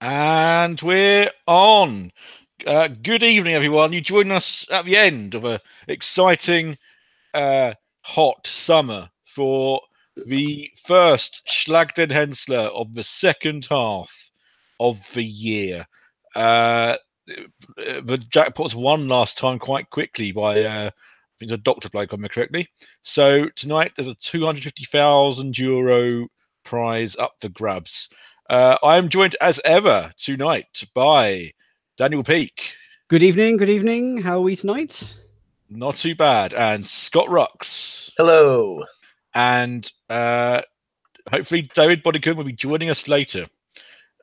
And we're on. Good evening, everyone. You join us at the end of a exciting, hot summer for the first Schlag den Hennsler of the second half of the year. The jackpots won last time quite quickly by I think it's a doctor bloke, on me correctly. So tonight there's a €250,000 prize up for grabs. I am joined as ever tonight by Daniel Peake. Good evening, good evening. How are we tonight? Not too bad. And Scott Rux. Hello. And hopefully David Bodycombe will be joining us later.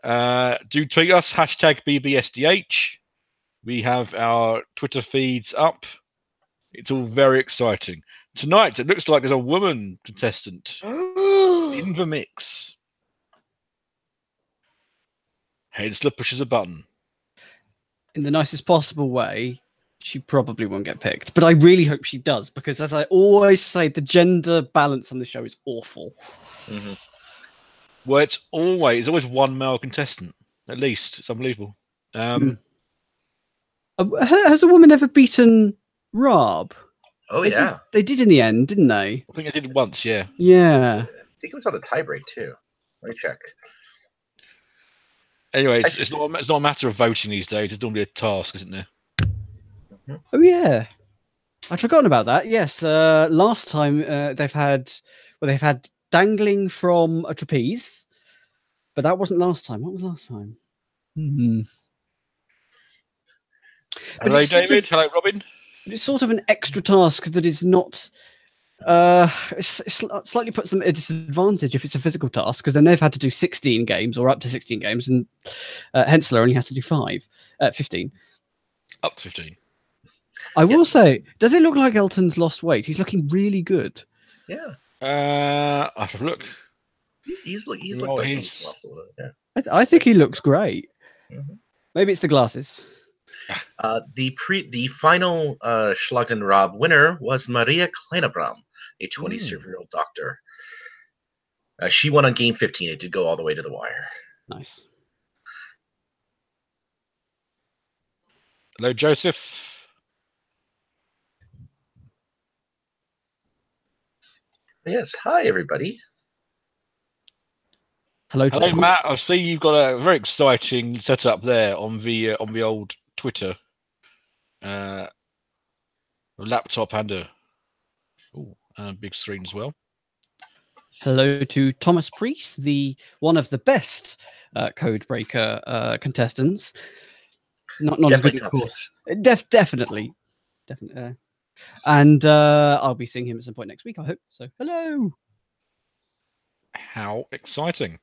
Do tweet us, hashtag BBSDH. We have our Twitter feeds up. It's all very exciting. Tonight, it looks like there's a woman contestant in the mix. Henssler pushes a button. In the nicest possible way, she probably won't get picked. But I really hope she does, because as I always say, the gender balance on the show is awful. Mm-hmm. Well, it's always one male contestant, at least. It's unbelievable. Has a woman ever beaten Rob? Oh, yeah. They did in the end, didn't they? I think they did once, yeah. Yeah. I think it was on a tiebreak, too. Let me check. Anyway, it's not a matter of voting these days. It's normally a task, isn't there? Mm-hmm. Oh, yeah. I'd forgotten about that. Yes. Last time they've had dangling from a trapeze, but that wasn't last time. What was last time? Mm-hmm. Hello, David. Hello, Robin. It's sort of an extra task that is not. It slightly puts them at a disadvantage if it's a physical task, because then they've had to do 16 games or up to 16 games, and Henssler only has to do 15. Up to 15. I will say, does it look like Elton's lost weight? He's looking really good. Yeah. I have to look. He's looked like he's lost a little. Yeah. I think he looks great. Mm-hmm. Maybe it's the glasses. The final Schlag den Rob winner was Maria Kleinebram, a 27-year-old doctor. She won on game 15. It did go all the way to the wire. Nice. Hello, Joseph. Yes. Hi, everybody. Hello, Matt. I see you've got a very exciting setup there on the old Twitter. A laptop and a big screen as well. Hello to Thomas Priest, one of the best Codebreaker contestants. Not as good, of course. Definitely. And I'll be seeing him at some point next week, I hope. So, hello. How exciting!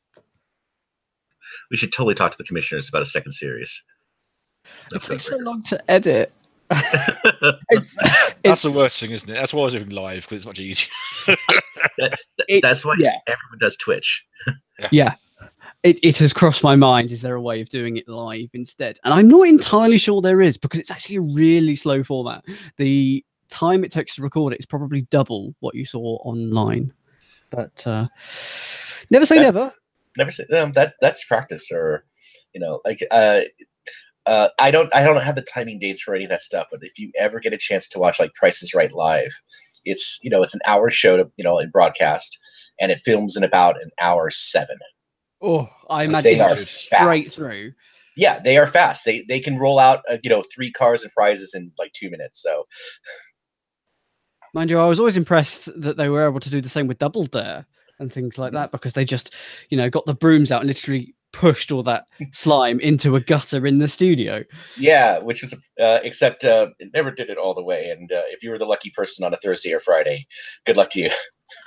We should totally talk to the commissioners about a second series. It takes so long to edit. That's the worst thing, isn't it? That's why I was doing live, because it's much easier. That's why everyone does Twitch. Yeah. It has crossed my mind. Is there a way of doing it live instead? And I'm not entirely sure there is, because it's actually a really slow format. The time it takes to record it is probably double what you saw online. But never say never. Never say that's practice, or I don't have the timing dates for any of that stuff. But if you ever get a chance to watch like Price is Right live, it's an hour show to in broadcast, and it films in about an hour 7. Oh, I imagine they are straight fast. through. Yeah, they are fast. They can roll out 3 cars and prizes in like 2 minutes. So, mind you, I was always impressed that they were able to do the same with Double Dare and things like that, because they just got the brooms out and literally pushed all that slime into a gutter in the studio. Yeah, which was except it never did it all the way. And if you were the lucky person on a Thursday or Friday, good luck to you.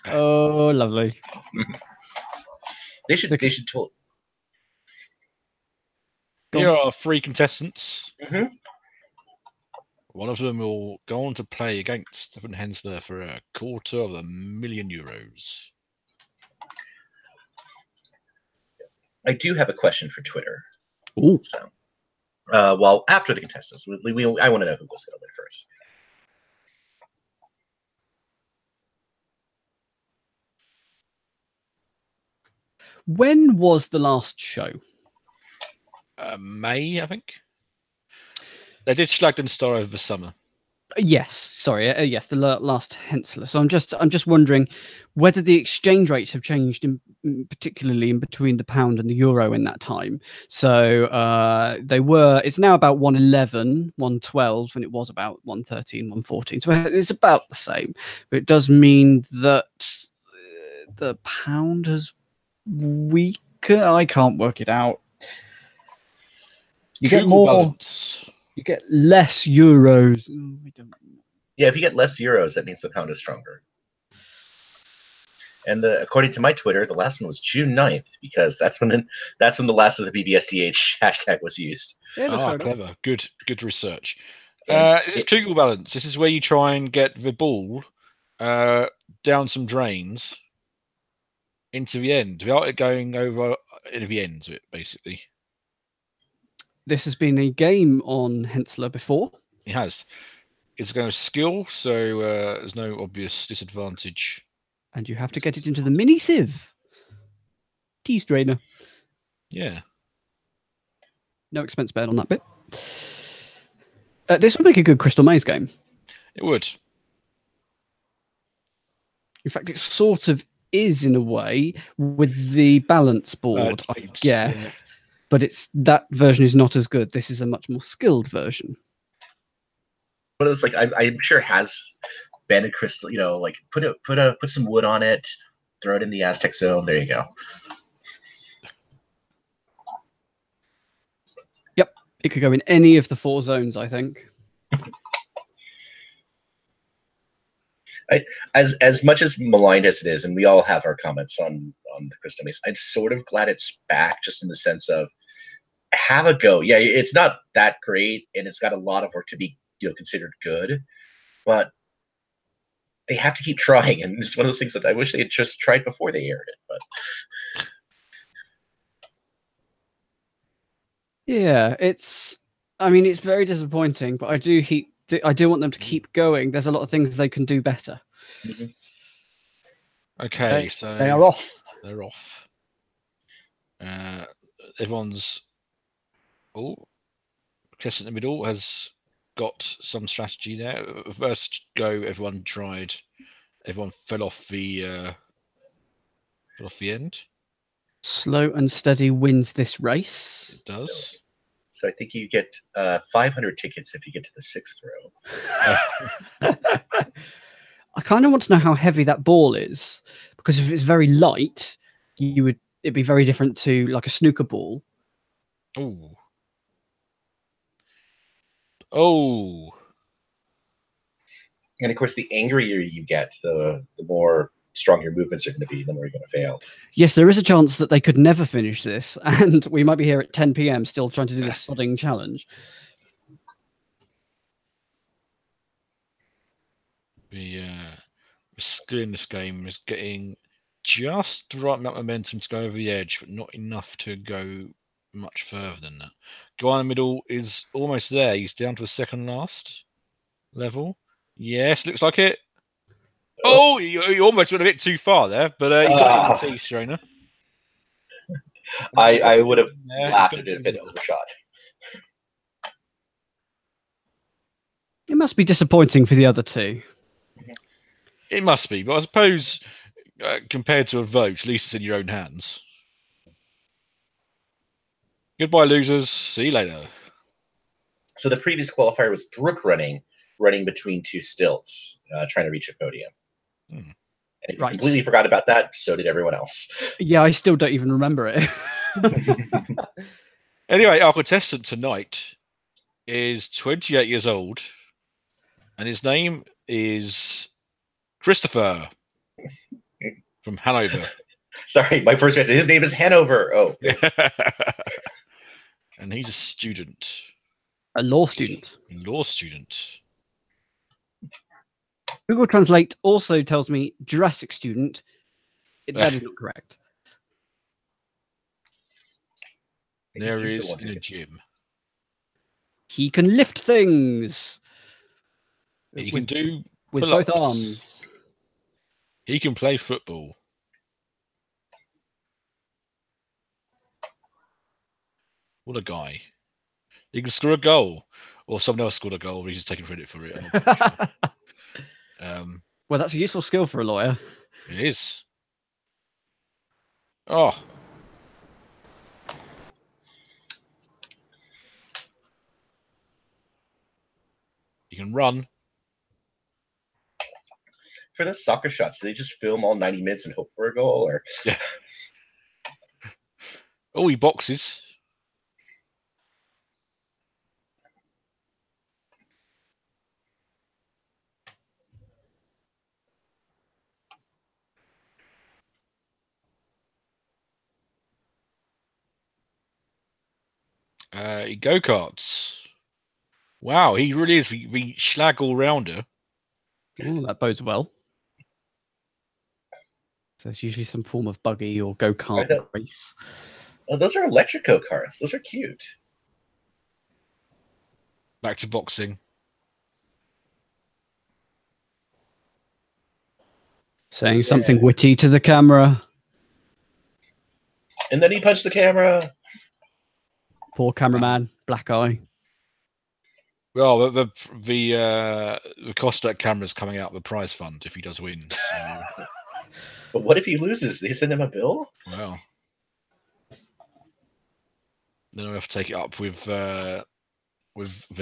Oh, lovely. They should totally. Here are 3 contestants. Mm-hmm. One of them will go on to play against Stephen Hennsler for €250,000. I do have a question for Twitter. Ooh. So, well, after the contestants, I want to know who was going to win first. When was the last show? May, I think. They did Schlag and Star over the summer. Yes, sorry, yes, the last Henssler. So I'm just wondering whether the exchange rates have changed, particularly in between the pound and the euro in that time. So it's now about 111, 112, and it was about 113, 114. So it's about the same, but it does mean that the pound has weaker. I can't work it out. You get Google more. balance. You get less euros. Yeah, if you get less euros, that means the pound is stronger. And according to my Twitter, the last one was June 9th, because that's when the last of the BBSDH hashtag was used. Yeah, that's fair enough. Clever. Good research. And This is Google balance. This is where you try and get the ball down some drains into the end without it going over into the ends of it, basically. This has been a game on Hennsler before. It has. It's going to skill, so there's no obvious disadvantage. And you have to get it into the mini sieve. Tea strainer. Yeah. No expense spared on that bit. This would make a good Crystal Maze game. It would. In fact, it sort of is in a way with the balance board, I guess. Yeah. But that version is not as good. This is a much more skilled version. But it's like I'm sure it has been a crystal. Like put some wood on it, throw it in the Aztec zone. There you go. Yep, it could go in any of the 4 zones, I think. As much as maligned as it is, and we all have our comments on the Crystal Maze, I'm sort of glad it's back, just in the sense of have a go. Yeah, it's not that great, and it's got a lot of work to be considered good, but they have to keep trying, and it's one of those things that I wish they had just tried before they aired it. But yeah, it's very disappointing, but I do want them to keep going. There's a lot of things they can do better. Mm-hmm. Okay, so they are off. They're off. Everyone's Chess in the middle has got some strategy there. First go, everyone fell off the end. Slow and steady wins this race. It does. So I think you get 500 tickets if you get to the 6th row. I kind of want to know how heavy that ball is, because if it's very light, it'd be very different to like a snooker ball. Oh. And of course, the angrier you get, the more strong your movements are going to be, the more you're going to fail. Yes, there is a chance that they could never finish this, and we might be here at 10 p.m. still trying to do this sodding challenge. The skill in this game is getting just the right amount of momentum to go over the edge, but not enough to go much further than that. Guy in the middle is almost there. He's down to the second last level. Yes, looks like it. Oh, you almost went a bit too far there, but you got the tea strainer. I would have laughed at it if it overshot. It must be disappointing for the other two. It must be, but I suppose compared to a vote, at least it's in your own hands. Goodbye, losers. See you later. So the previous qualifier was Brooke running between 2 stilts, trying to reach a podium. And if you completely forgot about that, so did everyone else. Yeah, I still don't even remember it. Anyway, our contestant tonight is 28 years old, and his name is Christopher from Hanover. Sorry, my first question. His name is Hanover. Oh. And he's a student. A law student. Google Translate also tells me Jurassic student. That is not correct. There is in a gym. He can lift things. He can do with both arms. He can play football. What a guy. He can score a goal. Or someone else scored a goal, but he's just taking credit for it. I'm not quite sure. Well, that's a useful skill for a lawyer. It is. Oh. You can run. For the soccer shots, do they just film all 90 minutes and hope for a goal? Or Yeah. Oh, he boxes. He go-karts. Wow, he really is the Schlag all-rounder. Oh, that bodes well. So there's usually some form of buggy or go-kart race. Oh, those are electric go-karts. Those are cute. Back to boxing. Saying something witty to the camera. And then he punched the camera. Poor cameraman, black eye. Well, the cost of that camera's coming out of the prize fund if he does win. So. But what if he loses? They send him a bill? Well, then I have to take it up with the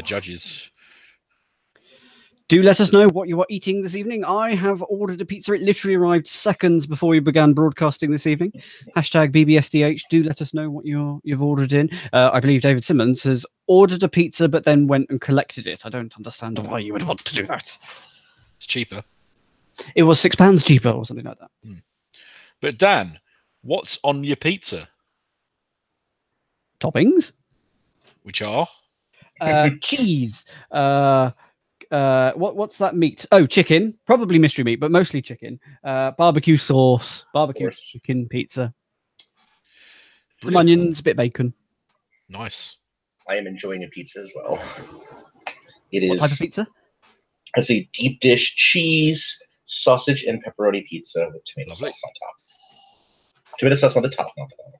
judges. Do let us know what you are eating this evening. I have ordered a pizza. It literally arrived seconds before we began broadcasting this evening. Hashtag BBSDH. Do let us know what you've ordered in. I believe David Simmons has ordered a pizza but then went and collected it. I don't understand why you would want to do that. It's cheaper. It was £6 cheaper or something like that. But Dan, what's on your pizza? Toppings? Which are? Cheese. What's that meat? Oh, chicken. Probably mystery meat, but mostly chicken. Barbecue sauce. Barbecue chicken pizza. Some onions, a bit of bacon. Nice. I am enjoying a pizza as well. It What is. type of pizza? It's a deep dish cheese, sausage, and pepperoni pizza with tomato sauce on top. Tomato sauce on the top, not the bottom.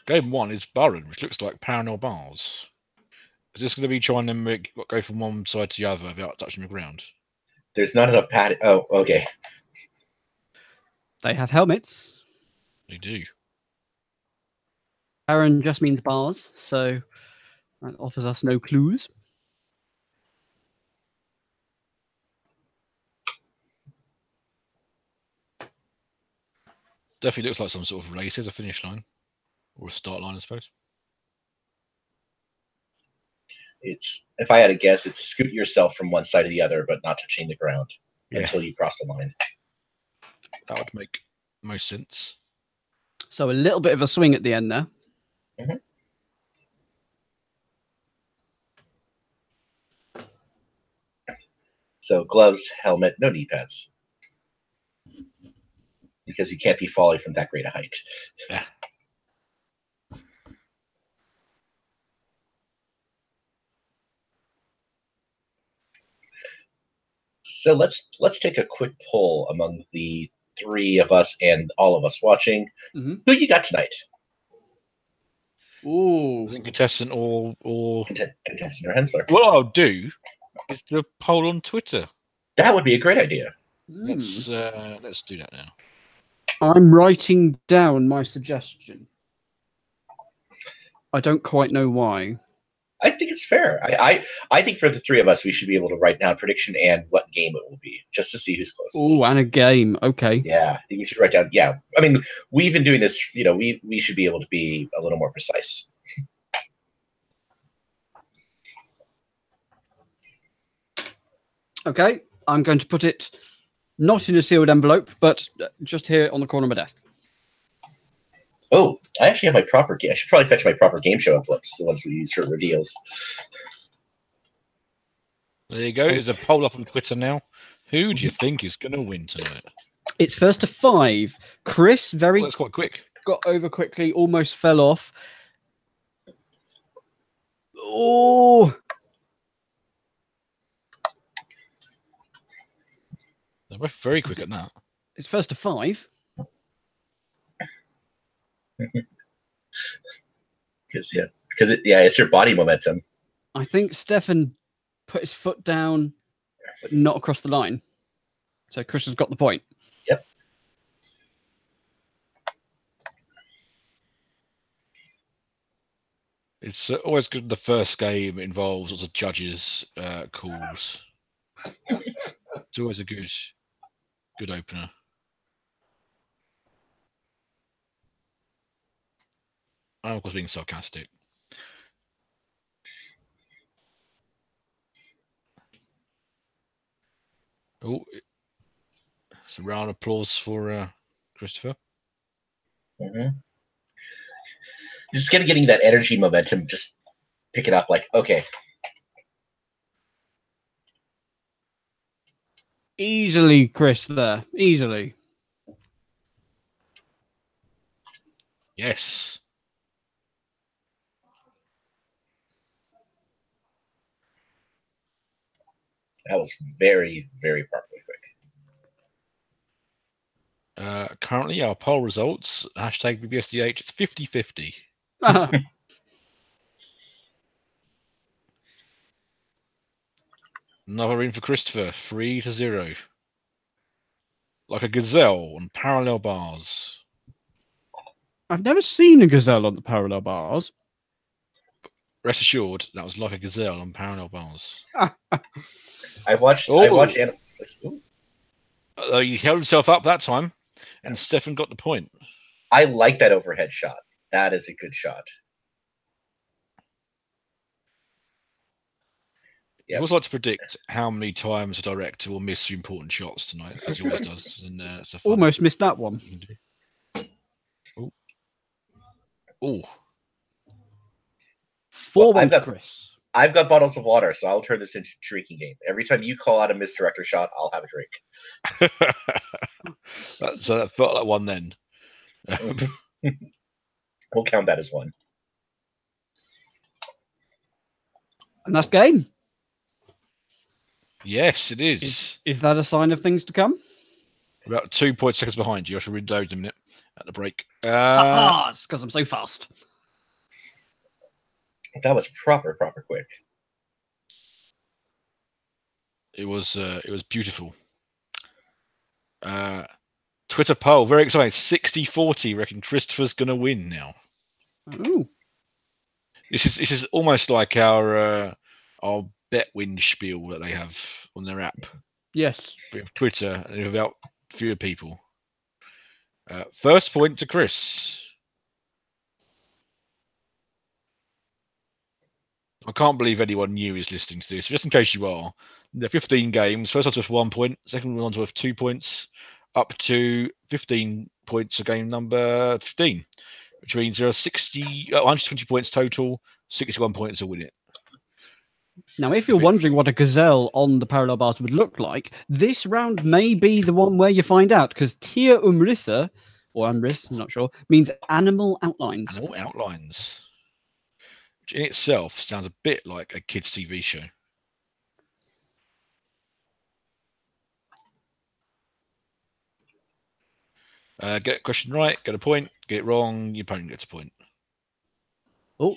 Game 1 is Burren, which looks like parallel bars. Is this going to be trying to go from one side to the other without touching the ground? There's not enough pad. Oh, okay. They have helmets. They do. Aaron just means bars, so that offers us no clues. Definitely looks like some sort of race. There's a finish line. Or a start line, I suppose. It's, if I had to guess, it's scoot yourself from one side to the other, but not touching the ground until you cross the line. That would make most sense. So a little bit of a swing at the end there. Mm-hmm. So gloves, helmet, no knee pads. Because you can't be falling from that great a height. Yeah. So let's take a quick poll among the three of us and all of us watching. Mm-hmm. Who you got tonight? Ooh. I think contestant or contestant or Hennsler. What I'll do is the poll on Twitter. That would be a great idea. Let's do that now. I'm writing down my suggestion. I don't quite know why. I think it's fair. I think for the three of us, we should be able to write down a prediction and what game it will be, just to see who's closest. Oh, and a game. Okay. Yeah, I think we should write down. Yeah, I mean, we've been doing this. You know, we should be able to be a little more precise. Okay, I'm going to put it not in a sealed envelope, but just here on the corner of my desk. Oh, I actually have my proper game. I should probably fetch my proper game show envelopes, the ones we use for reveals. There you go. There's a poll up on Twitter now. Who do you think is going to win tonight? It's first to 5. Chris, that's quite quick. Got over quickly, almost fell off. Oh. They're both very quick at that. It's first to 5. it's your body momentum. I think Stefan put his foot down, but not across the line. So Chris has got the point. Yep. It's always good. The first game involves lots of judges' calls. It's always a good opener. I'm of course being sarcastic. Oh, it's a round of applause for Christopher. Mm-hmm. Just getting that energy momentum, just pick it up. Like, okay, Easily, Chris, there. Easily. Yes. that was very, very properly quick. Currently, our poll results, hashtag BBSDH, it's 50-50. Another win for Christopher, 3-0. Like a gazelle on parallel bars. I've never seen a gazelle on the parallel bars. Rest assured, that was like a gazelle on parallel bars. I watched animals. He held himself up that time, and Stefan got the point. I like that overhead shot. That is a good shot. He always like to predict how many times a director will miss important shots tonight, as he always does. And it's a fun Almost missed that one. Oh. 4-1, Chris. I've got bottles of water, so I'll turn this into a drinking game. Every time you call out a misdirector shot, I'll have a drink. So that felt like one then. We'll count that as one. And that's game. Yes, it is. Is that a sign of things to come? About 2 seconds behind you. I shall read those in a minute at the break. It's because I'm so fast. That was proper quick. It was beautiful. Twitter poll, very exciting. 60-40 reckon Christopher's gonna win now. Ooh. This is almost like our bet win spiel that they have on their app. Yes. With Twitter and about fewer people. First point to Chris. I can't believe anyone new is listening to this. Just in case you are, there are 15 games. First one's worth 1 point. Second one's worth 2 points. Up to 15 points for game number 15, which means there are 120 points total. 61 points to win it. Now, if you're wondering what a gazelle on the parallel bars would look like, this round may be the one where you find out, because Tier Umrissa, or Umriss, I'm not sure, means animal outlines. Animal outlines. Which in itself sounds a bit like a kids' TV show. Get a question right, get a point. Get it wrong, your opponent gets a point. Oh,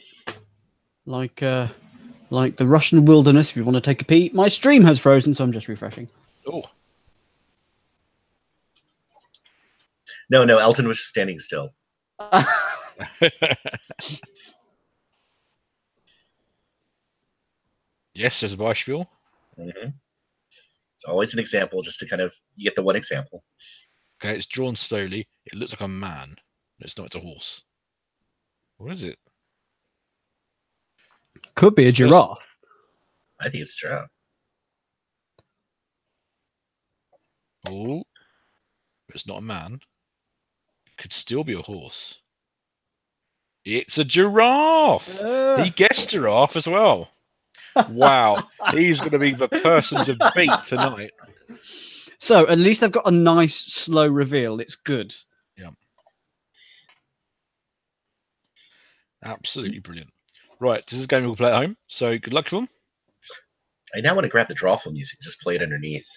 like the Russian wilderness, if you want to take a peek. My stream has frozen, so I'm just refreshing. Oh. No, Elton was standing still. Yes, there's a Beispiel. Mm-hmm. It's always an example, just to kind of you get the one example. Okay, it's drawn slowly. It looks like a man. It's not. It's a horse. What is it? Could be a giraffe. I think it's a giraffe. Oh, it's not a man. It could still be a horse. It's a giraffe. He guessed giraffe as well. Wow, he's going to be the person to beat tonight. So at least they've got a nice slow reveal. It's good. Yeah. Absolutely brilliant. Right, this is a game we'll play at home. So good luck to them. I now want to grab the drawful music, just play it underneath.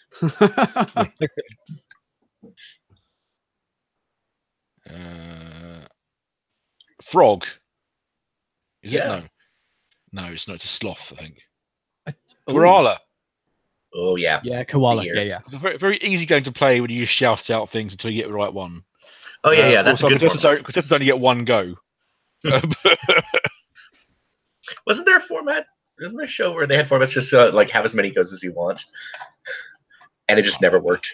Frog. Is it? Yeah. No, it's not. It's a sloth, I think. Ooh. Koala. Oh yeah. Yeah, koala. The Yeah, ears. yeah. It's a very, very easy game to play when you just shout out things until you get the right one. Oh yeah. That's a good format. Contestants only get one go. Wasn't there a format? Wasn't there a show where they had formats just like have as many goes as you want, and it just never worked?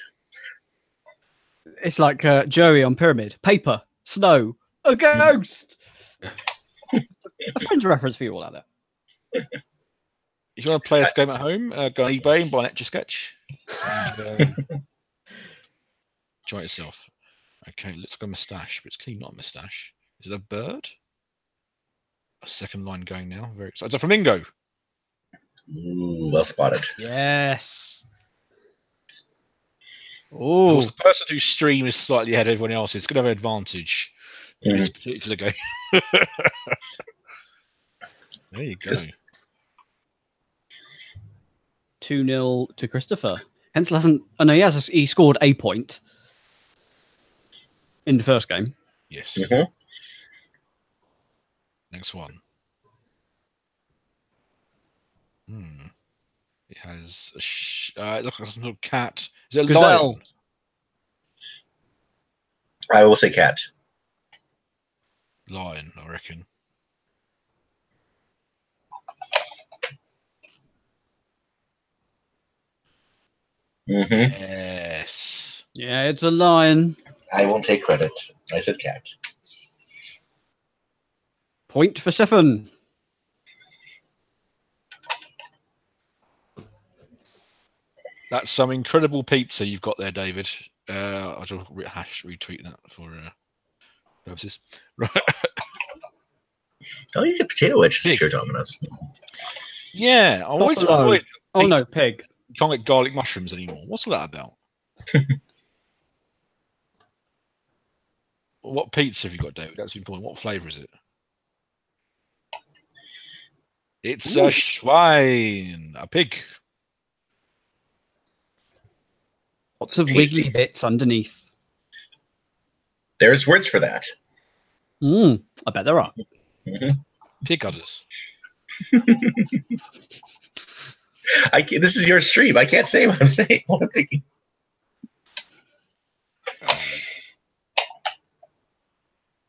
It's like Joey on Pyramid. Paper, snow, a ghost. A friend's reference for you all out there. If you want to play this game at home, go on eBay and buy an Etch-a-Sketch. Try it yourself. Okay, let's go moustache, but it's clearly not a moustache. Is it a bird? A second line going now. Very excited. It's a flamingo. Ooh, well spotted. Yes. Of Oh, course, the person whose stream is slightly ahead of everyone else is going to have an advantage in this particular game. There you go. 2-0 to Christopher. Henssler hasn't. Oh no, he scored a point in the first game. Yes. Next one. It has a it looks like some sort of cat. Is it a Gazelle. lion? I will say cat. Lion, I reckon. Yes. Yeah, it's a lion. I won't take credit. I said cat. Point for Stefan. That's some incredible pizza you've got there, David. I'll just retweet that for purposes. Right. Oh, you get potato wedges at your Domino's. Yeah, I always avoid. Oh no, pig. You can't get garlic mushrooms anymore. What's all that about? What pizza have you got, David? That's important. What flavour is it? It's a Schwein, a pig. Lots of Tasty. wiggly bits underneath. There's words for that. I bet there are. Pig udders. This is your stream. I can't say what I'm saying. What I'm thinking.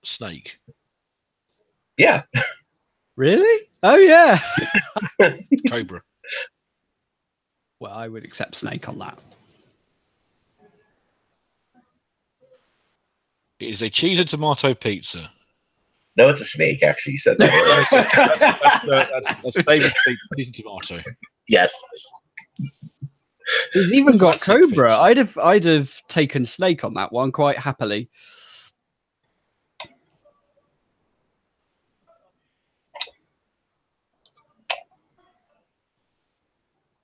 Snake. Yeah. Really? Oh yeah. Cobra. Well, I would accept snake on that. It is a cheese and tomato pizza. No, it's a snake. Actually, you said that. That's David's cheese and tomato. Yes. He's even got Classic cobra. pizza. I'd have taken snake on that one quite happily.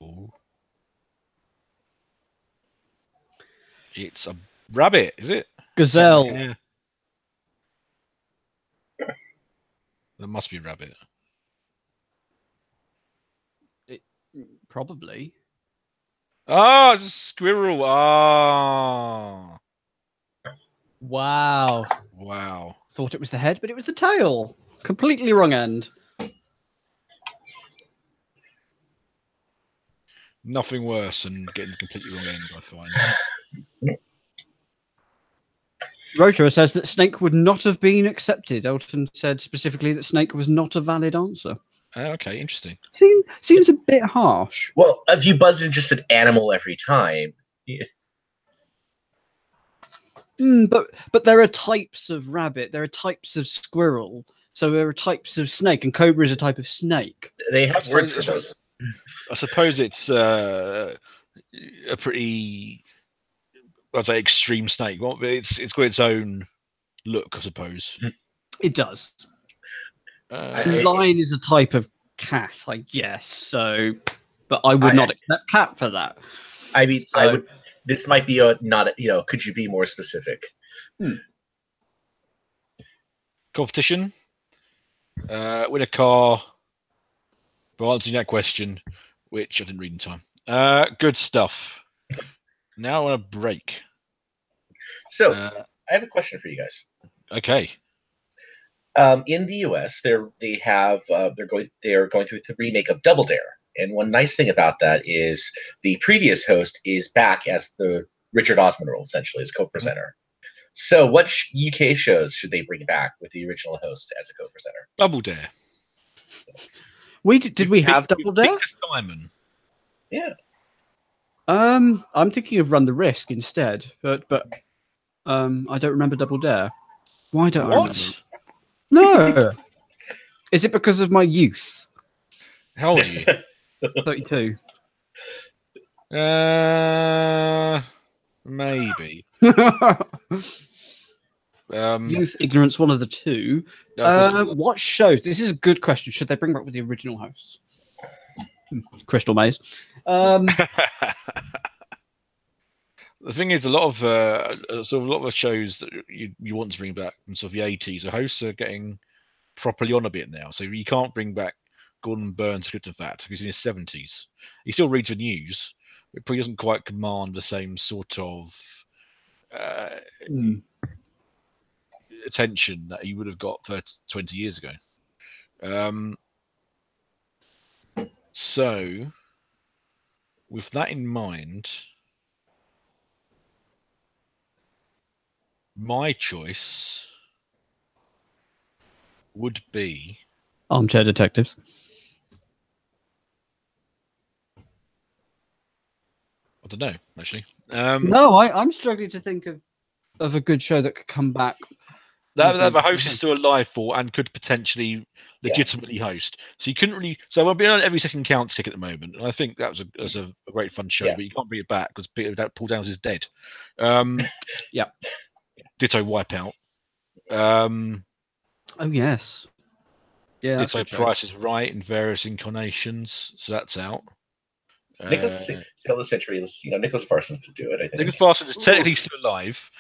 Ooh. It's a rabbit, is it? Gazelle. Yeah. That must be a rabbit. Probably. Oh, it's a squirrel. Ah. Wow. Wow. Thought it was the head, but it was the tail. Completely wrong end. Nothing worse than getting the completely wrong end, I find. Rotara says that snake would not have been accepted. Elton said specifically that snake was not a valid answer. Okay, interesting. Seems a bit harsh. Well, if you buzz in just an animal every time. Yeah. But there are types of rabbit. There are types of squirrel. So there are types of snake, and cobra is a type of snake. They have words for those. I suppose it's a pretty, I'd say, extreme snake. Well, it's got its own look, I suppose. It does. Lion is a type of cat, I guess. So, but I would not accept cat for that. I mean, I would. This might be could you be more specific? Competition. Win a car. For answering that question, which I didn't read in time. Good stuff. Now on a break. So I have a question for you guys. Okay. In the US, they're going through the remake of Double Dare, and one nice thing about that is the previous host is back as the Richard Osman role, essentially as co-presenter. So, what UK shows should they bring back with the original host as a co-presenter? Double Dare. Did we have Double Dare? Simon. Yeah. I'm thinking of Run the Risk instead, but I don't remember Double Dare. Why don't I remember? No. Is it because of my youth? How old are you? 32. Maybe. Youth, ignorance, one of the two. What shows? This is a good question. Should they bring back with the original hosts? Crystal Maze. The thing is, a lot of shows that you want to bring back from sort of the 80s, the hosts are getting properly on a bit now. So you can't bring back Gordon Burns' Script of Fact because he's in his 70s. He still reads the news. It probably doesn't quite command the same sort of attention that he would have got 20 years ago. So, with that in mind, my choice would be Armchair Detectives. I don't know, actually. No, I'm struggling to think of a good show that could come back. That the host is still alive for and could potentially legitimately host. So you couldn't really. So we're being on Every Second Counts kick at the moment, and I think that was a great fun show, but you can't bring it back because Paul Downs is dead. Yeah. Ditto Wipeout. Oh yes. Yeah. Ditto Price is Right in various incarnations, so that's out. Nicholas Tale of the Century is, Nicholas Parsons could do it, I think. Nicholas Parsons is technically still alive.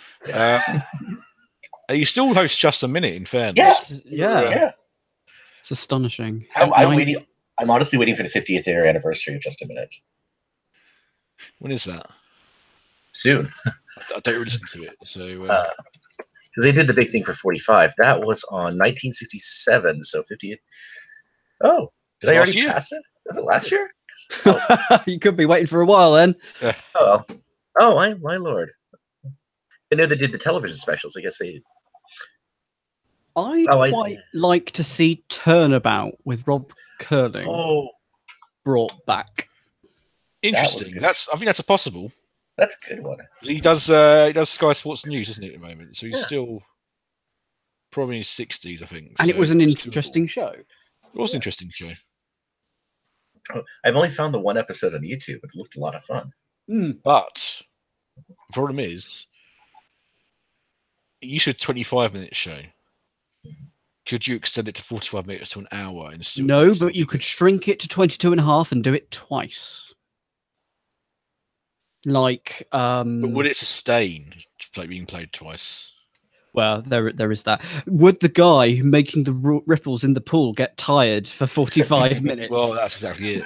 You still host Just a Minute, in fairness. Yeah. It's astonishing. I'm honestly waiting for the 50th year anniversary of Just a Minute. When is that? Soon. I don't really listen to it, so. Because they did the big thing for 45. That was on 1967, so 50th. Oh, did I already pass it? Was it last year? You could be waiting for a while then. Oh, my lord. I know they did the television specials. I guess they. I'd quite like to see Turnabout with Rob Curling brought back. Interesting. I think that's a possible. That's a good one. He does Sky Sports News, isn't he, at the moment? So he's still probably in his 60s, I think. And it was an interesting show. It was an interesting show. I've only found the one episode on YouTube. It looked a lot of fun. But the problem is, you said 25-minute show. Could you extend it to 45 minutes to an hour? No, but you could shrink it to 22 and a half and do it twice. But would it sustain being played twice? Well, there is that. Would the guy making the ripples in the pool get tired for 45 minutes? Well, that's exactly it.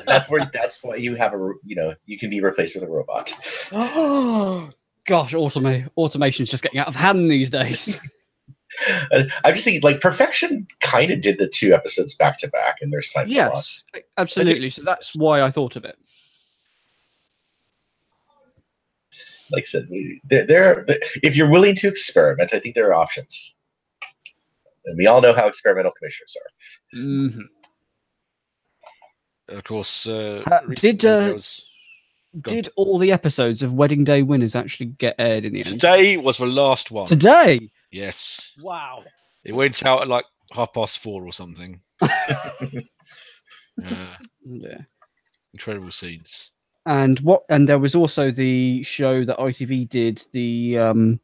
That's why you have you can be replaced with a robot. Oh gosh, automation's just getting out of hand these days. I'm just thinking, Perfection kind of did the 2 episodes back to back in their time slot. Yes, absolutely. So that's why I thought of it. Like I said, if you're willing to experiment, I think there are options. And we all know how experimental commissioners are. Mm-hmm. Of course, did all the episodes of Wedding Day Winners actually get aired in the end? Today was the last one. Today? Yes. Wow. It went out at 4:30 or something. Incredible scenes. And there was also the show that ITV did, the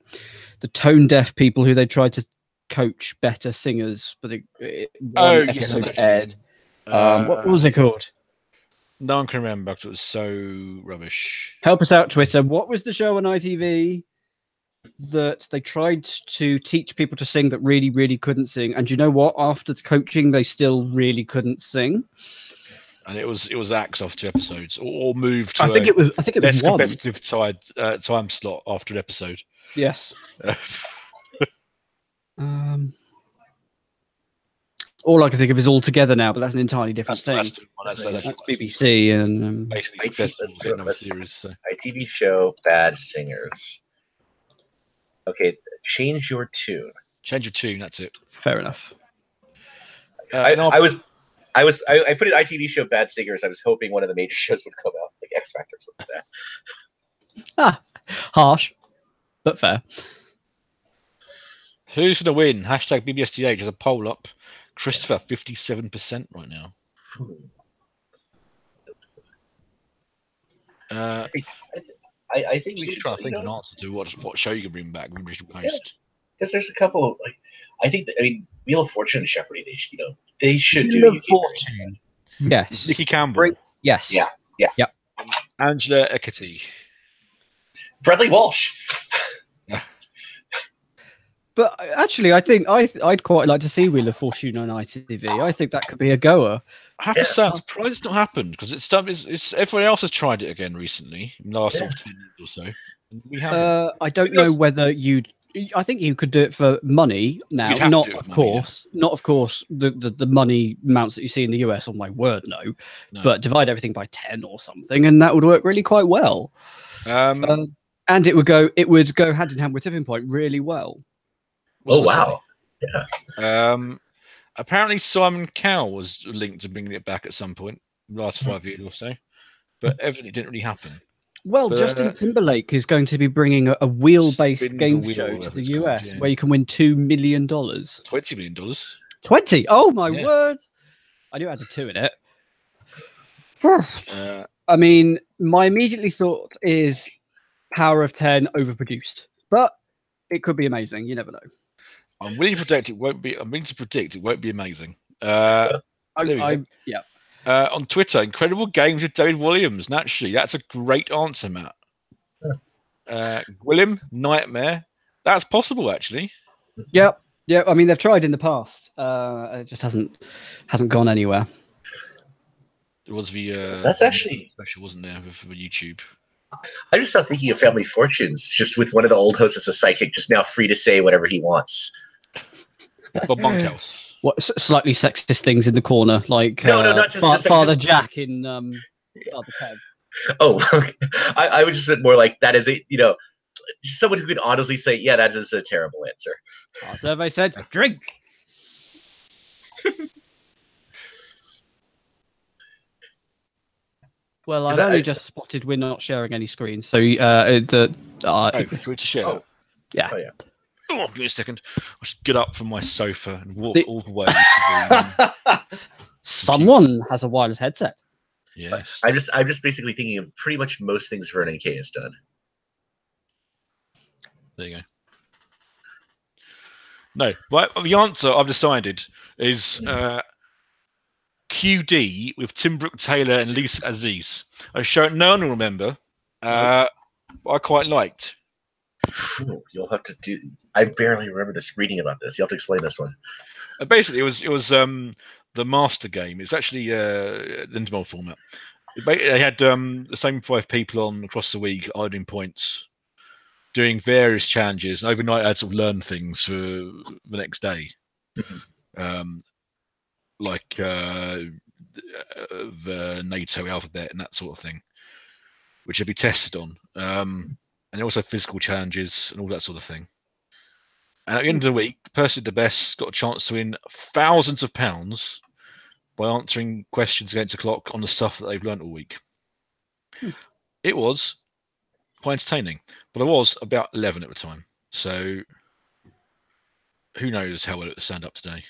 tone deaf people who they tried to coach better singers, but one episode aired. What was it called? No one can remember because it was so rubbish. Help us out, Twitter. What was the show on ITV that they tried to teach people to sing that really, really couldn't sing? And you know what? After the coaching, they still really couldn't sing. And it was axed off 2 episodes, or moved to I think it was less one competitive time slot after an episode. Yes. All I can think of is All Together now, but that's an entirely different thing. That's BBC and basically successful getting another series. So. ITV show Bad Singers. Okay, change your tune. Change your tune. That's it. fair enough. I put an ITV show Bad Singers. I was hoping one of the major shows would come out, like X Factor or something like that. Harsh, but fair. Who's going to win? Hashtag BBSDH has a poll up. Christopher, 57% right now. I think we should try to think of an answer to what show you can bring back. Because there's a couple of, like, I think Wheel of Fortune and Jeopardy, they should Wheel do of Fortune. Yes. Nikki Campbell. Yes. Yeah. Angela Ekiti. Bradley Walsh. But actually, I think I'd quite like to see Wheel of Fortune on ITV. I think that could be a goer. I have to say, I'm surprised it's not happened because it's everyone else has tried it again recently in the last 10 years or so. And we haven't. I don't know whether you'd. I think you could do it for money now. Not of course, not of course the money amounts that you see in the US. On my word, no. But divide everything by 10 or something, and that would work really quite well. And it would go hand in hand with Tipping Point really well. Oh wow! Yeah. Apparently Simon Cowell was linked to bringing it back at some point, the last 5 years or so, but evidently it didn't really happen. Well, Justin Timberlake is going to be bringing a wheel-based game show to the US where you can win $2 million. $20 million. 20? Oh my word! I knew it had a 2 in it. I mean, my immediately thought is Power of 10 overproduced, but it could be amazing. You never know. I'm willing to predict it won't be. I'm willing to predict it won't be amazing. Yeah. On Twitter, incredible games with David Williams. Naturally, that's a great answer, Matt. William Nightmare. That's possible, actually. Yep. Yeah. I mean, they've tried in the past. It just hasn't gone anywhere. There was the that's actually special, wasn't there, for YouTube? I just started thinking of Family Fortunes, just with one of the old hosts as a psychic, just now free to say whatever he wants. Bob Monkhouse. What slightly sexist things in the corner, like not just Father Jack in Father Ted. Oh, I would just say more like that is someone who could honestly say, yeah, that is a terrible answer. Our survey said, drink. Well, I've only just spotted we're not sharing any screens, so should we share? Yeah. Oh, yeah. Oh, give me a second. I should get up from my sofa and walk all the way to Someone has a wireless headset. Yes. I'm just basically thinking of pretty much most things Vernon K has done. There you go. No, but the answer I've decided is QD with Tim Brooke Taylor and Lisa Aziz. A show no one will remember, but I quite liked. You'll have to do. I barely remember reading about this. You'll have to explain this one. Basically, it was the master game. It's actually the Intermol format. They had the same 5 people on across the week, earning points, doing various challenges. And overnight, I had to learn things for the next day, like the NATO alphabet and that sort of thing, which would be tested on. And also physical challenges and all that sort of thing. And at the end of the week, the person who did the best got a chance to win thousands of pounds by answering questions against the clock on the stuff that they've learnt all week. It was quite entertaining, but I was about 11 at the time. So who knows how well it will stand up today.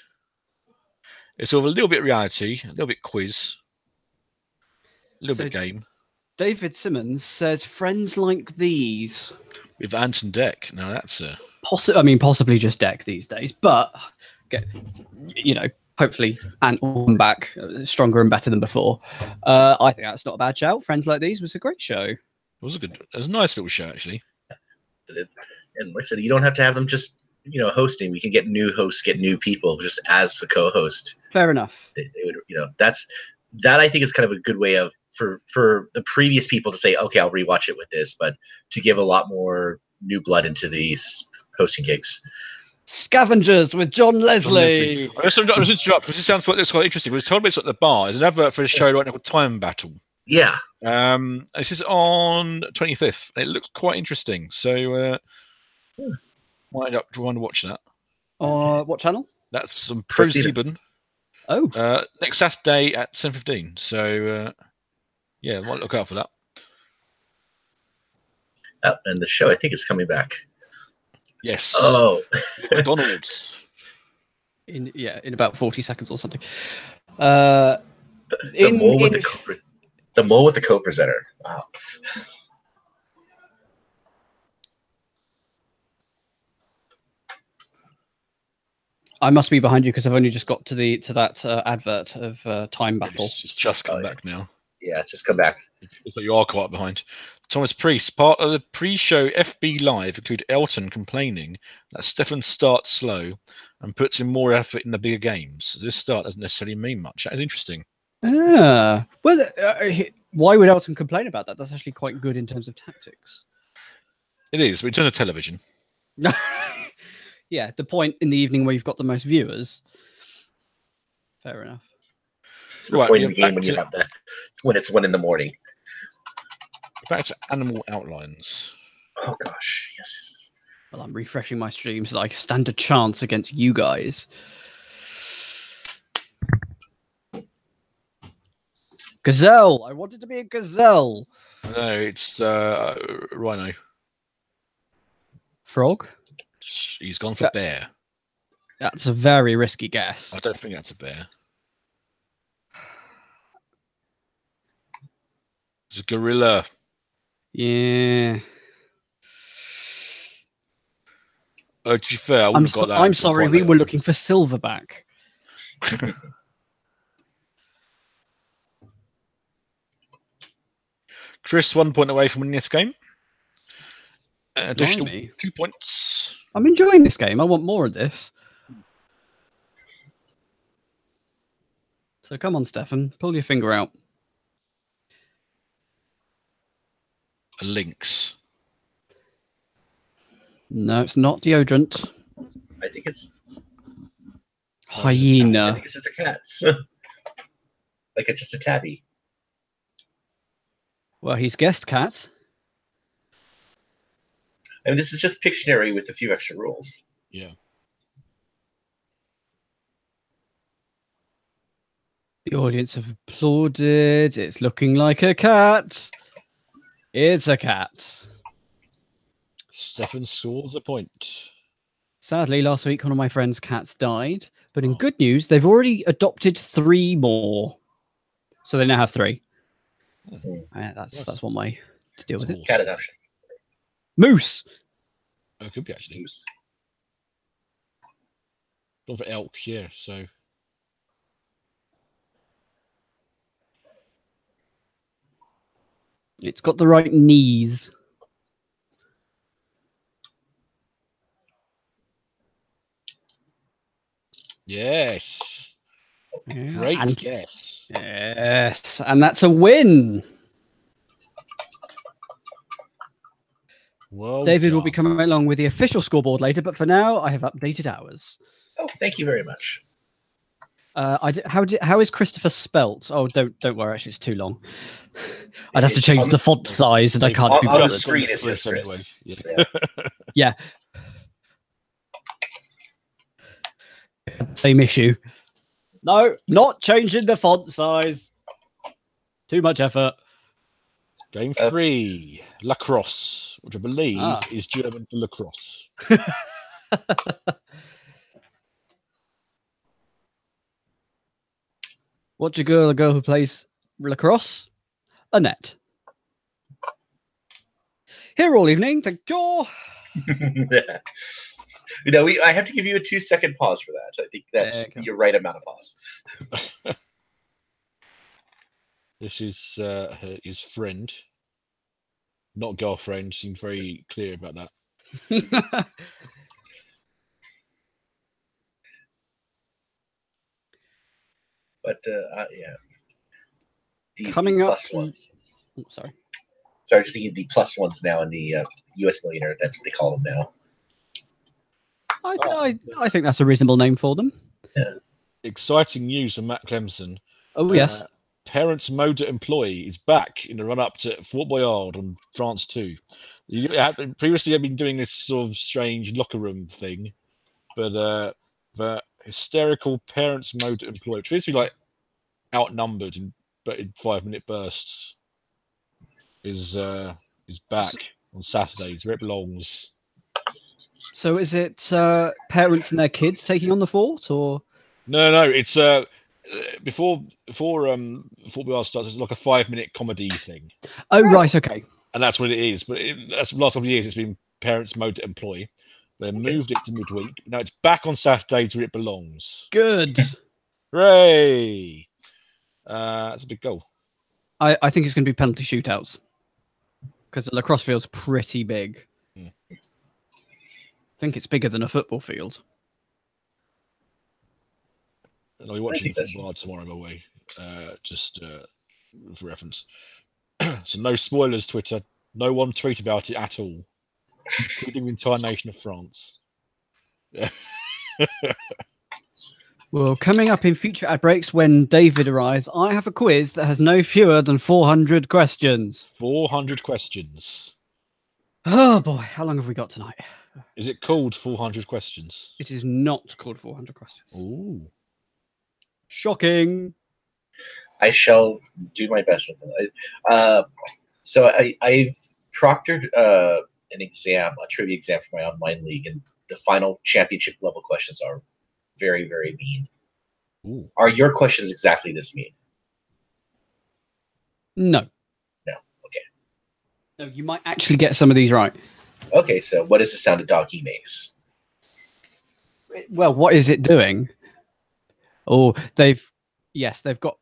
It's sort of a little bit reality, a little bit quiz, a little bit game. David Simmons says friends like these with Anton Deck. Now that's possibly just Deck these days, but hopefully Ant will come back stronger and better than before. I think that's not a bad shout. Friends Like These was a great show. It was a nice little show actually. And like I said, you don't have to have them just hosting. We can get new hosts, get new people just as a co-host. Fair enough. They would that I think is kind of a good way of for the previous people to say, okay, I'll rewatch it with this, but to give a lot more new blood into these hosting gigs. Scavengers with John Leslie. I was interrupt because this sounds quite interesting. It was told me it's at the bar. There's an advert for a show right now called Time Battle. Yeah. This is on 25th. It looks quite interesting. So wind up trying to watch that. What channel? That's some Pro Sieben. Oh. Next Saturday at 7:15. So yeah, might look out for that. And the show I think is coming back. Yes. Oh. McDonald's. In about 40 seconds or something. The mole with the co-presenter. Wow. Oh, I must be behind you because I've only just got to that advert of Time Battle. It's just come back now. Yeah, it's just come back. So you are quite behind. Thomas Priest, part of the pre-show FB Live include Elton complaining that Stefan starts slow and puts in more effort in the bigger games. This start doesn't necessarily mean much. That is interesting. Well, why would Elton complain about that? That's actually quite good in terms of tactics. It is. We turn to television. Yeah, the point in the evening where you've got the most viewers. Fair enough. It's the point in the game when you have that, when it's 1 a.m. Back to Animal Outlines. Oh gosh, yes. Well, I'm refreshing my stream so that I can stand a chance against you guys. Gazelle. I wanted to be a gazelle. No, it's Rhino. Frog. He's gone for bear. That's a very risky guess. I don't think that's a bear. It's a gorilla. Yeah. To be fair, I wouldn't have got that. I'm sorry, we were looking for silverback. Chris, 1 point away from winning this game. Additional Blimey. 2 points. I'm enjoying this game. I want more of this. So come on, Stefan. Pull your finger out. A lynx. No, it's not deodorant. I think it's Hyena. I think it's just a cat. Like it's just a tabby. Well, he's guessed cat. I mean, this is just Pictionary with a few extra rules. Yeah. The audience have applauded. It's looking like a cat. It's a cat. Stefan scores a point. Sadly, last week one of my friend's cats died. But in good news, they've already adopted 3 more. So they now have 3. That's one way to deal with it. Cat adoption. Moose. Oh, it could be actually. Moose. Gone for elk, yeah. So It's got the right knees. yes, great guess. Yes, and that's a win. Well, David will be coming along with the official scoreboard later, but for now, I have updated ours. Oh, thank you very much. How is Christopher spelt? Oh, don't worry. Actually, it's too long. I'd have to change the font size, and I can't be on the bothered. screen. It's just Chris. Yeah. Yeah. Same issue. No, not changing the font size. Too much effort. Game 3, lacrosse, which I believe is German for lacrosse. What's a girl who plays lacrosse? Annette. Here all evening. Thank you. I have to give you a 2-second pause for that. I think that's your right amount of pause. This is his friend, not girlfriend. Seemed very clear about that. But yeah, the Coming up. plus ones. Oh, sorry, just thinking the plus ones now in the U.S. Millionaire. That's what they call them now. I think that's a reasonable name for them. Exciting news from Matt Clemson. Oh, yes. Parents Motor Employee is back in the run-up to Fort Boyard on France 2. Previously, I've been doing this sort of strange locker room thing, but the hysterical Parents Motor Employee, which is like outnumbered in 5-minute bursts, is back on Saturdays where it belongs. So is it parents and their kids taking on the fort, or? No, it's before Fort Boyard starts. It's like a 5-minute comedy thing. Oh, right, okay. And that's what it is. But that's the last couple of years. It's been Parents Mode to Employ. They moved it to midweek. Now it's back on Saturdays where it belongs. Good. Hooray! That's a big goal. I think it's going to be penalty shootouts because the lacrosse field's pretty big. I think it's bigger than a football field. And I'll be watching football tomorrow, by the way. Just for reference. So no spoilers, Twitter. No one tweet about it at all, including the entire nation of France. Well, coming up in future ad breaks when David arrives, I have a quiz that has no fewer than 400 questions. 400 questions. Oh boy, how long have we got tonight? Is it called 400 questions? It is not called 400 questions. Ooh. Shocking. I shall do my best with it. So I've proctored an exam, a trivia exam for my online league, and the final championship level questions are very, very mean. Ooh. Are your questions exactly this mean? No. No. Okay. No, you might actually get some of these right. Okay, so what is the sound a doggy makes? Well, what is it doing? Oh, they've got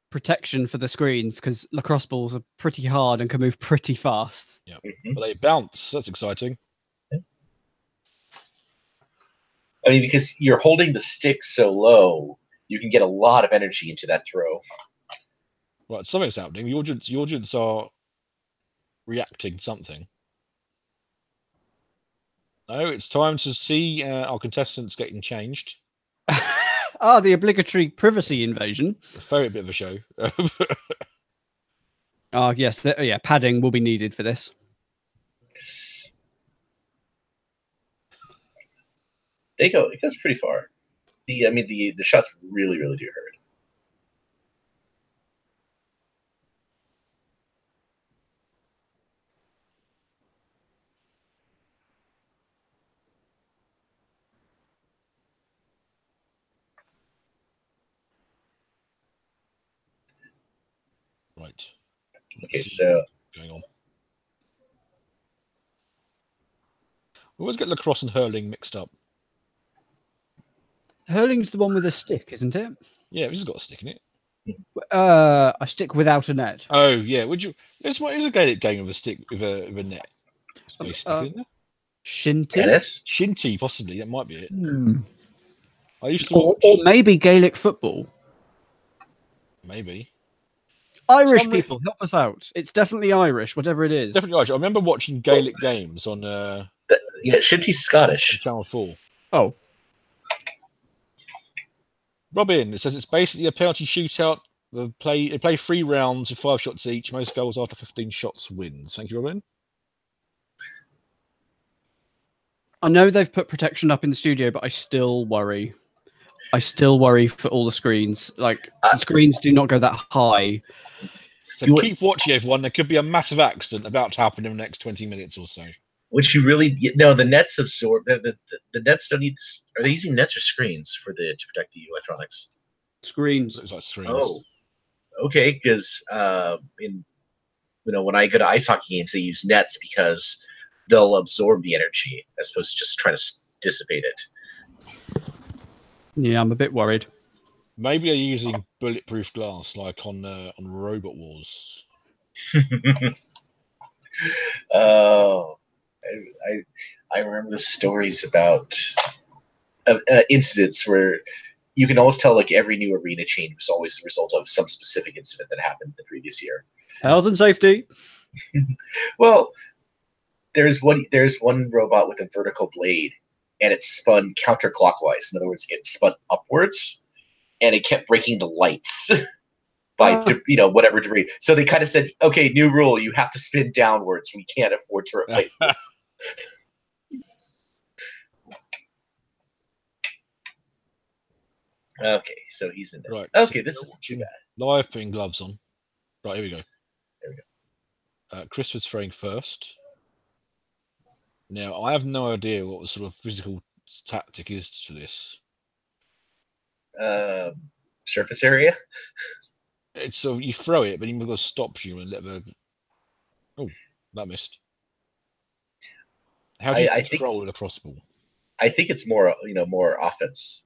protection for the screens because lacrosse balls are pretty hard and can move pretty fast. Yeah, but they bounce. That's exciting. I mean, because you're holding the stick so low, you can get a lot of energy into that throw. Right, something's happening. Your audience are reacting to something. No, it's time to see our contestants getting changed. The obligatory privacy invasion. A very bit of a show. Yes, padding will be needed for this. It goes pretty far. The shots really, really do hurt. Right. Okay, so going on. We always get lacrosse and hurling mixed up. Hurling's the one with a stick, isn't it? Yeah, this has got a stick in it. A stick without a net. Oh yeah, would you? There's a Gaelic game with a stick with a net. Shinty. Tennis? Shinty, possibly. That might be it. I used to or maybe Gaelic football. Maybe. Irish people, help us out. It's definitely Irish, whatever it is. Definitely Irish. I remember watching Gaelic games on Shinty's Scottish. Channel 4. Oh. Robin, it says it's basically a penalty shootout. They play 3 rounds with 5 shots each. Most goals after 15 shots wins. Thank you, Robin. I know they've put protection up in the studio, but I still worry. I still worry for all the screens. Like, the screens do not go that high. So keep watching, everyone. There could be a massive accident about to happen in the next 20 minutes or so. Which you really no, the nets absorb the nets don't need. Are they using nets or screens to protect the electronics? Screens. It's like screens. Oh, okay. Because when I go to ice hockey games, they use nets because they'll absorb the energy as opposed to just trying to dissipate it. Yeah, I'm a bit worried. Maybe they're using bulletproof glass like on Robot Wars. Oh. I remember the stories about incidents where you can always tell like every new arena change was always the result of some specific incident that happened the previous year. Health and safety. Well, there's one robot with a vertical blade, and it spun counterclockwise. In other words, it spun upwards, and it kept breaking the lights by whatever debris. So they kind of said, "Okay, new rule: you have to spin downwards. We can't afford to replace this." Okay, so he's in there. Right. Okay, so this isn't too bad. Live putting gloves on. Right, here we go. There we go. Chris was throwing first. Now, I have no idea what the sort of physical tactic is for this. Surface area. It's so you throw it, but you've got to stop you and let the. Oh, that missed. How do you control a crossball? I think it's more, more offense.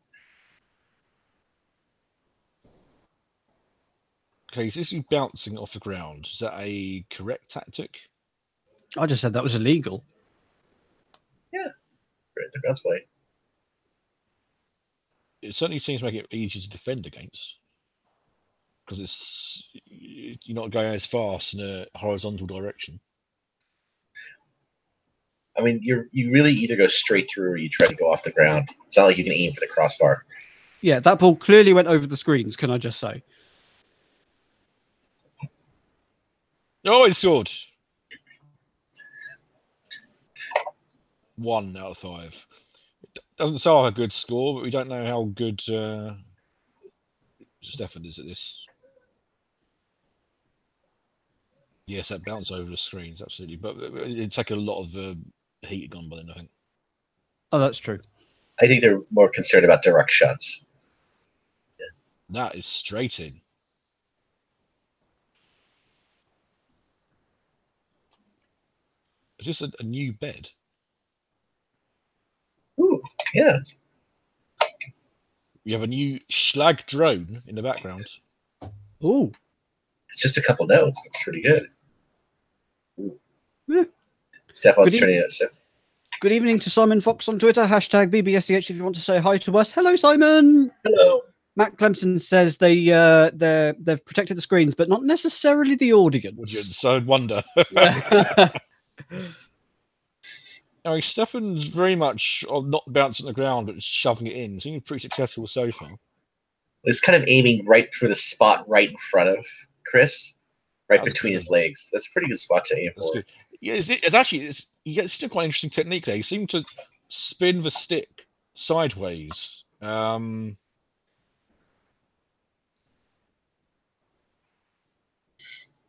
Okay, so this is bouncing off the ground. Is that a correct tactic? I just said that was illegal. Yeah, right, the bounce play. It certainly seems to make it easier to defend against, because you're not going as fast in a horizontal direction. I mean, you really either go straight through or you try to go off the ground. It's not like you can aim for the crossbar. Yeah, that ball clearly went over the screens. Can I just say? Oh, he scored. 1 out of 5. It doesn't sound like a good score, but we don't know how good Stefan is at this. Yes, that bounce over the screens, absolutely. But it'd take a lot of heat gone by then, I think. Oh, that's true. I think they're more concerned about direct shots. Yeah. That is straight in. Is this a new bed? Ooh, yeah. We have a new Schlag drone in the background. Ooh. It's just a couple notes. It's pretty good. Ooh. Yeah. Stefan's turning it. So. Good evening to Simon Fox on Twitter, hashtag BBSDH if you want to say hi to us. Hello, Simon. Hello. Matt Clemson says they've protected the screens, but not necessarily the audience. So I'd wonder. I mean, Stefan's very much not bouncing the ground, but shoving it in. Seems pretty successful so far. It's kind of aiming right for the spot right in front of Chris, right between his legs. That's a pretty good spot to aim for. Good. Yeah, it's actually you get still quite an interesting technique there. You seem to spin the stick sideways. Or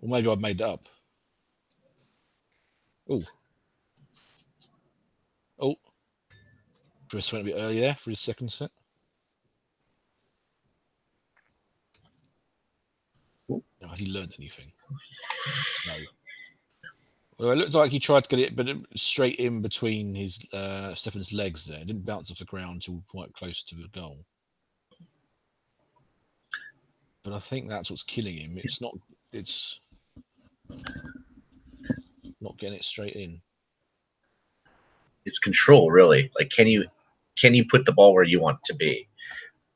maybe I've made that up. Oh, Chris went a bit early there for his second set. Now, has he learned anything? No. Well, it looks like he tried to get it, but straight in between his Stefan's legs there. It didn't bounce off the ground until quite close to the goal. But I think that's what's killing him. It's not getting it straight in. It's control, really. Like, can you put the ball where you want it to be?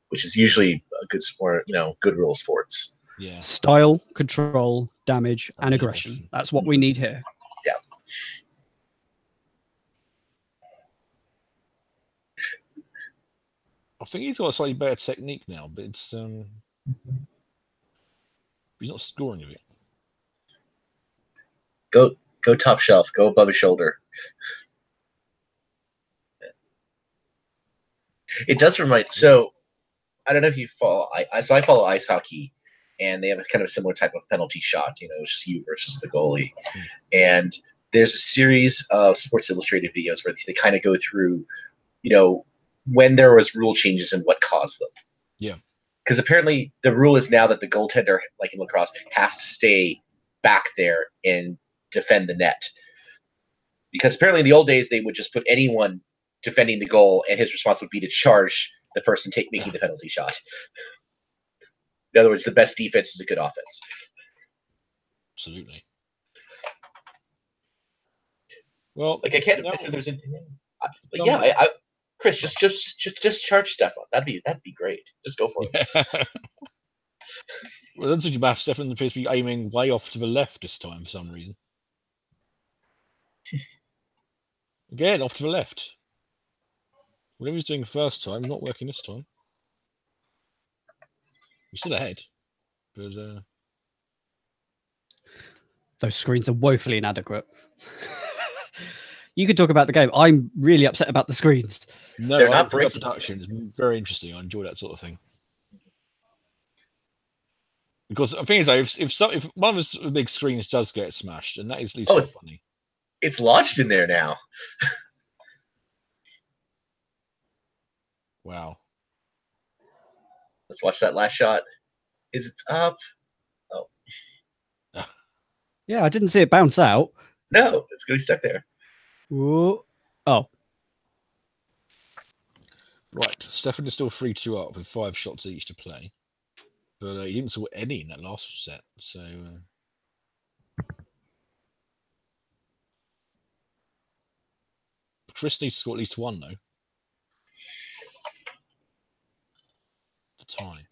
Which is usually a good sport, good rule of sports. Yeah. Style, control, damage, and aggression. That's what we need here. Yeah. I think he's got a slightly better technique now, but it's he's not scoring of it. Go top shelf. Go above his shoulder. It does remind. So I don't know if you follow. I follow ice hockey, and they have a kind of similar type of penalty shot. It's just you versus the goalie, and there's a series of Sports Illustrated videos where they kind of go through, when there was rule changes and what caused them. Yeah. Because apparently the rule is now that the goaltender, like in lacrosse, has to stay back there and defend the net. Because apparently in the old days they would just put anyone defending the goal, and his response would be to charge the person making the penalty shot. In other words, the best defense is a good offense. Absolutely. Well, like I can't imagine there's a. I Chris, just charge Stefan. That'd be great. Just go for it. Well, that's what you matter. Stefan appears to be aiming way off to the left this time for some reason. Again, off to the left. Whatever he was doing the first time, not working this time. We're still ahead, but those screens are woefully inadequate. You could talk about the game. I'm really upset about the screens. no, They're I not think that breaking. production is very interesting. I enjoy that sort of thing. Because the thing is, though, if one of the big screens does get smashed, and that is at least quite funny. It's lodged in there now. Wow. Let's watch that last shot. Is it up? Oh. Yeah, I didn't see it bounce out. No, it's going to be stuck there. Whoa. Oh. Right, Stefan is still 3-2 up with 5 shots each to play. But he didn't score any in that last set, so... Chris needs to score at least 1, though. To tie.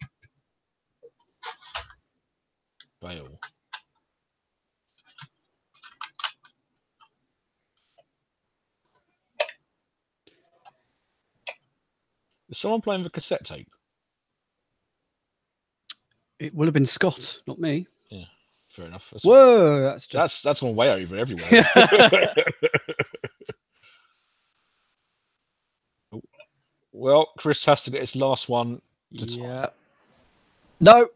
Bale. Is someone playing the cassette tape? It will have been Scott, not me. Yeah, fair enough. Whoa, that's just... That's gone way over everywhere. Well, Chris has to get his last one to tie. No.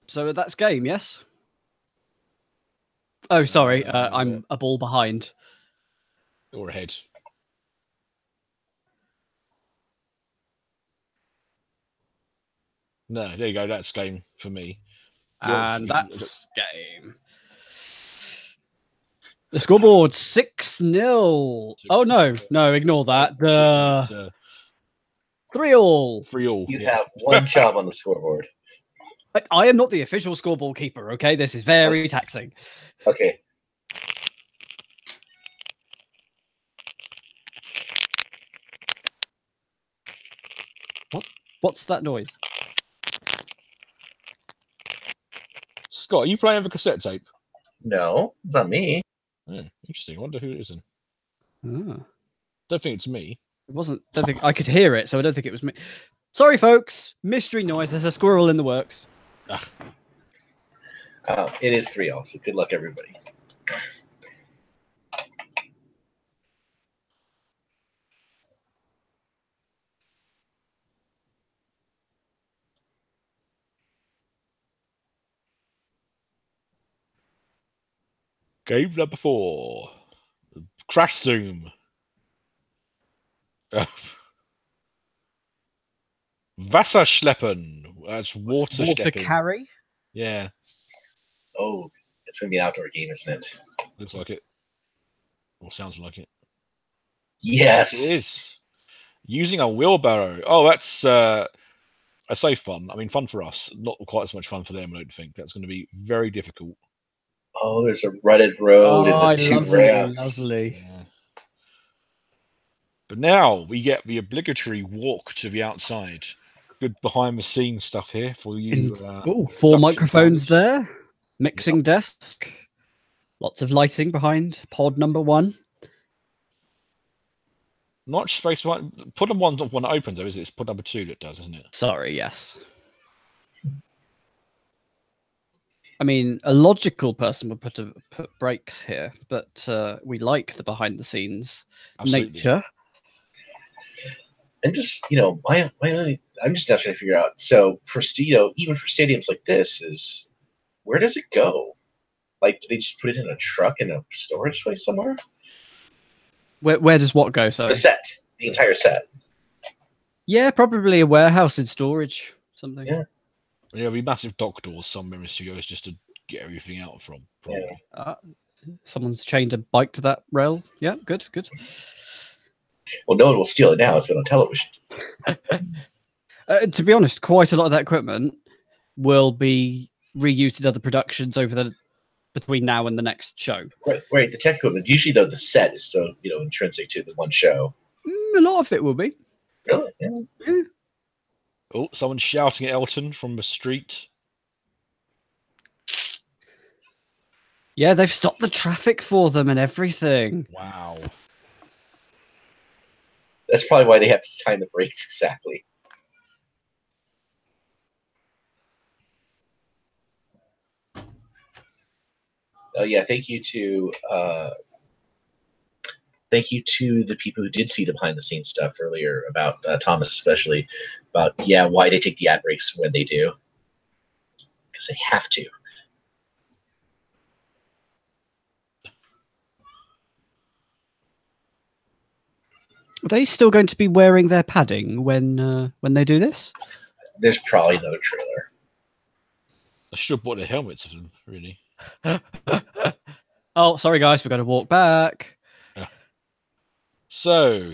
So that's game, yes? Oh, sorry. I'm a ball behind. Or ahead. No, there you go. That's game for me. And that's game. The scoreboard 6-0. Oh, no, ignore that. 3-3. 3-3. You have one job on the scoreboard. I am not the official scoreboard keeper, okay? This is very taxing. Okay. What's that noise? Scott, are you playing the cassette tape? No, it's not me. Oh, interesting. I wonder who it is then. Oh. Don't think it's me. It wasn't. Don't think I could hear it, so I don't think it was me. Sorry, folks. Mystery noise. There's a squirrel in the works. It is 3-0, so good luck, everybody. Game number 4. Crash Zoom. Wasserschleppen. That's water schleppen. Carry? Yeah. Oh, it's going to be an outdoor game, isn't it? Looks like it. Or sounds like it. Yes. It is. Using a wheelbarrow. Oh, that's I say fun. I mean, fun for us. Not quite as much fun for them, I don't think. That's going to be very difficult. Oh, there's a rutted road and the 2 ramps. Lovely. Yeah. But now we get the obligatory walk to the outside. Good behind-the-scenes stuff here for you. 4 microphones there. Mixing desk. Lots of lighting behind pod number 1. Not space one. Pod number 1's not one that opens, though, is it? It's pod number 2 that does, isn't it? Sorry, yes. I mean, a logical person would put brakes here, but we like the behind-the-scenes nature. And just, I'm just not trying to figure out. So, even for stadiums like this, where does it go? Like, do they just put it in a truck in a storage place somewhere? Where does what go? Sorry, the entire set. Yeah, probably a warehouse in storage, something. Yeah. There'll be massive dock doors somewhere in studios just to get everything out from. Probably. Yeah. Someone's chained a bike to that rail. Yeah, good. Well, no one will steal it now. It's been on television. To be honest, quite a lot of that equipment will be reused in other productions between now and the next show. Right. The tech equipment. Usually, though, the set is so intrinsic to the one show. A lot of it will be. Really? Yeah. Oh, someone's shouting at Elton from the street. Yeah, they've stopped the traffic for them and everything. Wow. That's probably why they have to time the brakes exactly. Oh yeah, thank you to the people who did see the behind the scenes stuff earlier about Thomas, especially about why they take the ad breaks when they do, because they have to. Are they still going to be wearing their padding when they do this? There's probably no trailer. I should have bought the helmets of them, really. Oh, sorry guys, we've got to walk back. Yeah. So,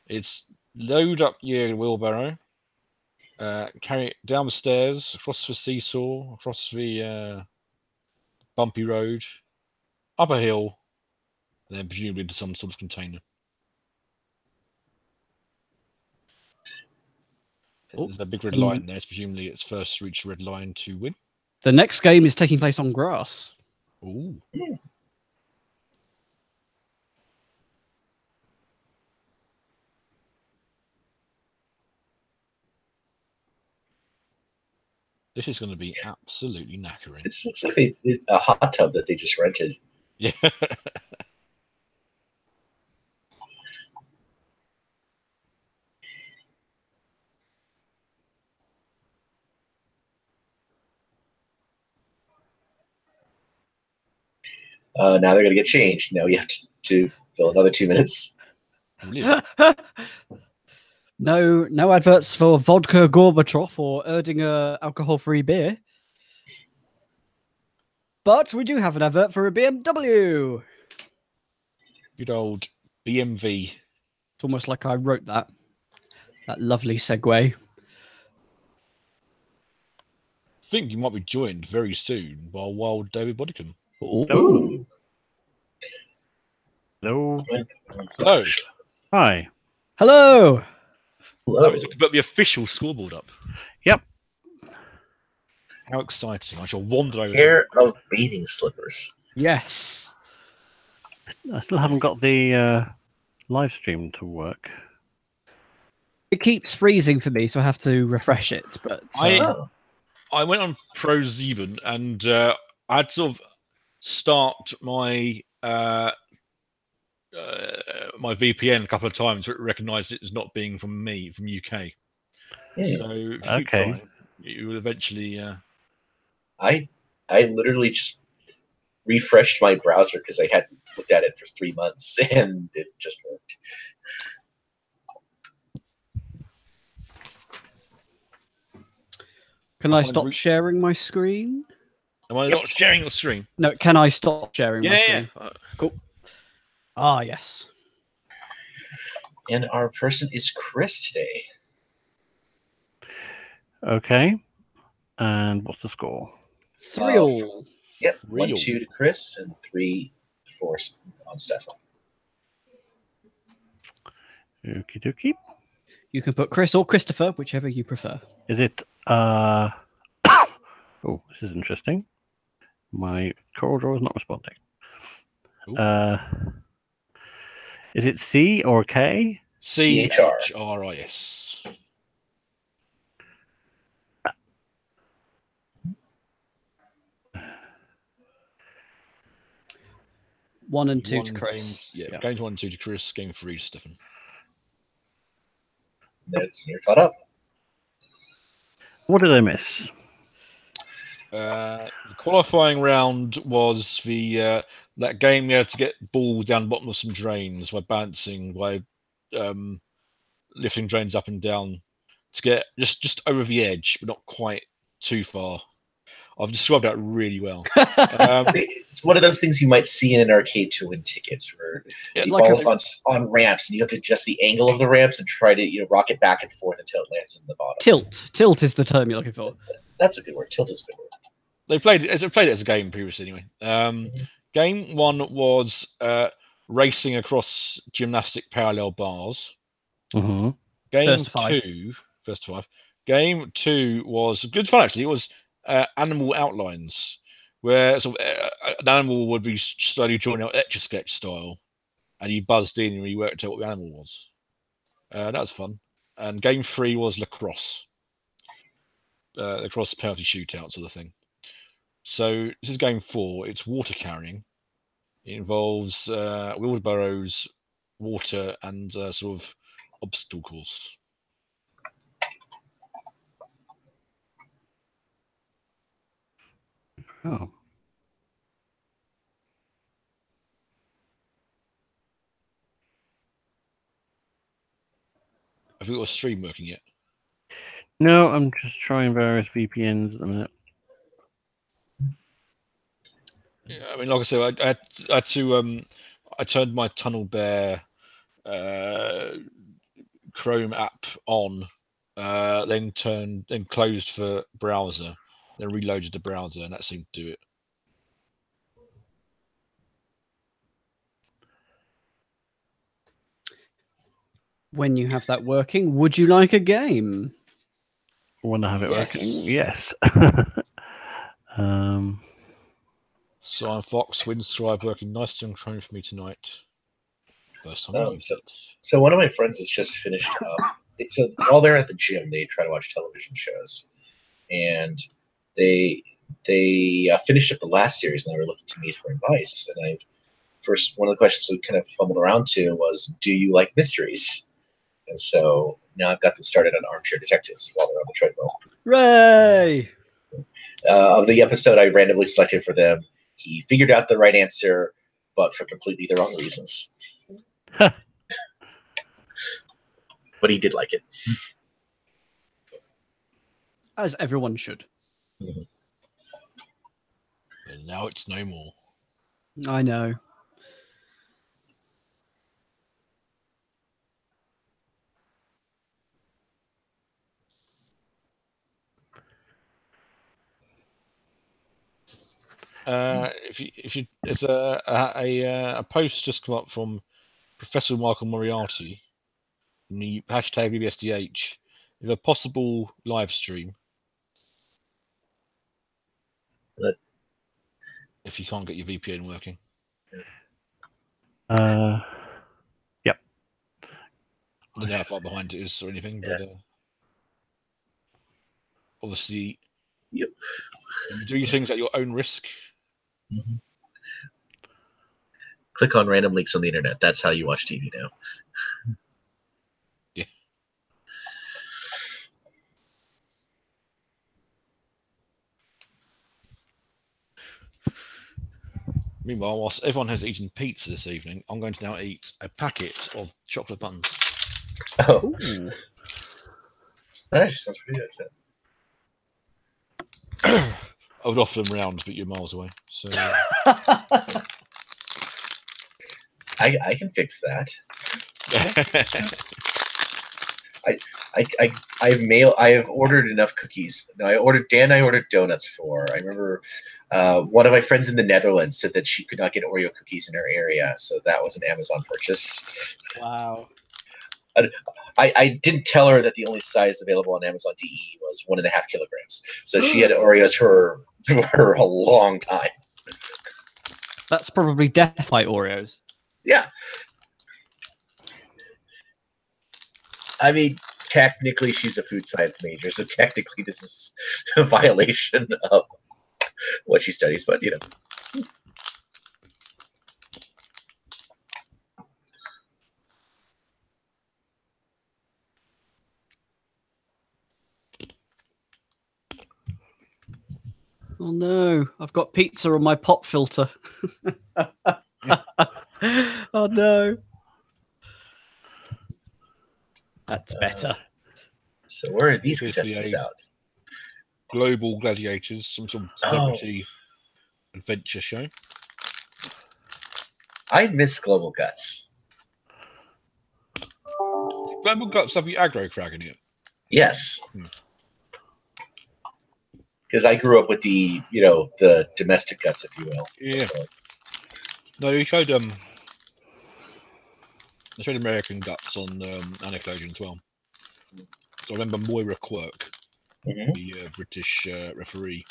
it's load up your wheelbarrow, carry it down the stairs, across the seesaw, across the bumpy road, up a hill, and then presumably into some sort of container. There's a big red line there. It's presumably its first to reach the red line to win. The next game is taking place on grass. Ooh. This is going to be absolutely knackering. This looks like it's a hot tub that they just rented. Yeah. Now they're going to get changed. Now you have to fill another 2 minutes. Really? No adverts for vodka Gorbachev or Erdinger alcohol-free beer. But we do have an advert for a BMW. Good old BMV. It's almost like I wrote that lovely segue. I think you might be joined very soon by wild David Bodicum. Ooh. Hello. Hello. Hi. Hello. Hello. You put the official scoreboard up. Yep. How exciting. I shall wander over. Pair of bathing slippers. Yes. I still haven't got the live stream to work. It keeps freezing for me, so I have to refresh it. But I went on ProZeben and I had to sort of start my my VPN a couple of times so it recognised it as not being from me, from UK. Hmm. So if you keep trying, you will eventually. I literally just refreshed my browser because I hadn't looked at it for 3 months and it just worked. Can I stop sharing my screen? Am I not sharing your screen? No, can I stop sharing my screen? Yeah. Cool. Ah, yes. And our person is Chris today. Okay. And what's the score? 3-all. Yep. Real. 1-2 to Chris and 3-4 on Stefan. Okie dokie. You can put Chris or Christopher, whichever you prefer. Is it oh, this is interesting. My Coral Draw is not responding. Is it C or K? CHRIS. One and two to Chris. Game 1 and 2 to Chris. Game 3 to Stefan. You're caught up. What did I miss? The qualifying round was the that game you had to get ball down the bottom of some drains by balancing, by lifting drains up and down to get just over the edge, but not quite too far. I've described that really well. It's one of those things you might see in an arcade to win tickets, where the ball is on ramps, and you have to adjust the angle of the ramps and try to rock it back and forth until it lands in the bottom. Tilt is the term you're looking for. That's a good word. Tilt is a good word. They played it as a game previously, anyway. Game 1 was racing across gymnastic parallel bars. Mm-hmm. Game 2, first to 5. Game 2 was good fun, actually. It was animal outlines, where sort of, an animal would be slowly drawing out Etch-a-Sketch style, and you buzzed in and you worked out what the animal was. That was fun. And game 3 was lacrosse. Lacrosse penalty shootout sort of thing. So this is game 4. It's water carrying. It involves wheelbarrows, water, and sort of obstacle course. Oh. Have you got a stream working yet? No, I'm just trying various VPNs at the minute. Yeah, I mean, like I said, I had to I turned my Tunnel Bear Chrome app on, then closed for browser, then reloaded the browser, and that seemed to do it. When you have that working, would you like a game? When I have it working, yes. Cyan Fox, Windscribe working nicely on Chrome for me tonight. First time I used it. So one of my friends has just finished up. So while they're at the gym, they try to watch television shows, and they finished up the last series, and they were looking to me for advice. And one of the questions we kind of fumbled around to was, "Do you like mysteries?" And so now I've got them started on Armchair Detectives while they're on the treadmill. Hooray! Of the episode I randomly selected for them, he figured out the right answer, but for completely the wrong reasons. But he did like it. As everyone should. Mm-hmm. And now it's no more. I know. If you there's a post just come up from Professor Michael Moriarty in the hashtag BBSDH with a possible live stream. But, if you can't get your VPN working. Yep. I don't know how far behind it is or anything, but obviously, yep. You do things at your own risk. Mm-hmm. Click on random links on the internet. That's how you watch TV now. Yeah. Meanwhile, whilst everyone has eaten pizza this evening, I'm going to now eat a packet of chocolate buns. Oh. Ooh. That actually sounds pretty good. I would offer them round, but you're miles away. So I can fix that. I have ordered enough cookies. No, I ordered donuts for. I remember one of my friends in the Netherlands said that she could not get Oreo cookies in her area, so that was an Amazon purchase. Wow. I didn't tell her that the only size available on Amazon DE was 1.5 kilograms. So she had Oreos for a long time. That's probably Death by Oreos. Yeah. I mean, technically she's a food science major, so technically this is a violation of what she studies, but you know. Oh no, I've got pizza on my pop filter. Oh no. That's better. So where are these Appears to be contestants a out? Global Gladiators, some sort of celebrity adventure show. I miss Global Guts. Global Guts have the aggro crag in it. Yes. Because I grew up with the domestic guts, if you will. Yeah. No, they showed American Guts on Nickelodeon as well. So I remember Moira Quirk, the British referee.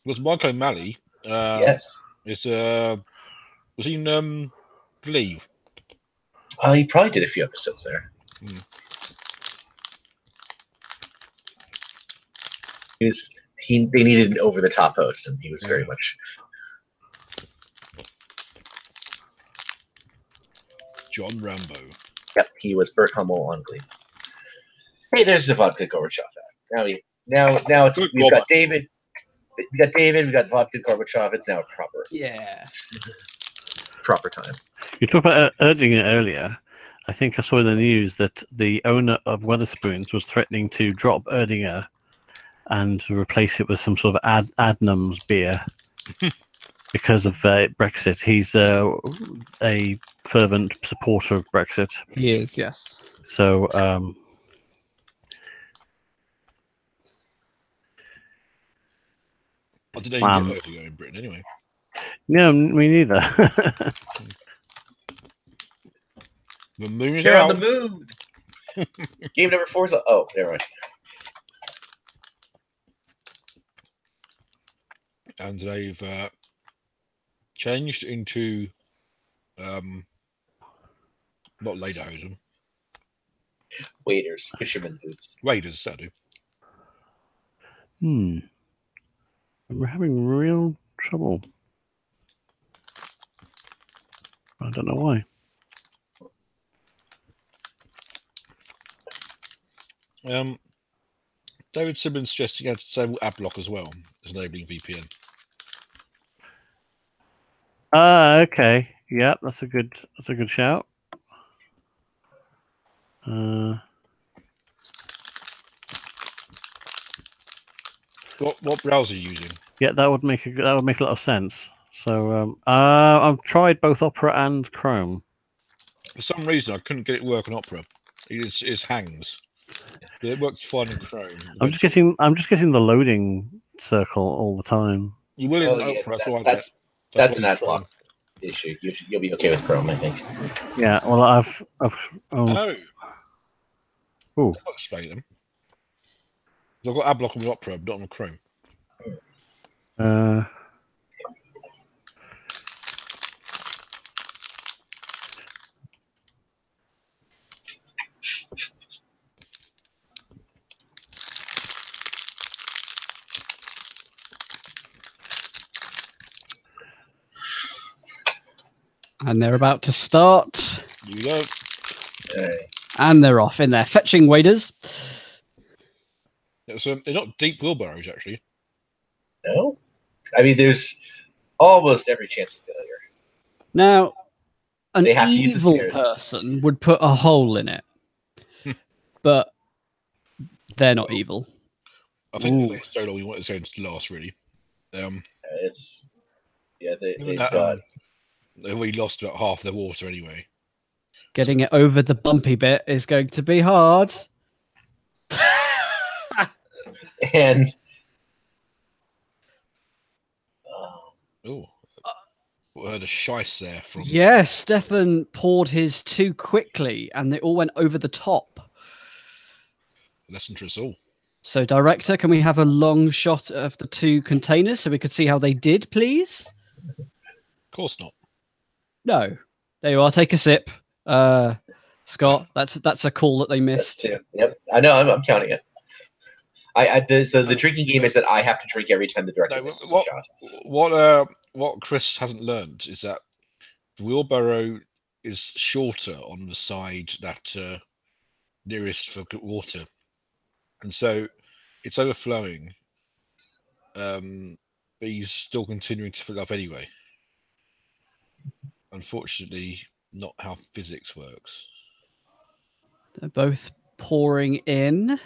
Was Mike O'Malley? Yes. Was he in Glee? He probably did a few episodes there. Mm. They needed an over-the-top host, and he was very much. John Rambo. Yep, he was Burt Hummel on Glee. Hey, there's the vodka Gorbachev. Now it's we've got David. We got David. We got vodka Gorbachev. It's now a proper. Yeah. Proper time. You talked about Erdinger earlier. I think I saw in the news that the owner of Wetherspoons was threatening to drop Erdinger and replace it with some sort of Adnams beer because of Brexit. He's a fervent supporter of Brexit. He is, yes. So, What did they get Erdinger in Britain anyway? No, me neither. The moon is They're out. on the moon. Game number 4 is. Oh, never mind. And they've changed into not lederhosen. Waiters, fisherman boots. Raiders, that do. We're having real trouble. I don't know why. David Simmons suggesting you had to disable AdBlock as well as enabling VPN. Okay. Yeah, that's a good shout. What browser are you using? Yeah, that would make a lot of sense. So I've tried both Opera and Chrome. For some reason, I couldn't get it to work on Opera. It hangs. It works fine in Chrome. I'm just getting the loading circle all the time. You will in Opera. That's an AdBlock issue. You'll be okay with Chrome, I think. Yeah. Well, I've Oh. I'll explain them. I've got AdBlock on the Opera, but not on Chrome. And they're about to start. You go. And they're off in there, fetching waders. They're not deep wheelbarrows, actually. No? I mean, there's almost every chance of failure. Now, an They have to use the evil stairs. person would put a hole in it. But they're not evil. I think it's so long you want this game to last, really. They've we lost about half their water anyway. Getting it over the bumpy bit is going to be hard. And I heard a shice there from. Yes, Stefan poured his too quickly, and they all went over the top. Lesson to us all. So, director, can we have a long shot of the two containers so we could see how they did, please? Of course not. No. There you are. Take a sip. Scott, that's a call that they missed. Yep, I know. I'm counting it. The drinking game is that I have to drink every time the director misses a shot. What Chris hasn't learned is that the wheelbarrow is shorter on the side that nearest for water, and so it's overflowing. But he's still continuing to fill up anyway. Unfortunately, not how physics works. They're both pouring in.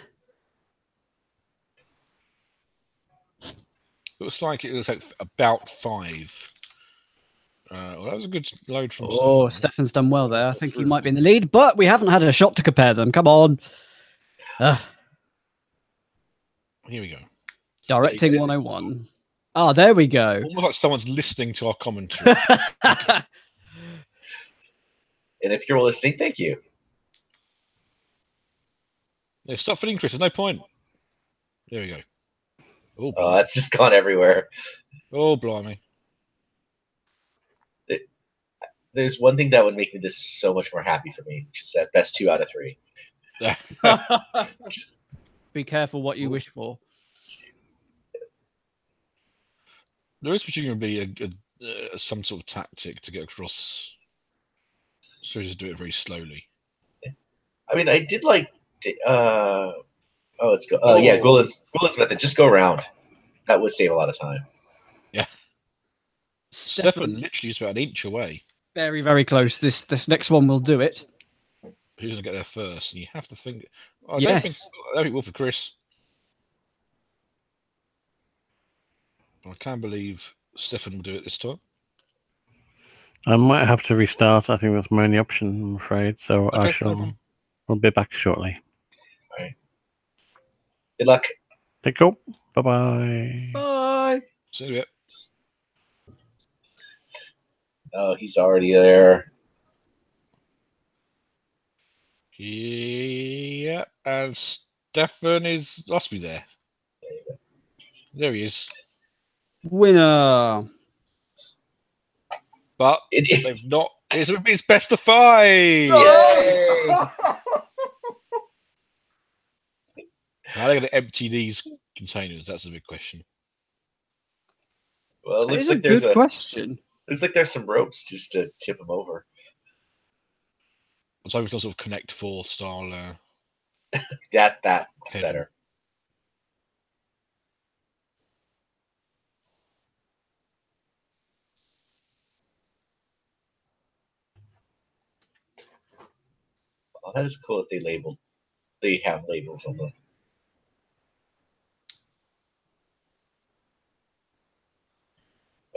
Looks like it will take about 5. Well, that was a good load from. Oh, Stefan's done well there. I think he might be in the lead, but we haven't had a shot to compare them. Come on. Here we go. Directing 101. Ah, there we go. Almost like someone's listening to our commentary. And if you're listening, thank you. Yeah, stop filling, Chris. There's no point. There we go. Oh, that's just gone everywhere. Oh, blimey. there's one thing that would make this so much more happy for me, which is that best 2 out of 3. Be careful what you wish for. There is presumably some sort of tactic to get across. So just do it very slowly. I mean, I did like. Let's go. Yeah, Gulen's method. Just go around. That would save a lot of time. Yeah. Stefan literally is about an inch away. Very, very close. This next one will do it. Who's going to get there first? And you have to think. I Yes. don't think Wolf for Chris. I can't believe Stefan will do it this time. I might have to restart. I think that's my only option, I'm afraid. So Okay, I shall. We'll be back shortly. All right. Good luck. Take care. Bye-bye. Bye. See you in a bit. Oh, he's already there. Yeah, and Stefan must be there. There he is. Winner. But they've not. It's best of 5. Yay! How are they going to empty these containers? That's a big question. Well, it looks It's like a there's good question. Looks like there's some ropes just to tip them over. It's like some sort of Connect 4 style. That's Head. better. Oh, that is cool that they have labels on them.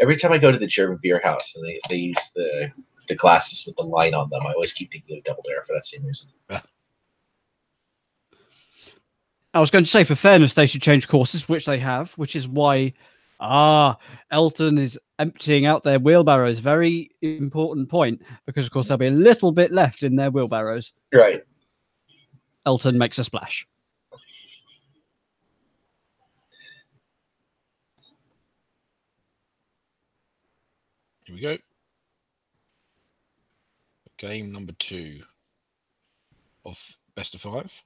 Every time I go to the German beer house and they use the glasses with the line on them, I always keep thinking of Double Dare for that same reason. I was going to say, for fairness, they should change courses, which they have, which is why Elton is emptying out their wheelbarrows. Very important point, because, of course, there'll be a little bit left in their wheelbarrows. Right. Elton makes a splash. Here we go. Game number 2 of best of 5.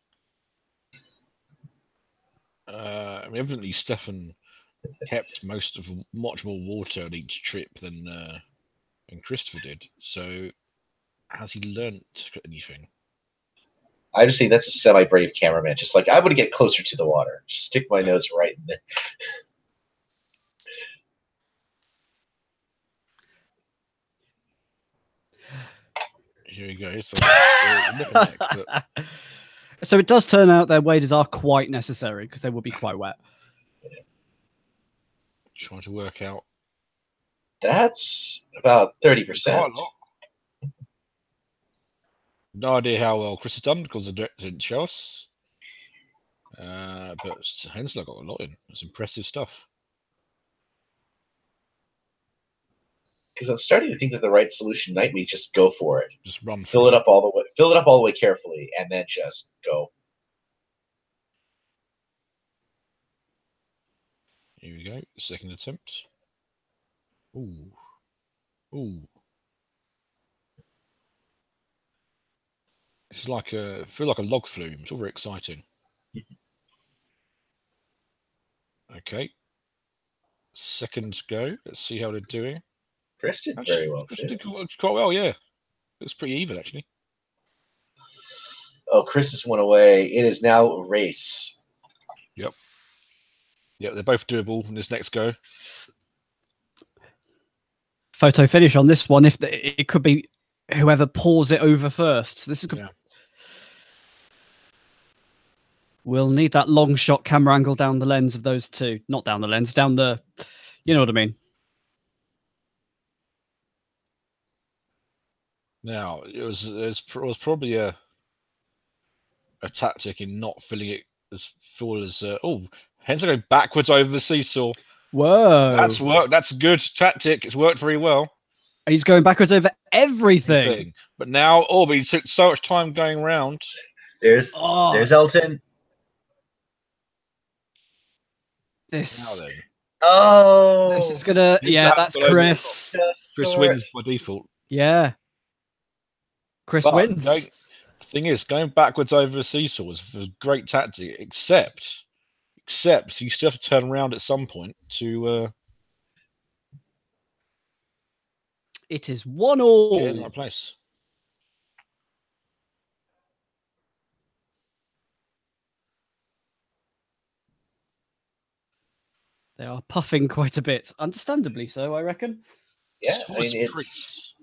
Evidently, Stefan kept much more water on each trip than Christopher did. So, has he learnt anything? I just think that's a semi-brave cameraman. Just like, I want to get closer to the water. Just stick my nose right in there. Here we go. So it does turn out their waders are quite necessary, because they will be quite wet. Trying to work out. That's about 30%. No idea how well Chris has done, because the director didn't show us. But Hennsler got a lot in. It's impressive stuff. Because I'm starting to think that the right solution might be just go for it. Just run. Fill it up all the way. Fill it up all the way carefully, and then just go. Here we go. Second attempt. Ooh. Ooh. It's like feel like a log flume. It's all very exciting. Okay. Second go. Let's see how they're doing. Chris did very well Chris too. did quite well, yeah. It's pretty even actually. Oh, Chris has won away. It is now a race. Yep. Yeah, they're both doable in this next go. Photo finish on this one. If it could be whoever pours it over first. This is good. Yeah. We'll need that long shot camera angle down the lens of those two. Not down the lens, down the... You know what I mean. Now, it was probably a tactic in not filling it as full as... Hennsler going backwards over the seesaw. Whoa. That's worked. That's a good tactic. It's worked very well. He's going backwards over everything. But now, but he took so much time going round. There's Elton. This. Now then. Oh. This is gonna... Yeah, that's Chris. Chris wins by default. Yeah. Chris But wins. the thing is, going backwards over a seesaw is a great tactic, except you still have to turn around at some point to It is 1-1. get in the right place. They are puffing quite a bit, understandably so, I reckon. Yeah, I Thomas mean, Priest.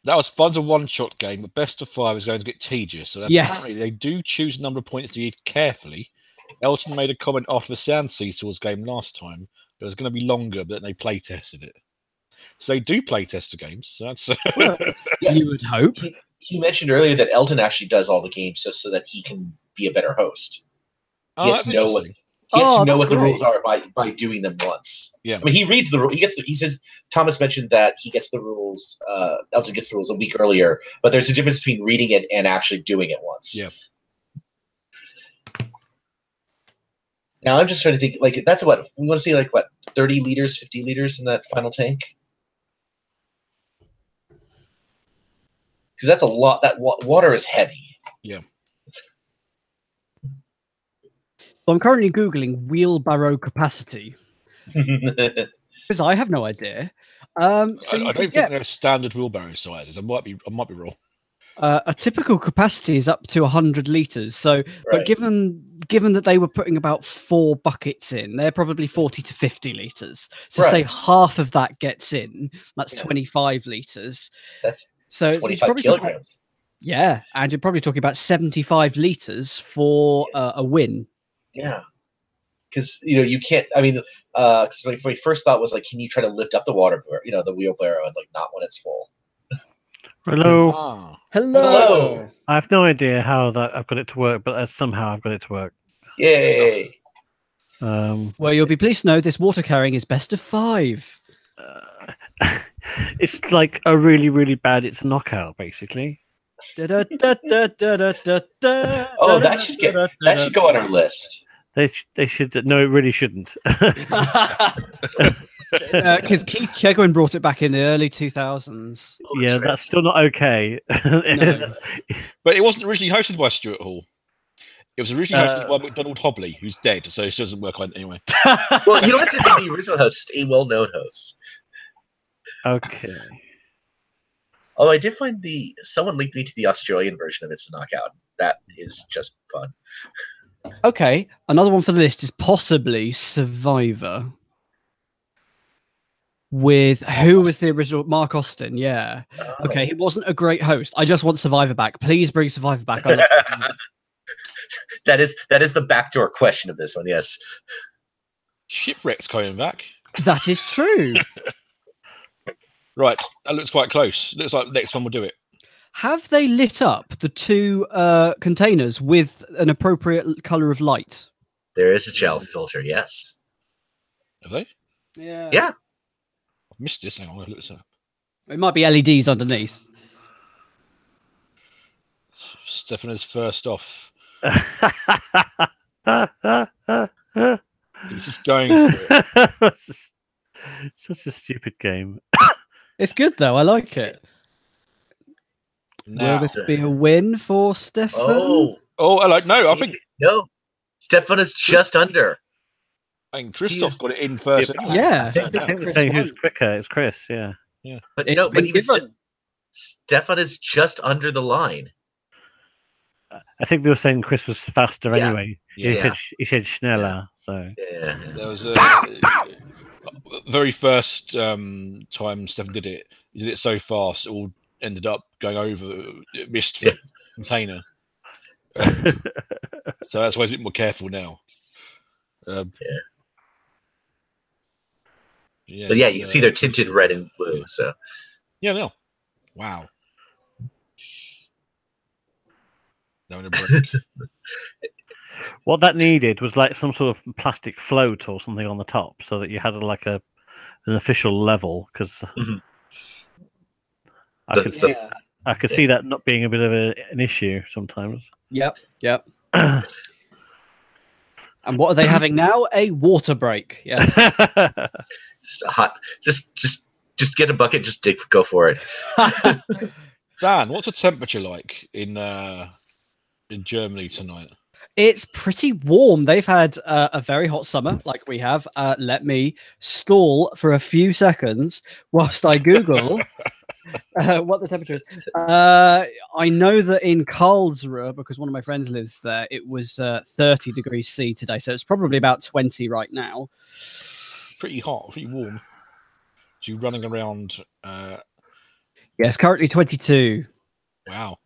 That was fun's a one-shot game, but best of 5 is going to get tedious. So Yes. apparently they do choose a number of points to eat carefully. Elton made a comment after the Sand Seesaws game last time. It was going to be longer, but they play tested it. So they do play test the games. So that's Well, Yeah. you would hope. He mentioned earlier that Elton actually does all the games just so that he can be a better host. He has that's to know what interesting. he has to know that's what the great. rules are by doing them once. Yeah. I mean, he reads the rule. He says Thomas mentioned that he gets the rules. Elton gets the rules a week earlier, but there's a difference between reading it and actually doing it once. Yeah. Now I'm just trying to think. Like that's what we want to see. Like what 30 liters, 50 liters in that final tank. Because that's a lot. That water is heavy. Yeah. So I'm currently Googling wheelbarrow capacity because I have no idea. So I you don't can think get they're standard wheelbarrow sizes. I might be wrong. a typical capacity is up to 100 liters. So, but Right. given that they were putting about 4 buckets in, they're probably 40 to 50 liters. So Right. say half of that gets in, that's Yeah. 25 liters. That's So it's 25 probably talking about, kilograms. yeah, and you're probably talking about 75 liters for a win. Yeah. Because you can't. I mean, so my first thought was like, can you try to lift up the water, the wheelbarrow? It's like not when it's full. Hello. Ah. Hello. I have no idea how that I've got it to work, but somehow I've got it to work. Yay! Well, you'll be pleased to know this water carrying is best of 5. It's like a really, really bad. It's a knockout, basically. Oh, that should go on our list. They should. No, it really shouldn't. Because Keith Chegwin brought it back in the early 2000s. Oh, Yeah, right. that's still not okay. No. But it wasn't originally hosted by Stuart Hall. It was originally hosted by McDonald Hobley, who's dead, so it doesn't work on it anyway. Well, you don't have to be the original host, a well-known host. Okay. Although I did find someone linked me to the Australian version of It's a Knockout. That is just fun. Okay, another one for the list is possibly Survivor. With who was the original? Mark Austin, yeah. Oh. Okay, he wasn't a great host. I just want Survivor back. Please bring Survivor back. I love Survivor. That is the backdoor question of this one. Yes. Shipwreck's coming back. That is true. Right, that looks quite close. Looks like the next one will do it. Have they lit up the 2 containers with an appropriate color of light? There is a gel filter. Yes. Have they? Yeah. Yeah. I've missed this. Hang on, I'll look this up. It might be LEDs underneath. Stefano's first off. He's just going for it. Such a stupid game. It's good though. I like it. Now. Will this be a win for Stefan? Oh. Hello. No, I think No. Stefan is just under. Christoph got it in first. Yeah, anyway. Yeah. I think we're saying who's quicker. It's Chris. Yeah. But It's no, but been even given. Stefan is just under the line. I think they were saying Chris was faster Yeah. anyway. Yeah. He said Schneller. So Yeah. There was a very first time Stefan did it. He did it so fast, it all ended up going over. It missed the container. So that's why he's a bit more careful now. But yeah, you can see they're tinted red and blue. So Yeah, no. Wow. Now in a break. what that needed was like some sort of plastic float or something on the top, so that you had like an official level. Because Mhm. I could see that not being a bit of an issue sometimes. Yep. And what are they having now? A water break. Yeah. just hot. Just get a bucket. Just go for it. Dan, what's the temperature like in Germany tonight? It's pretty warm. They've had a very hot summer, like we have. Let me stall for a few seconds whilst I Google what the temperature is. I know that in Karlsruhe, because one of my friends lives there, it was 30 degrees C today, so it's probably about 20 right now. Pretty hot, pretty warm. So you're running around. Yes, currently 22. Wow.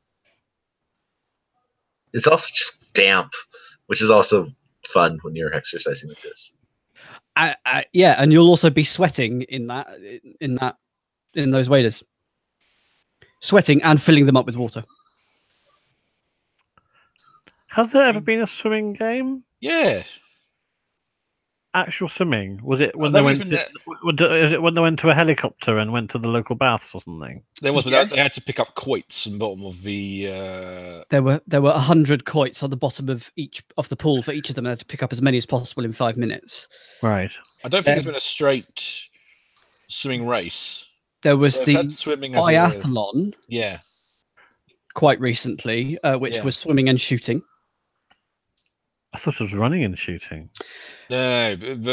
It's also just damp, which is also fun when you're exercising like this. Yeah, and you'll also be sweating in those waders. Sweating and filling them up with water. Has there ever been a swimming game? Yeah. Actual swimming? Was it when There they was went? been Is it when they went to a helicopter and went to the local baths or something? There was, but Yes. they had to pick up quoits in the bottom of the. There were 100 quoits on the bottom of the pool for each of them. They had to pick up as many as possible in 5 minutes. Right. I don't think there's been a straight swimming race. There was They've the had swimming as biathlon yeah. quite recently, which Yeah. was swimming and shooting. I thought it was running and shooting. No, they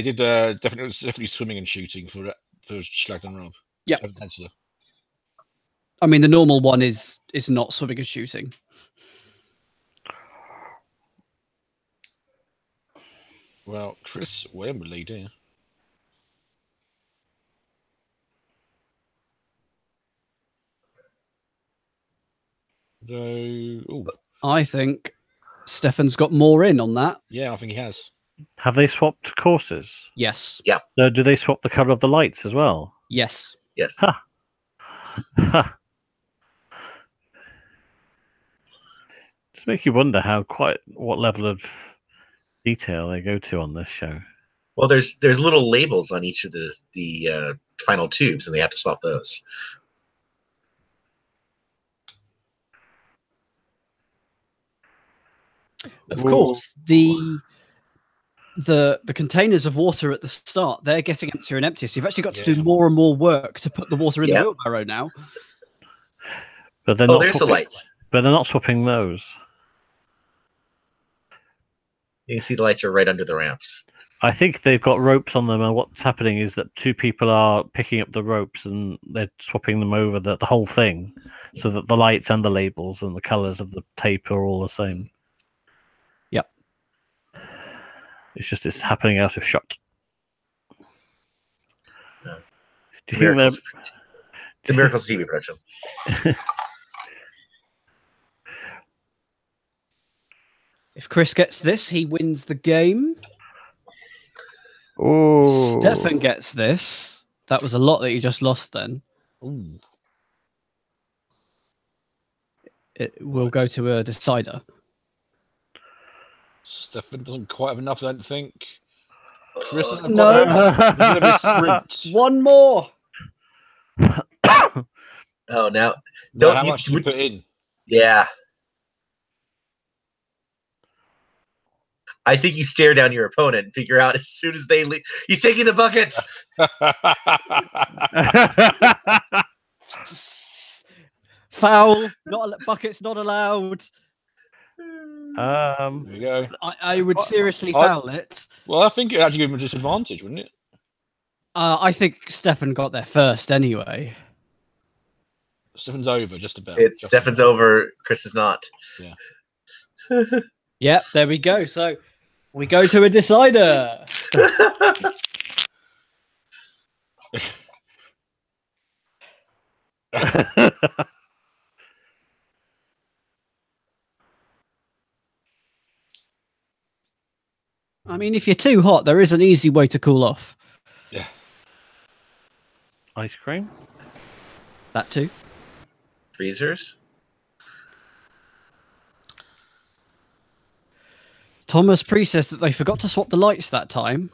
did definitely swimming and shooting for Schlag and Rob. Yep. Henssler. I mean, the normal one is not swimming and shooting. Well, Chris Wembley, dear. Though, I think Stefan's got more in on that. yeah, I think he has. Have they swapped courses? Yes. Do they swap the colour of the lights as well? Yes. Yes. Ha. Just make you wonder what level of detail they go to on this show. Well, there's little labels on each of the final tubes, and they have to swap those. Of course, the containers of water at the start, they're getting emptier and emptier. So you've actually got to do more and more work to put the water in the wheelbarrow now. But they're there's the lights. But they're not swapping those. You can see the lights are right under the ramps. I think they've got ropes on them, and what's happening is that two people are picking up the ropes and they're swapping them over the whole thing, so that the lights and the labels and the colours of the tape are all the same. Yep. It's happening out of shot. No. Do you think the Miracles TV production? If Chris gets this, he wins the game. Oh, Stefan gets this. That was a lot that you just lost then. Ooh. It will go to a decider. Stefan doesn't quite have enough, I don't think. Chris at the No. bottom. There's a bit of sprint. One more. Oh, now No, how much do you put in? Yeah. I think you stare down your opponent and figure out as soon as they leave, he's taking the bucket. Foul. Buckets not allowed. There you go. I would seriously foul it. Well, I think it actually gave him a disadvantage, wouldn't it? I think Stefan got there first anyway. Stefan's over just about. Stefan's over. Chris is not. Yeah. Yep, there we go. So we go to a decider. I mean, if you're too hot, there is an easy way to cool off. Yeah. Ice cream? That too. Freezers? Thomas Pre says that they forgot to swap the lights that time.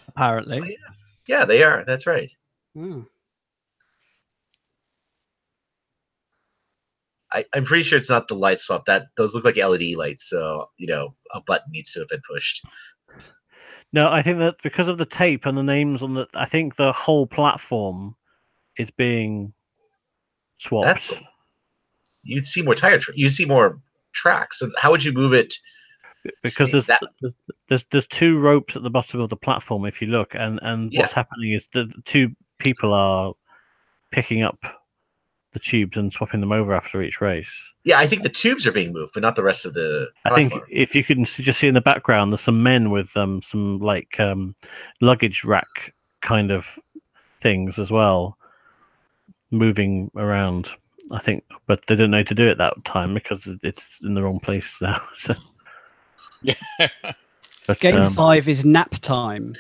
Apparently. Oh, yeah. Yeah, they are. That's right. Hmm. I'm pretty sure it's not the light swap. Those look like LED lights, so a button needs to have been pushed. No, I think that because of the tape and the names on I think the whole platform is being swapped. That's you'd see more you see more tracks. So how would you move it? Because there's two ropes at the bottom of the platform if you look, and what's happening is the two people are picking up the tubes and swapping them over after each race. Yeah, I think the tubes are being moved, but not the rest of the platform. I think if you can just see in the background, there's some men with some like luggage rack kind of things as well, moving around. I think, but they didn't know to do it that time because it's in the wrong place now. So. Yeah. But, Game 5 is nap time.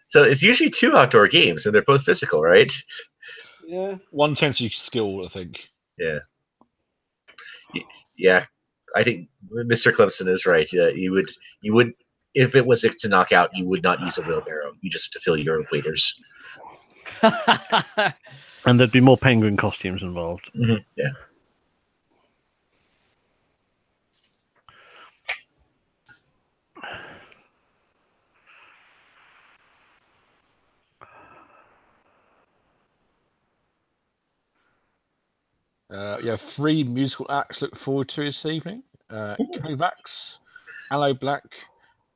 So it's usually 2 outdoor games, and they're both physical, right? Yeah. One sensory skill, I think. Yeah. Yeah. I think Mr. Clemson is right. You would, if it was to knock out, you would not use a wheelbarrow. You just have to fill your waders. And there'd be more penguin costumes involved. Mm-hmm. Yeah. You have 3 musical acts to look forward to this evening. Kovacs, Aloe Black,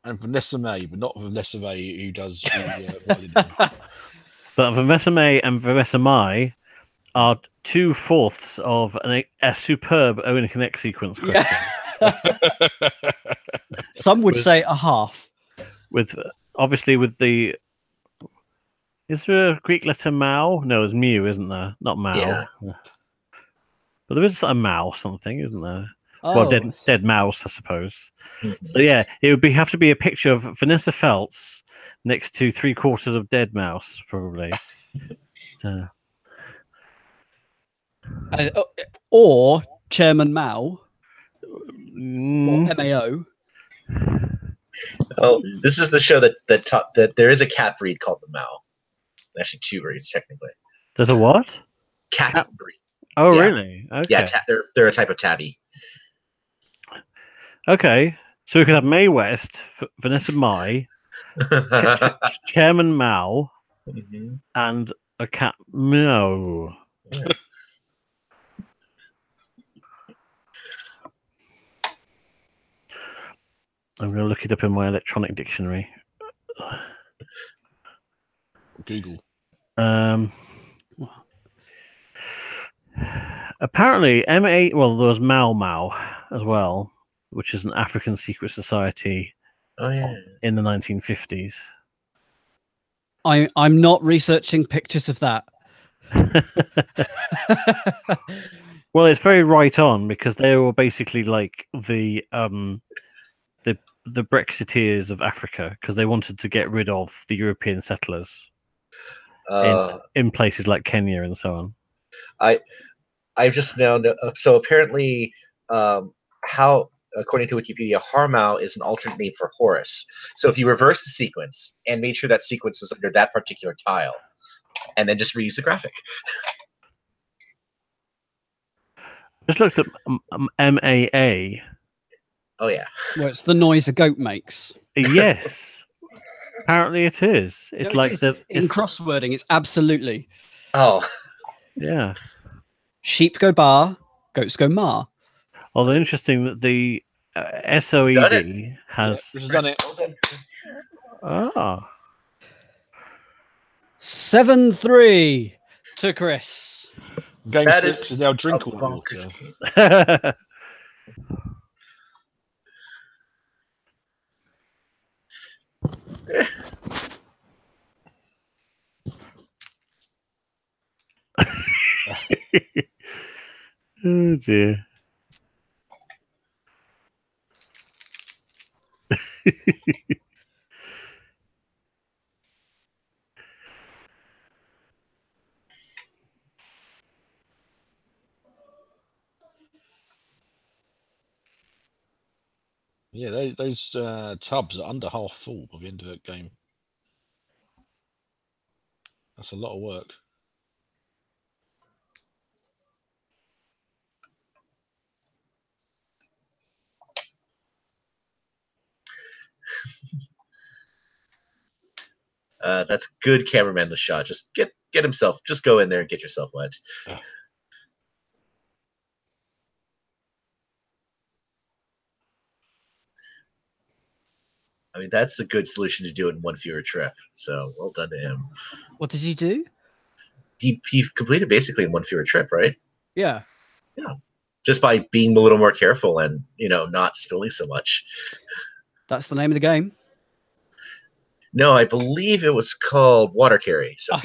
and Vanessa May, but not Vanessa May who does the violin. But Vanessa May and Vanessa Mai are 2/4 of a superb Owen Connect sequence question. Some would say a half. With obviously with the. Is there a Greek letter Mao? No, it's Mu, isn't there? Not Mao. Yeah. But there is a Mao something, isn't there? Oh. Well, dead mouse, I suppose. Mm-hmm. So yeah, it would have to be a picture of Vanessa Feltz next to 3/4 of dead mouse, probably. Or Chairman Mao. Mm. Or MAO. Oh, this is the show that there is a cat breed called the Mao. Actually, 2 breeds technically. There's a what? Cat breed. Oh, Yeah. really? Okay. Yeah, they're a type of tabby. Okay, so we could have Mae West, Vanessa Mai, Chairman Mao, Mm-hmm. and a cat Meow. Yeah. I'm going to look it up in my electronic dictionary. Google. Apparently, M8. Well, there was Mau Mau as well, which is an African secret society. Oh yeah. In the 1950s. I'm not researching pictures of that. Well, it's very right on because they were basically like the Brexiteers of Africa because they wanted to get rid of the European settlers in places like Kenya and so on. I've just now so apparently how according to Wikipedia, Harmau is an alternate name for Horus. So if you reverse the sequence and made sure that sequence was under that particular tile, and then just reuse the graphic. Just looked at MAA. Oh yeah. Well, it's the noise a goat makes. Yes. Apparently it is. It's No, like in crosswording, it's absolutely. Oh. Yeah. Sheep go bar, goats go ma. Although interesting that the SOED has. This has done it. Ah. 7-3 to Chris. Game That 6 is now drink all water. Oh dear. Yeah, those tubs are under half full by the end of the game. That's a lot of work. That's good cameraman the shot. Just get himself. Just go in there and get yourself wet. I mean, that's a good solution to do it in one fewer trip. So well done to him. What did he do? He completed basically in one fewer trip, right? Yeah. Yeah. Just by being a little more careful and not spilling so much. That's the name of the game. No, I believe it was called Water Carry. So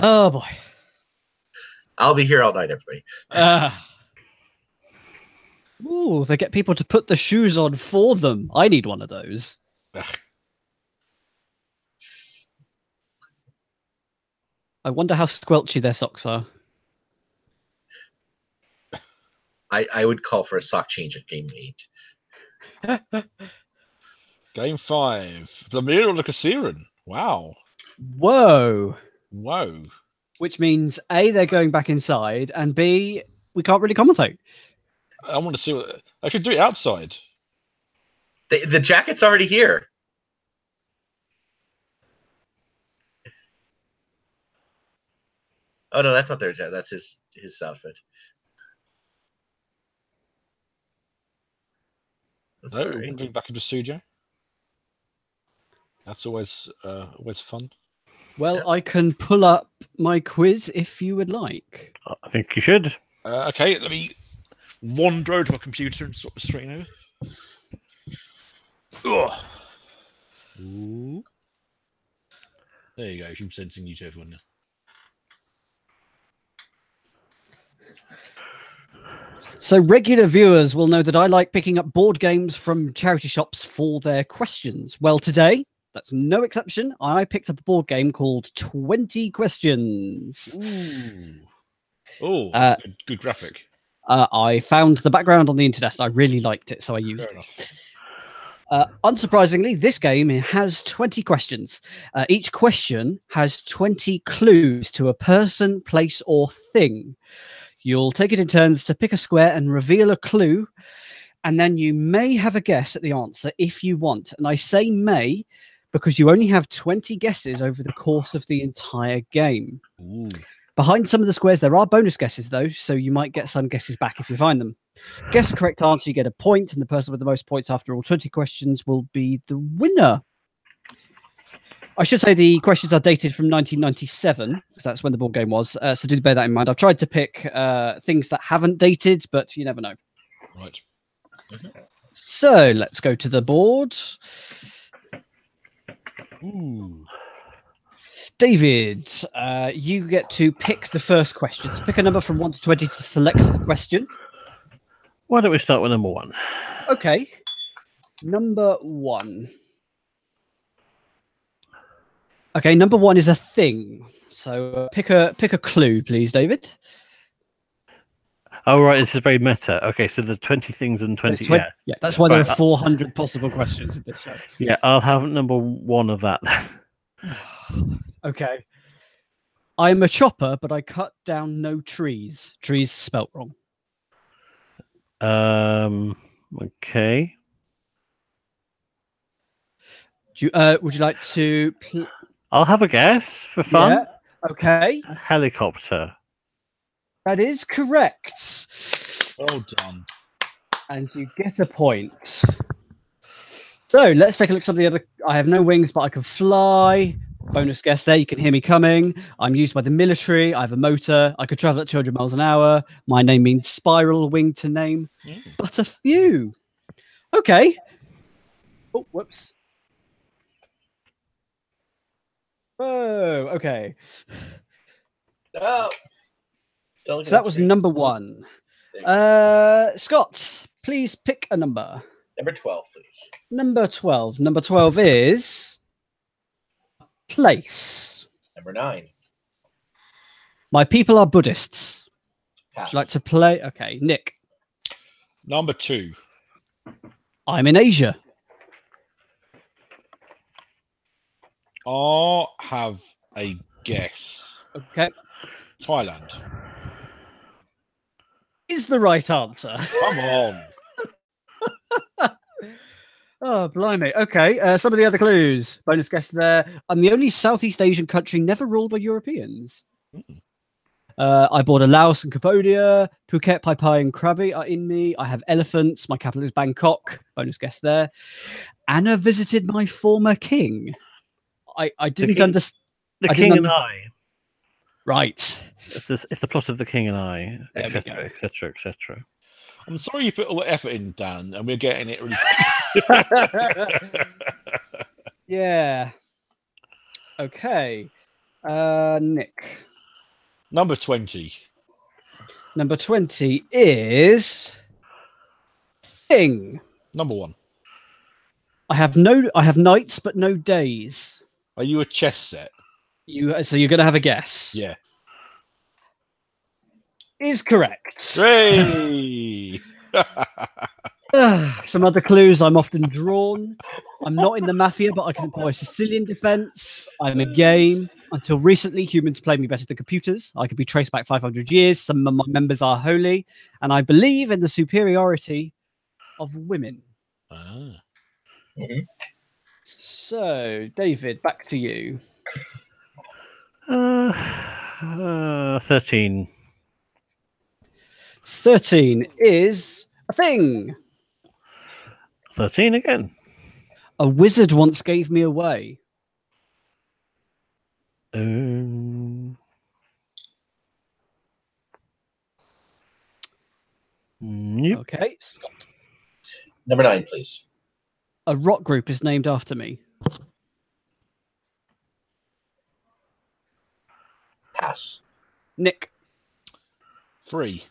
oh boy. I'll be here all night, everybody. Ooh, they get people to put the shoes on for them. I need one of those. I wonder how squelchy their socks are. I would call for a sock change at game 8. Game 5. Vladimir Lukasiran. Wow. Whoa. Whoa. Which means A, they're going back inside, and B, we can't really commentate. I want to see what I should do it outside. The jacket's already here. Oh no, that's not their jacket. That's his outfit. No, wandering back into the studio. That's always fun. Well, yeah. I can pull up my quiz if you would like. I think you should. Okay, let me wander over to my computer and sort of straighten over. Ooh. There you go. I'm sending you to everyone now. So regular viewers will know that I like picking up board games from charity shops for their questions. Well, today, that's no exception. I picked up a board game called 20 Questions. Ooh. Oh, good graphic. I found the background on the internet and I really liked it, so I used it. Unsurprisingly, this game has 20 questions. Each question has 20 clues to a person, place, or thing. You'll take it in turns to pick a square and reveal a clue, and then you may have a guess at the answer if you want. And I say may because you only have 20 guesses over the course of the entire game. Ooh. Behind some of the squares, there are bonus guesses, though, so you might get some guesses back if you find them. Guess the correct answer, you get a point, and the person with the most points after all 20 questions will be the winner. I should say the questions are dated from 1997, because that's when the board game was, so do bear that in mind. I've tried to pick things that haven't dated, but you never know. Right. So let's go to the board. Ooh. David, you get to pick the first question. So pick a number from 1 to 20 to select the question. Why don't we start with number 1? Okay. Number 1. Okay, number 1 is a thing. So pick a clue, please, David. Oh, right. This is very meta. Okay, so there's 20 things and 20. Yeah, that's why there are 400 possible questions in this show. Yeah, I'll have number 1 of that then. Okay. I'm a chopper, but I cut down no trees. Trees spelt wrong. Okay. Would you like to... I'll have a guess for fun. Yeah. Okay. A helicopter. That is correct. Well done. And you get a point. So let's take a look at some of the other... I have no wings, but I can fly. Bonus guess there. You can hear me coming. I'm used by the military. I have a motor. I could travel at 200 miles an hour. My name means spiral wing to name. But a few. Okay. Oh, whoops. Oh, okay. Oh. So that was number 1. Scott, please pick a number. Number 12, please. Number 12. Number 12 is place. Number 9. My people are Buddhists. Pass. Would you like to play? Okay, Nick. Number 2. I'm in Asia. I'll have a guess. Okay. Thailand. Is the right answer. Come on. Oh, blimey. Okay, some of the other clues. Bonus guess there. I'm the only Southeast Asian country never ruled by Europeans. I border Laos and Cambodia. Phuket, Pai Pai, and Krabi are in me. I have elephants. My capital is Bangkok. Bonus guess there. Anna visited my former king. I didn't understand. The King and I. Right. It's the plot of The King and I, There we etc., go. etc., etc. I'm sorry you put all the effort in, Dan, and we're getting it really. Yeah. Okay. Nick. Number 20. Number 20 is Thing. Number 1. I have nights but no days. Are you a chess set? So you're gonna have a guess. Yeah. Is correct. Hooray! Some other clues. I'm often drawn. I'm not in the mafia, but I can employ Sicilian defense. I'm a game. Until recently, humans played me better than computers. I could be traced back 500 years. Some of my members are holy, and I believe in the superiority of women. Ah. So, David, back to you. 13. 13 is a thing. 13 again. A wizard once gave me away. Yep. Okay, Scott. Number 9, please. A rock group is named after me. Pass. Nick. 3.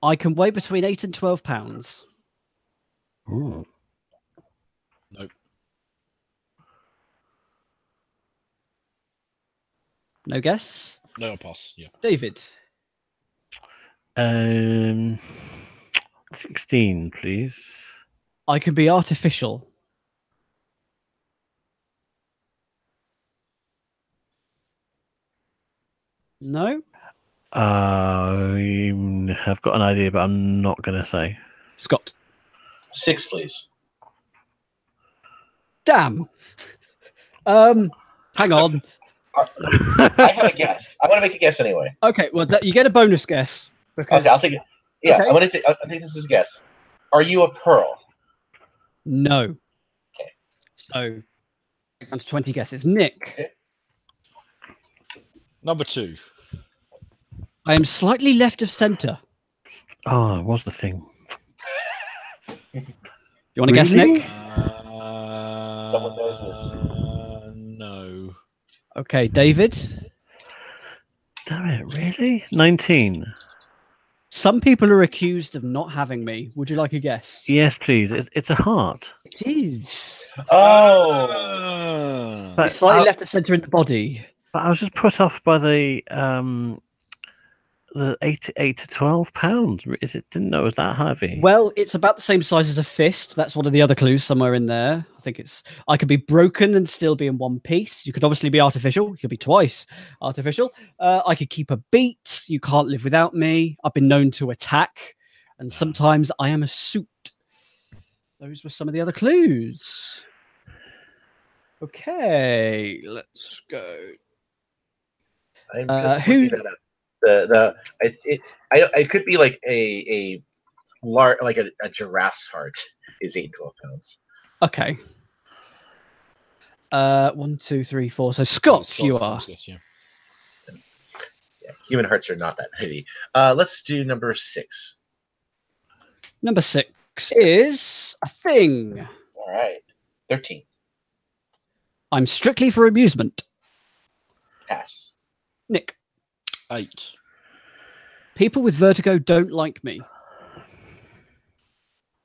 I can weigh between 8 and 12 pounds. Ooh. Nope. No guess? No, I'll pass. Yeah. David. 16, please. I can be artificial. No? I have got an idea, but I'm not going to say. Scott. 6, please. Damn. Hang on. I have a guess. I want to make a guess anyway. Okay, well, you get a bonus guess. Because... Okay, I'll take it. Yeah, Okay. I want to take. I think this is a guess. Are you a pearl? No. Okay. So, down to 20 guesses. Nick. Okay. Number 2. I am slightly left of centre. Oh, it was the thing. You want to guess, Really? Nick? Someone knows this. No. Okay, David. Damn it, really? 19. Some people are accused of not having me. Would you like a guess? Yes, please. It's a heart. It is. Oh, But It's slightly I, left of centre in the body. but I was just put off by the 8 to 12 pounds. Is it? Didn't know it was that heavy. Well, it's about the same size as a fist. That's one of the other clues somewhere in there. I think I could be broken and still be in one piece. You could obviously be artificial. You could be twice artificial. I could keep a beat. You can't live without me. I've been known to attack. And sometimes I am a suit. Those were some of the other clues. Okay, let's go. I'm just who- looking at it could be like a large, like a giraffe's heart is 8 to 12 pounds. Okay. 1, 2, 3, 4. So Scott, you are. Yes, yeah. Yeah, human hearts are not that heavy. Let's do number 6. Number 6 is a thing. All right, 13. I'm strictly for amusement. Pass. Nick. 8. People with vertigo don't like me.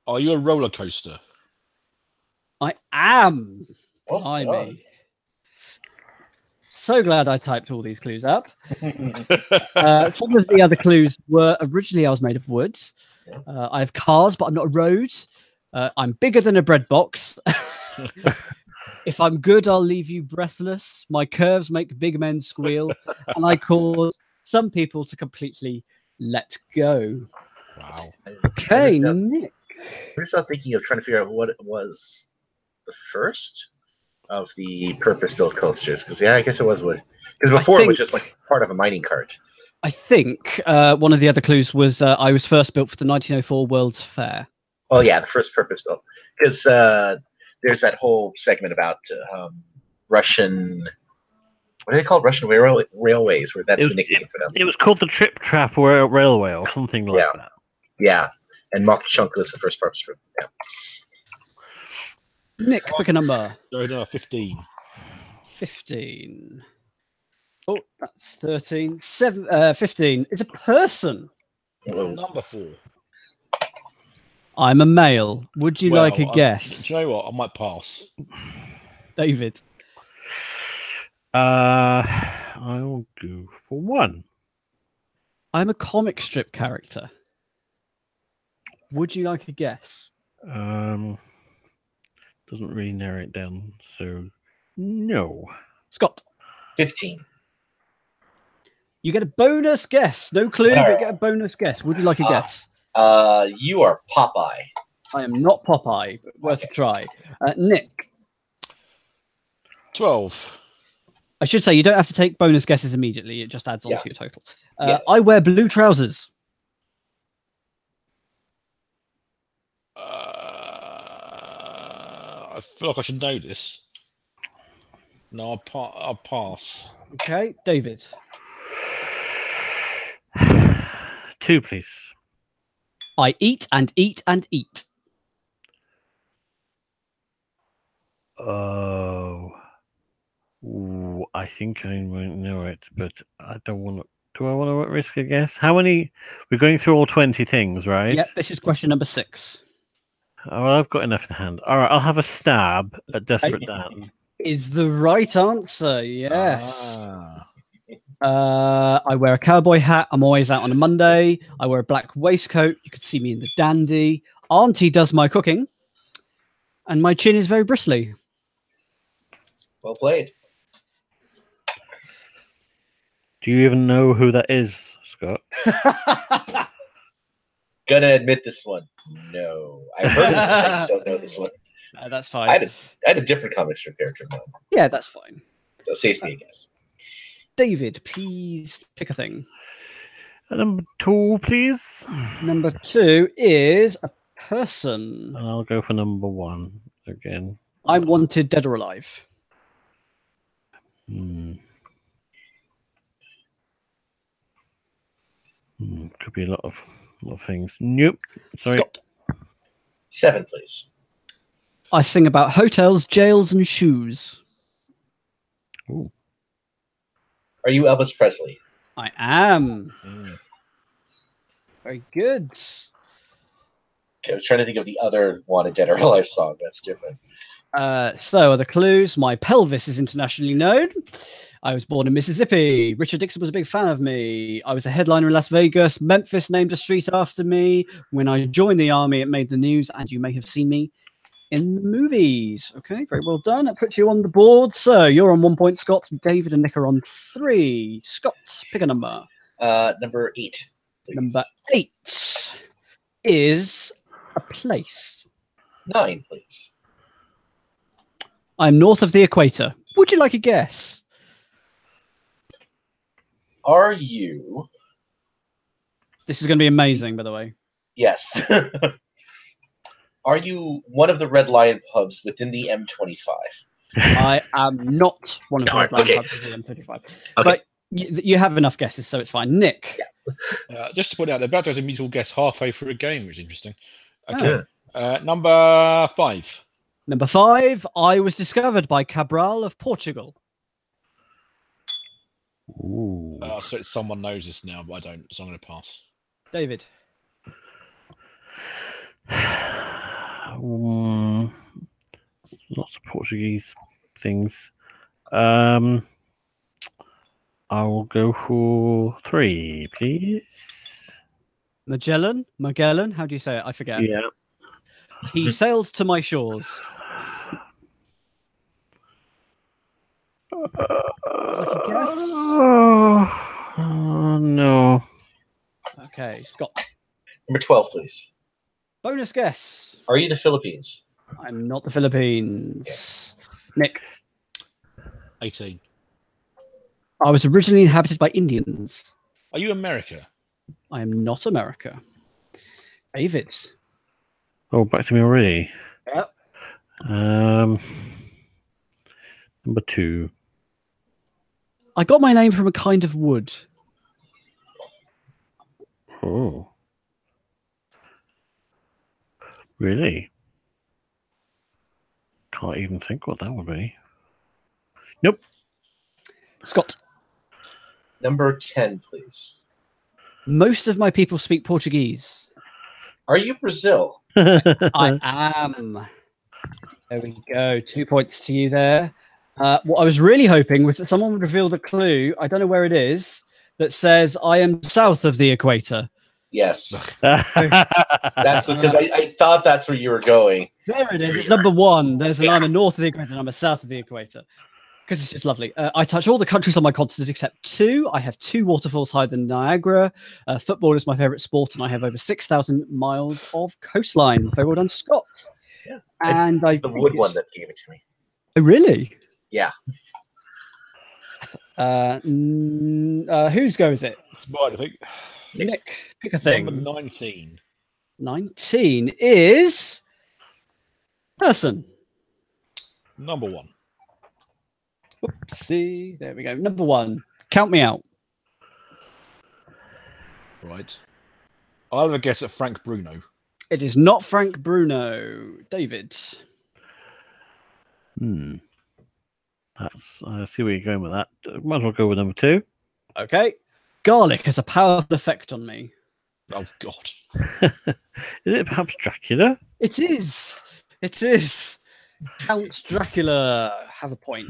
Are you a roller coaster? I am. Well Blimey. So glad I typed all these clues up. Some of the other clues were originally I was made of wood. I have cars, but I'm not a road. I'm bigger than a bread box. If I'm good, I'll leave you breathless. My curves make big men squeal, and I cause some people to completely let go. Wow. Okay, And Nick. We're still thinking of trying to figure out what was the first of the purpose-built coasters. Because I guess it was wood. Because before it was just like part of a mining cart. I think one of the other clues was I was first built for the 1904 World's Fair. Oh yeah, the first purpose-built. Because there's that whole segment about Russian. What are they called? Russian railways. Where that's the nickname for them. It was called the Trip Trap Railway or something like that. Yeah, and Mock Chunk was the first purpose-built. Yeah. Nick, pick a number. No, 15. 15. Oh, that's 13. 15. It's a person. Number 4. I'm a male. Would you like a guess? Do you know what? I might pass. David. I will go for 1. I'm a comic strip character. Would you like a guess? Doesn't really narrow it down, so no. Scott. 15. You get a bonus guess. No clue, but get a bonus guess. Would you like a guess? You are Popeye. I am not Popeye, but worth a try. Nick. 12. I should say you don't have to take bonus guesses immediately. It just adds on to your total. Yeah. I wear blue trousers. I feel like I should know this. No, I'll pass. Okay, David. 2, please. I eat and eat and eat. Oh. Ooh, I think I might know it, but I don't want to. Do I want to risk a guess? How many? We're going through all 20 things, right? Yep, this is question number 6. Oh, well, I've got enough in hand. All right, I'll have a stab at Desperate Dan. Is the right answer. Yes. Ah. I wear a cowboy hat. I'm always out on a Monday. I wear a black waistcoat. You could see me in the dandy. Auntie does my cooking. And my chin is very bristly. Well played. Do you even know who that is, Scott? Gonna admit this one. No. I've heard of it. I just don't know this one. That's fine. I had a different comic strip character in mind. Yeah, that's fine. So saves me a guess. David, please pick a thing. Number 2, please. Number 2 is a person. And I'll go for number 1 again. I'm wanted, dead or alive. Could be a lot of things. Nope. Sorry. Scott. 7, please. I sing about hotels, jails, and shoes. Ooh. Are you Elvis Presley? I am. Very good. Okay, I was trying to think of the other Wanted Dead or Alive song. That's different. So, other clues. My pelvis is internationally known. I was born in Mississippi. Richard Dixon was a big fan of me. I was a headliner in Las Vegas. Memphis named a street after me. When I joined the army, it made the news, and you may have seen me in the movies. Okay, very well done. That puts you on the board. So, you're on 1 point, Scott. David and Nick are on 3. Scott, pick a number. Number 8. Please. Number 8 is a place. 9, please. I'm north of the equator. Would you like a guess? Are you? This is going to be amazing, by the way. Yes. Are you one of the Red Lion pubs within the M25? I am not one of the Red Lion okay. pubs within the M25. Okay. But you have enough guesses, so it's fine. Nick. Yeah. Just to point out, they're about to have a musical guess halfway through a game, which is interesting. Oh. Okay. Number 5. Number 5, I was discovered by Cabral of Portugal. Ooh. So someone knows this now, but I don't, so I'm going to pass. David. Lots of Portuguese things. I will go for 3, please. Magellan, how do you say it? I forget. Yeah. He sailed to my shores. Like a guess? No. Okay, Scott. Number 12, please. Bonus guess. Are you the Philippines? I'm not the Philippines. Nick. 18. I was originally inhabited by Indians. Are you America? I am not America. David. Oh, back to me already. Yep. Number 2. I got my name from a kind of wood. Oh. Really? Can't even think what that would be. Nope. Scott. Number 10, please. Most of my people speak Portuguese. Are you Brazil? I am. There we go. 2 points to you there. What I was really hoping was that someone would reveal the clue. I don't know where it is. That says I am south of the equator. Yes. That's because I thought that's where you were going. There it is. It's number 1. There's an I'm a north of the equator and I'm a south of the equator. Because it's just lovely. I touch all the countries on my continent except 2. I have 2 waterfalls higher than Niagara. Football is my favorite sport, and I have over 6,000 miles of coastline. Very well done, Scott. Yeah. And It's the wood one that gave it to me. Oh, really? Yeah. Whose go is it? It's mine, I think. Nick, pick a thing. Number 19. 19 is person. Number 1. Whoopsie. There we go. Number 1. Count me out. Right. I'll have a guess at Frank Bruno. It is not Frank Bruno. David. That's. I see where you're going with that. Might as well go with number 2. Okay. Garlic has a powerful effect on me. Oh, God. Is it perhaps Dracula? It is. It is. Count Dracula. Have a point.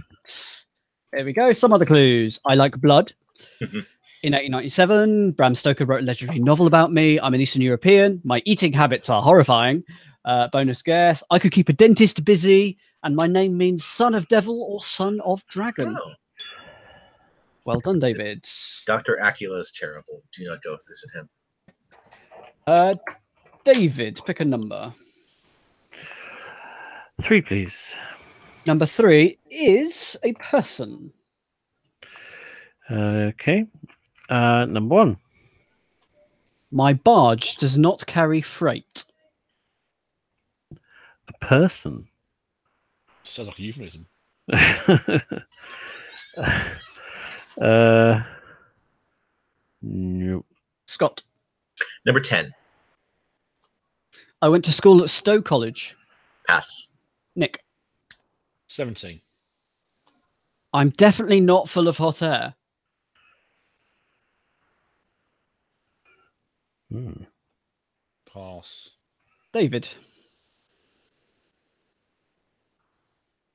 There we go. Some other clues. I like blood. In 1897, Bram Stoker wrote a legendary novel about me. I'm an Eastern European. My eating habits are horrifying. Bonus guess. I could keep a dentist busy. And my name means son of devil or son of dragon. Oh. Well done, David. Dr. Acula is terrible. Do not go visit him. David, pick a number. 3, please. Number 3 is a person. Okay. Number 1. My barge does not carry freight. A person. Sounds like a euphemism. Nope. Scott. Number 10. I went to school at Stowe College. Pass. Nick. 17. I'm definitely not full of hot air. Pass. David.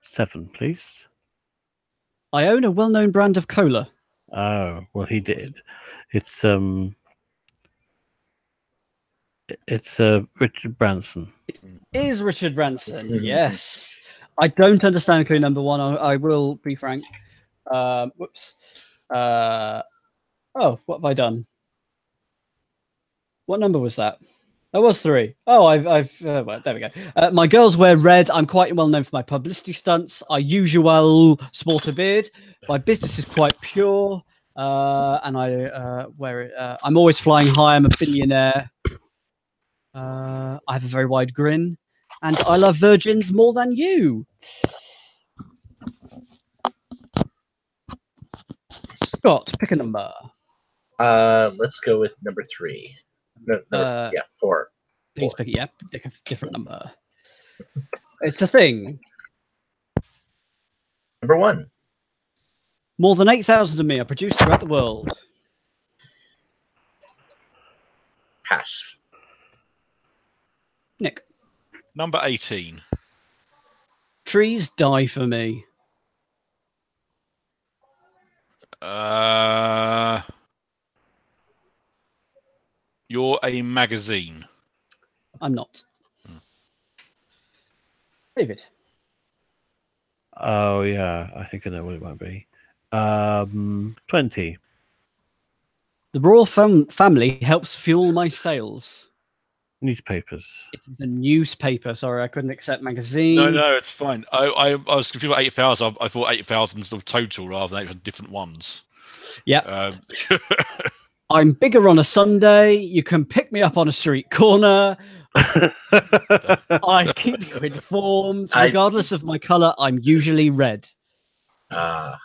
7, please. I own a well-known brand of cola. Oh, well, he did. It's Richard Branson. Is Richard Branson? Yes. I don't understand clue number 1. I will be frank. Whoops. Oh, what have I done? What number was that? That was 3. Oh, well, there we go. My girls wear red. I'm quite well known for my publicity stunts. I usually sport a beard. My business is quite pure. And I wear it. I'm always flying high. I'm a billionaire. I have a very wide grin. And I love virgins more than you. Scott, pick a number. Let's go with number 3. No, 4. Please pick it. Yeah, pick a different number. It's a thing. Number 1. More than 8,000 of me are produced throughout the world. Pass. Nick. Number 18. Trees die for me. You're a magazine. I'm not. David. Oh, yeah. I think I know what it might be. 20. The royal family helps fuel my sails. Newspapers. It is a newspaper. Sorry, I couldn't accept magazine. No, it's fine. I was confused about 8,000. I thought 8,000 of total rather than 8 different ones. Yeah. I'm bigger on a Sunday. You can pick me up on a street corner. I keep you informed. Regardless of my color, I'm usually red. I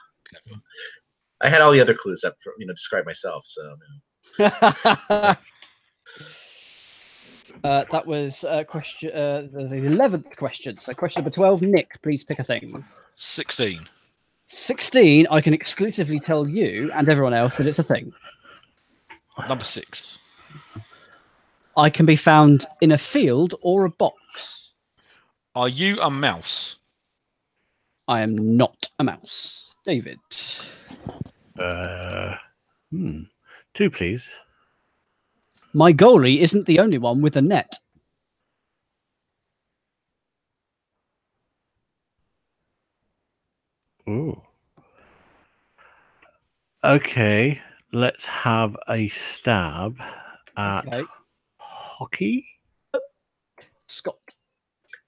had all the other clues up for describe myself. So that was question the 11th question. So question number 12. Nick, please pick a thing. 16. 16. I can exclusively tell you and everyone else that it's a thing. Number 6. I can be found in a field or a box. Are you a mouse? I am not a mouse. David. 2, please. My goalie isn't the only one with a net. Ooh. Okay, let's have a stab at hockey. Scott.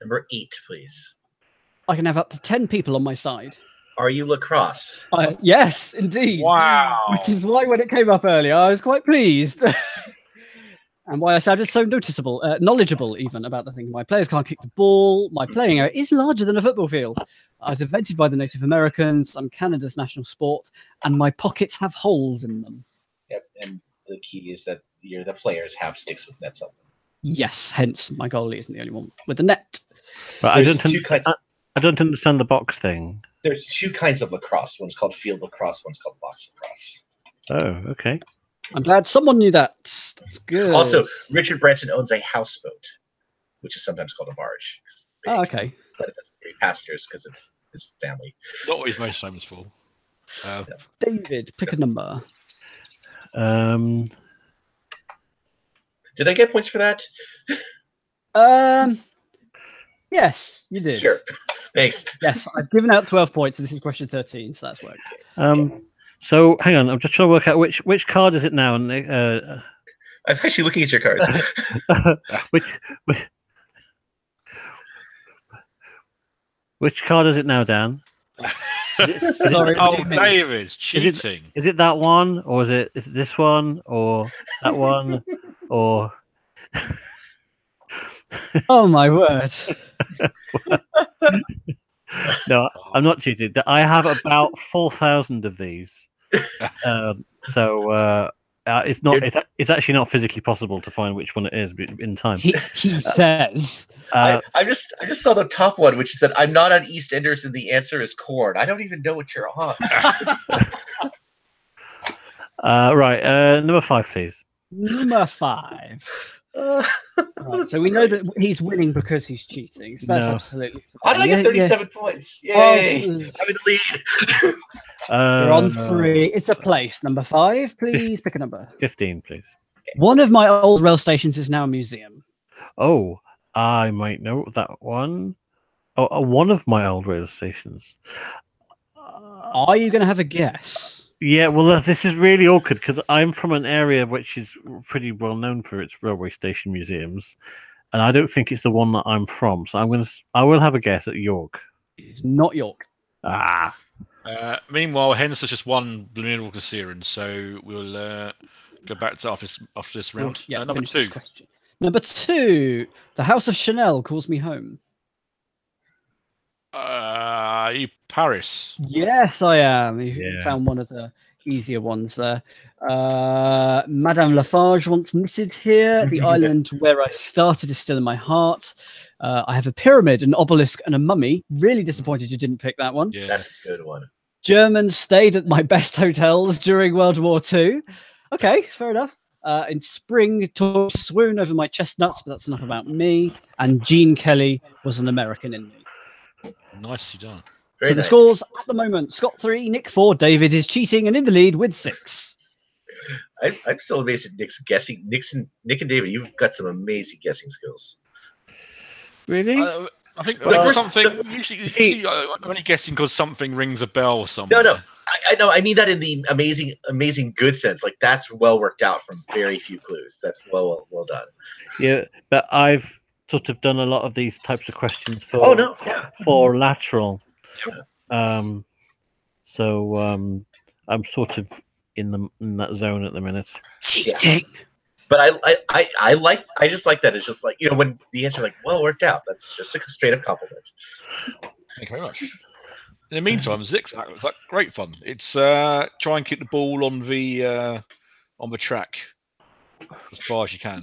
Number 8, please. I can have up to 10 people on my side. Are you lacrosse? Yes, indeed. Wow. Which is why when it came up earlier, I was quite pleased. And why I sounded so knowledgeable even about the thing. My players can't kick the ball. My playing area is larger than a football field. I was invented by the Native Americans. I'm Canada's national sport. And my pockets have holes in them. Yep, and the key is that the players have sticks with nets on them. Yes, hence my goalie isn't the only one with a net. But I don't understand the box thing. There's 2 kinds of lacrosse. One's called field lacrosse. One's called box lacrosse. Oh, okay. I'm glad someone knew that. That's good. Also, Richard Branson owns a houseboat, which is sometimes called a barge. Oh, okay. But it doesn't carry passengers because it's his family. Not what he's most famous for. David, pick a number. Did I get points for that? Yes, you did. Sure. Thanks. Yes, I've given out 12 points, and this is question 13, so that's worked. So hang on, I'm just trying to work out which card is it now? And I'm actually looking at your cards. which card is it now, Dan? Sorry, David's cheating. Is it that one, or is it this one, or that one, or? Oh my word! No, I'm not cheating. I have about 4,000 of these. It's not. It's actually not physically possible to find which one it is in time. He says. I just saw the top one, which is that I'm not on EastEnders, and the answer is corn. I don't even know what you're on. Right, number 5, please. Number 5. Right, so we know that he's winning because he's cheating. So that's absolutely fine. How did I get 37 points? Yay! I'm in the lead. You're on 3. It's a place. Number 5, please pick a number. 15, please. Okay. One of my old rail stations is now a museum. Oh, I might know that one. Oh, one of my old rail stations. Are you going to have a guess? Yeah, well, this is really awkward because I'm from an area which is pretty well known for its railway station museums, and I don't think it's the one that I'm from. So I will have a guess at York. It's not York. Ah. Meanwhile, Henssler's just won Blue Series, so we'll go back to after this round. Yeah, number 2. Number 2. The House of Chanel calls me home. You Paris? Yes, I am. You found one of the easier ones there. Madame Lafarge once knitted here. The island where I started is still in my heart. I have a pyramid, an obelisk, and a mummy. Really disappointed you didn't pick that one. Yeah, that's a good one. Germans stayed at my best hotels during World War II. Okay, fair enough. In spring, tourists swoon over my chestnuts, but that's enough about me. And Gene Kelly was an American in me. Nicely done. Very so the nice. scores at the moment: Scott 3, Nick 4. David is cheating and in the lead with 6. I'm still amazed at Nick's guessing. Nick and David, you've got some amazing guessing skills. Really? I think Well, first- something. the- Usually, I'm only guessing because something rings a bell somewhere. No. I know. I mean that in the amazing good sense. Like that's well worked out from very few clues. That's well done. Yeah, but I've sort of done a lot of these types of questions for Oh no, yeah. for lateral. Yep. So I'm sort of in that zone at the minute. Cheating. But I just like that. It's just like, when the answer like well worked out. That's just a straight up compliment. Thank you very much. In the meantime, Zigzag looks like great fun. It's try and keep the ball on the track as far as you can.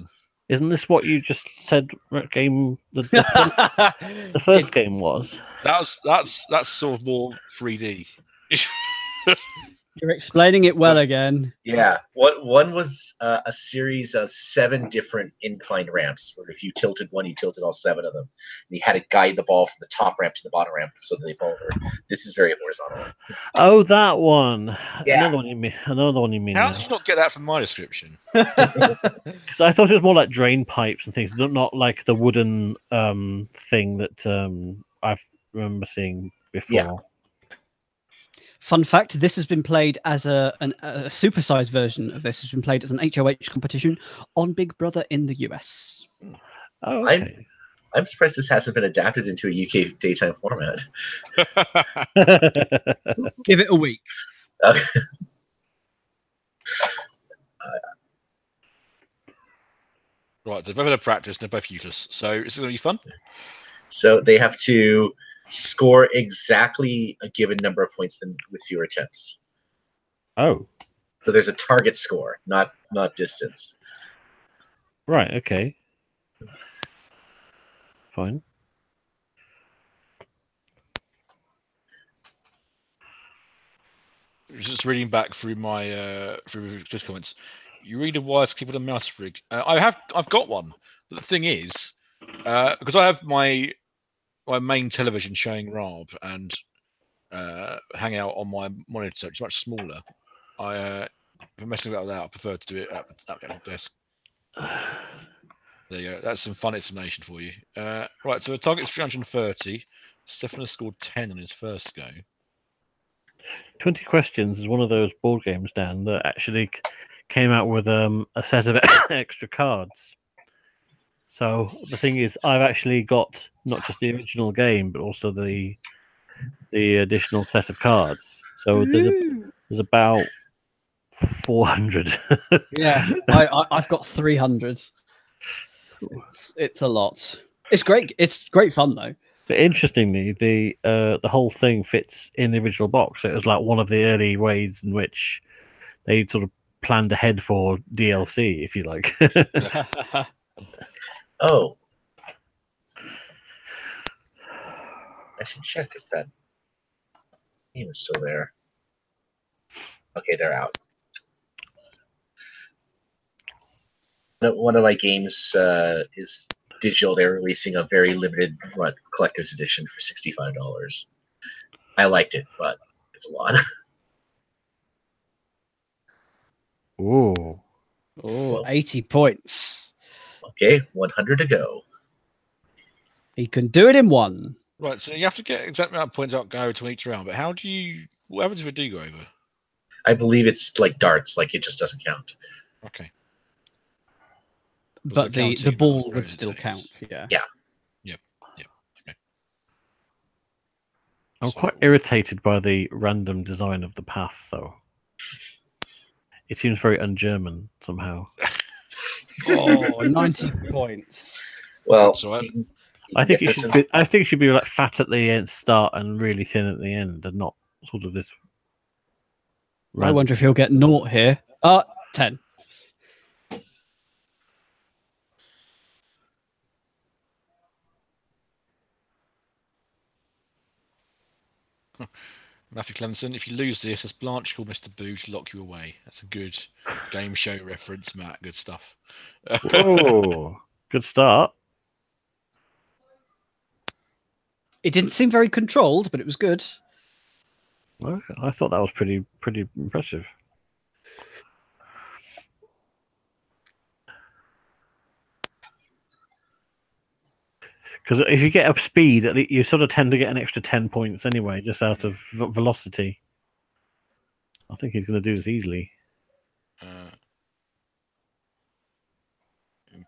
Isn't this what you just said? Game the first game was. That's sort of more 3D. You're explaining it well again. Yeah. One was a series of 7 different inclined ramps where if you tilted one, you tilted all 7 of them. And you had to guide the ball from the top ramp to the bottom ramp so that they fall over. This is very horizontal. Oh, that one. Yeah. Another one you mean. How did you not get that from my description? Because I thought it was more like drain pipes and things, not like the wooden thing that I remember seeing before. Yeah. Fun fact: this has been played as a supersized version of this. Has been played as an HOH competition on Big Brother in the US. Oh, okay. I'm surprised this hasn't been adapted into a UK daytime format. Give it a week. Right, they're both out of practice and they're both useless. So this is going to be fun. So they have to score exactly a given number of points with fewer attempts. Oh, So there's a target score, not distance. right. Okay. Fine. Just reading back through my through just comments. You read a wise keyboard and mouse rig. I've got one. But the thing is, because I have my main television showing Rob and hang out on my monitor, it's much smaller. If I'm messing about that, I prefer to do it at the desk. There you go. That's some fun explanation for you. Right, so the target's 330. Stefan has scored 10 on his first go. 20 Questions is one of those board games, Dan, that actually came out with a set of extra cards. So the thing is, I've actually got not just the original game, but also the additional set of cards. So there's about 400. Yeah, I've got 300. It's a lot. It's great. It's great fun though. But interestingly, the whole thing fits in the original box. It was like one of the early ways in which they sort of planned ahead for DLC, if you like. Oh. I should check if that game is still there. Okay, they're out. One of my games is digital. They're releasing a very limited collector's edition for $65. I liked it, but it's a lot. Ooh. Oh, 80 points. Okay, 100 to go. He can do it in one. Right, so you have to get exact amount of points out go to each round, but what happens if it do go over? I believe it's like darts, like it just doesn't count. Okay. But the ball would still count, yeah. Yeah. Yep. Okay. I'm quite irritated by the random design of the path, though. It seems very un-German somehow. Oh, 90 points. Well, I think it should be like fat at the start and really thin at the end, and not sort of this. I wonder if he'll get naught here. 10. Matthew Clemson, if you lose this, as Blanche called Mr. Boo to lock you away. That's a good game show reference, Matt. Good stuff. Whoa, good start. It didn't seem very controlled, but it was good. Well, I thought that was pretty impressive. Because if you get up speed, you sort of tend to get an extra 10 points anyway, just out of velocity. I think he's going to do this easily.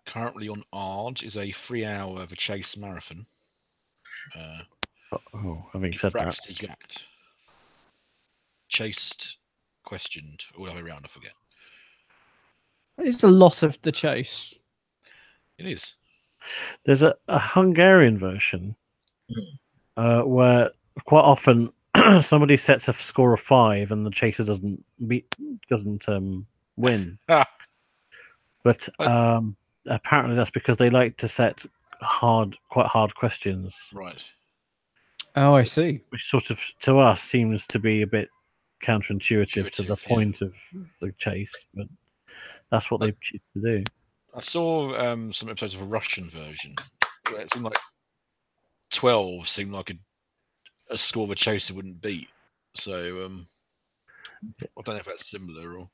Currently on Ard is a 3-hour of a chase marathon. Having said that, Fraxtigate. Chased, questioned, all the way around, I forget. It's a lot of the chase. It is. there's a Hungarian version where quite often somebody sets a score of 5 and the chaser doesn't win. But apparently that's because they like to set quite hard questions. Right. Oh, I see. Which sort of, to us, seems to be a bit counterintuitive to the point of the chase, but that's what they choose to do. I saw some episodes of a Russian version where it seemed like 12 seemed like a score of a chaser wouldn't beat. So I don't know if that's similar or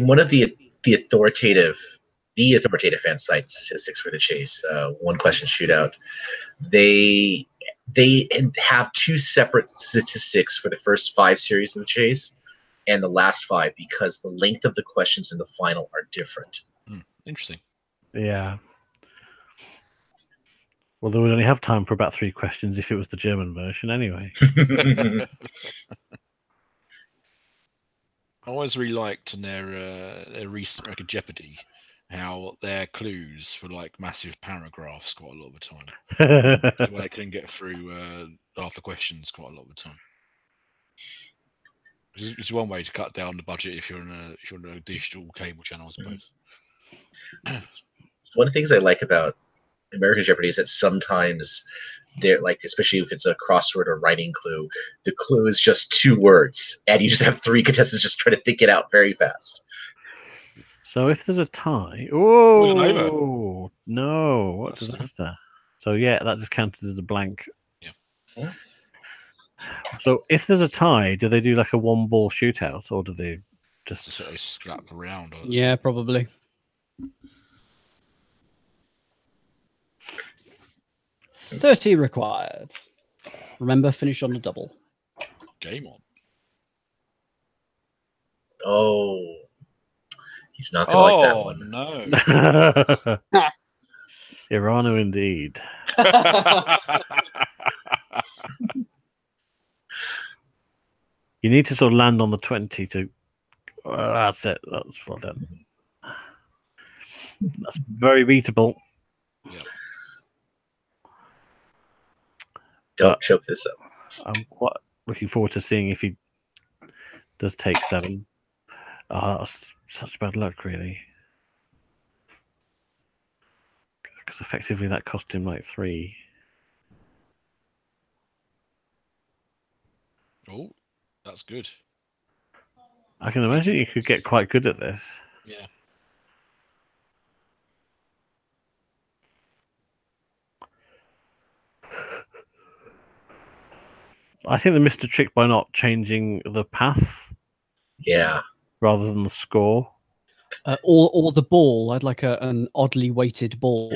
one of the authoritative fan site statistics for the chase, one question shootout, they have 2 separate statistics for the first 5 series of the chase and the last 5 because the length of the questions in the final are different. Interesting. Yeah. Well, they would only have time for about 3 questions if it was the German version anyway. I always really liked in their recent record Jeopardy how their clues were like massive paragraphs quite a lot of the time. Where they couldn't get through half the questions quite a lot of the time. It's one way to cut down the budget if you're on a digital cable channel, I suppose. One of the things I like about American Jeopardy is that sometimes they're like, especially if it's a crossword or writing clue, the clue is just 2 words, and you just have 3 contestants just try to think it out very fast. So if there's a tie, no, what disaster! So yeah, that just counted as a blank. Yeah. So if there's a tie, do they do like a 1-ball shootout, or do they just sort of scrap around? Yeah, probably. $30 required. Remember, finish on a double. Game on. Oh, he's not going to like that one. No. Irano indeed. You need to sort of land on the 20 to. That's it. That's well done. That's very beatable. Yeah. Don't choke this up. I'm quite looking forward to seeing if he does take 7. Such bad luck, really. Because effectively that cost him like 3. Oh, that's good. I can imagine you could get quite good at this. Yeah. I think they missed a trick by not changing the path. Yeah. Rather than the score. Or the ball. I'd like an oddly weighted ball.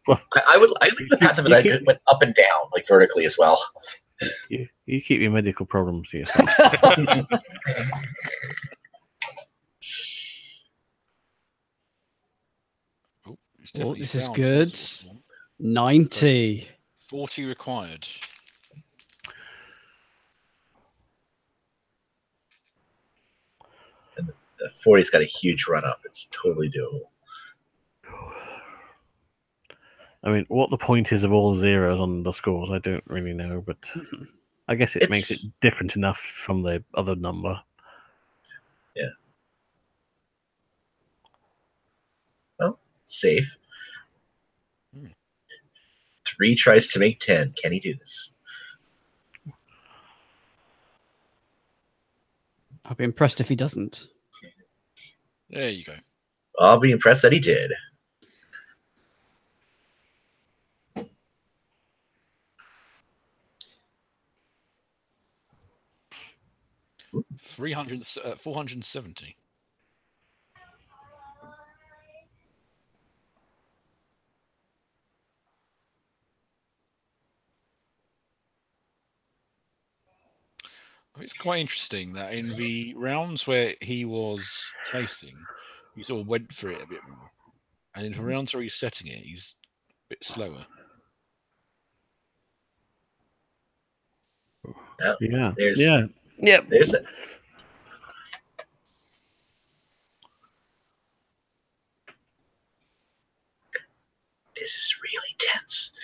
Well, I would like the path of it went up and down, like vertically as well. You keep your medical problems to yourself. Oh, this is good. 90. 40 required. And the 40's got a huge run up. It's totally doable. I mean, what the point is of all zeros on the scores, I don't really know, but I guess it makes it different enough from the other number. Yeah. Well, safe. 3 tries to make 10. Can he do this? I'll be impressed if he doesn't. There you go. I'll be impressed that he did. $470. It's quite interesting that in the rounds where he was chasing, he sort of went for it a bit more, and in the rounds where he's setting it, he's a bit slower. Yeah. There's Yeah. Yep. there's it. This is really tense.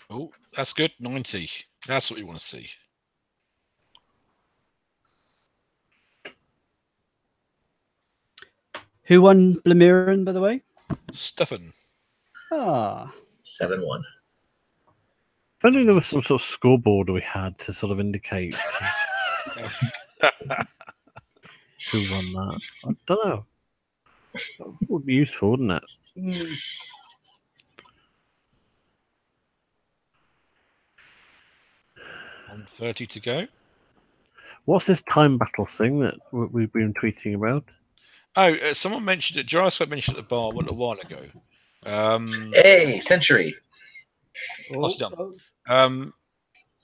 Oh, that's good. 90. That's what you want to see. Who won Blamiran, by the way? Stefan. Ah, 7-1. If only there was some sort of scoreboard we had to sort of indicate who won that. I don't know. That would be useful, wouldn't it? 130 to go. What's this time battle thing that we've been tweeting about? Oh, someone mentioned it. Gyroscope mentioned it at the bar a while ago. Hey, Century. What's done? I've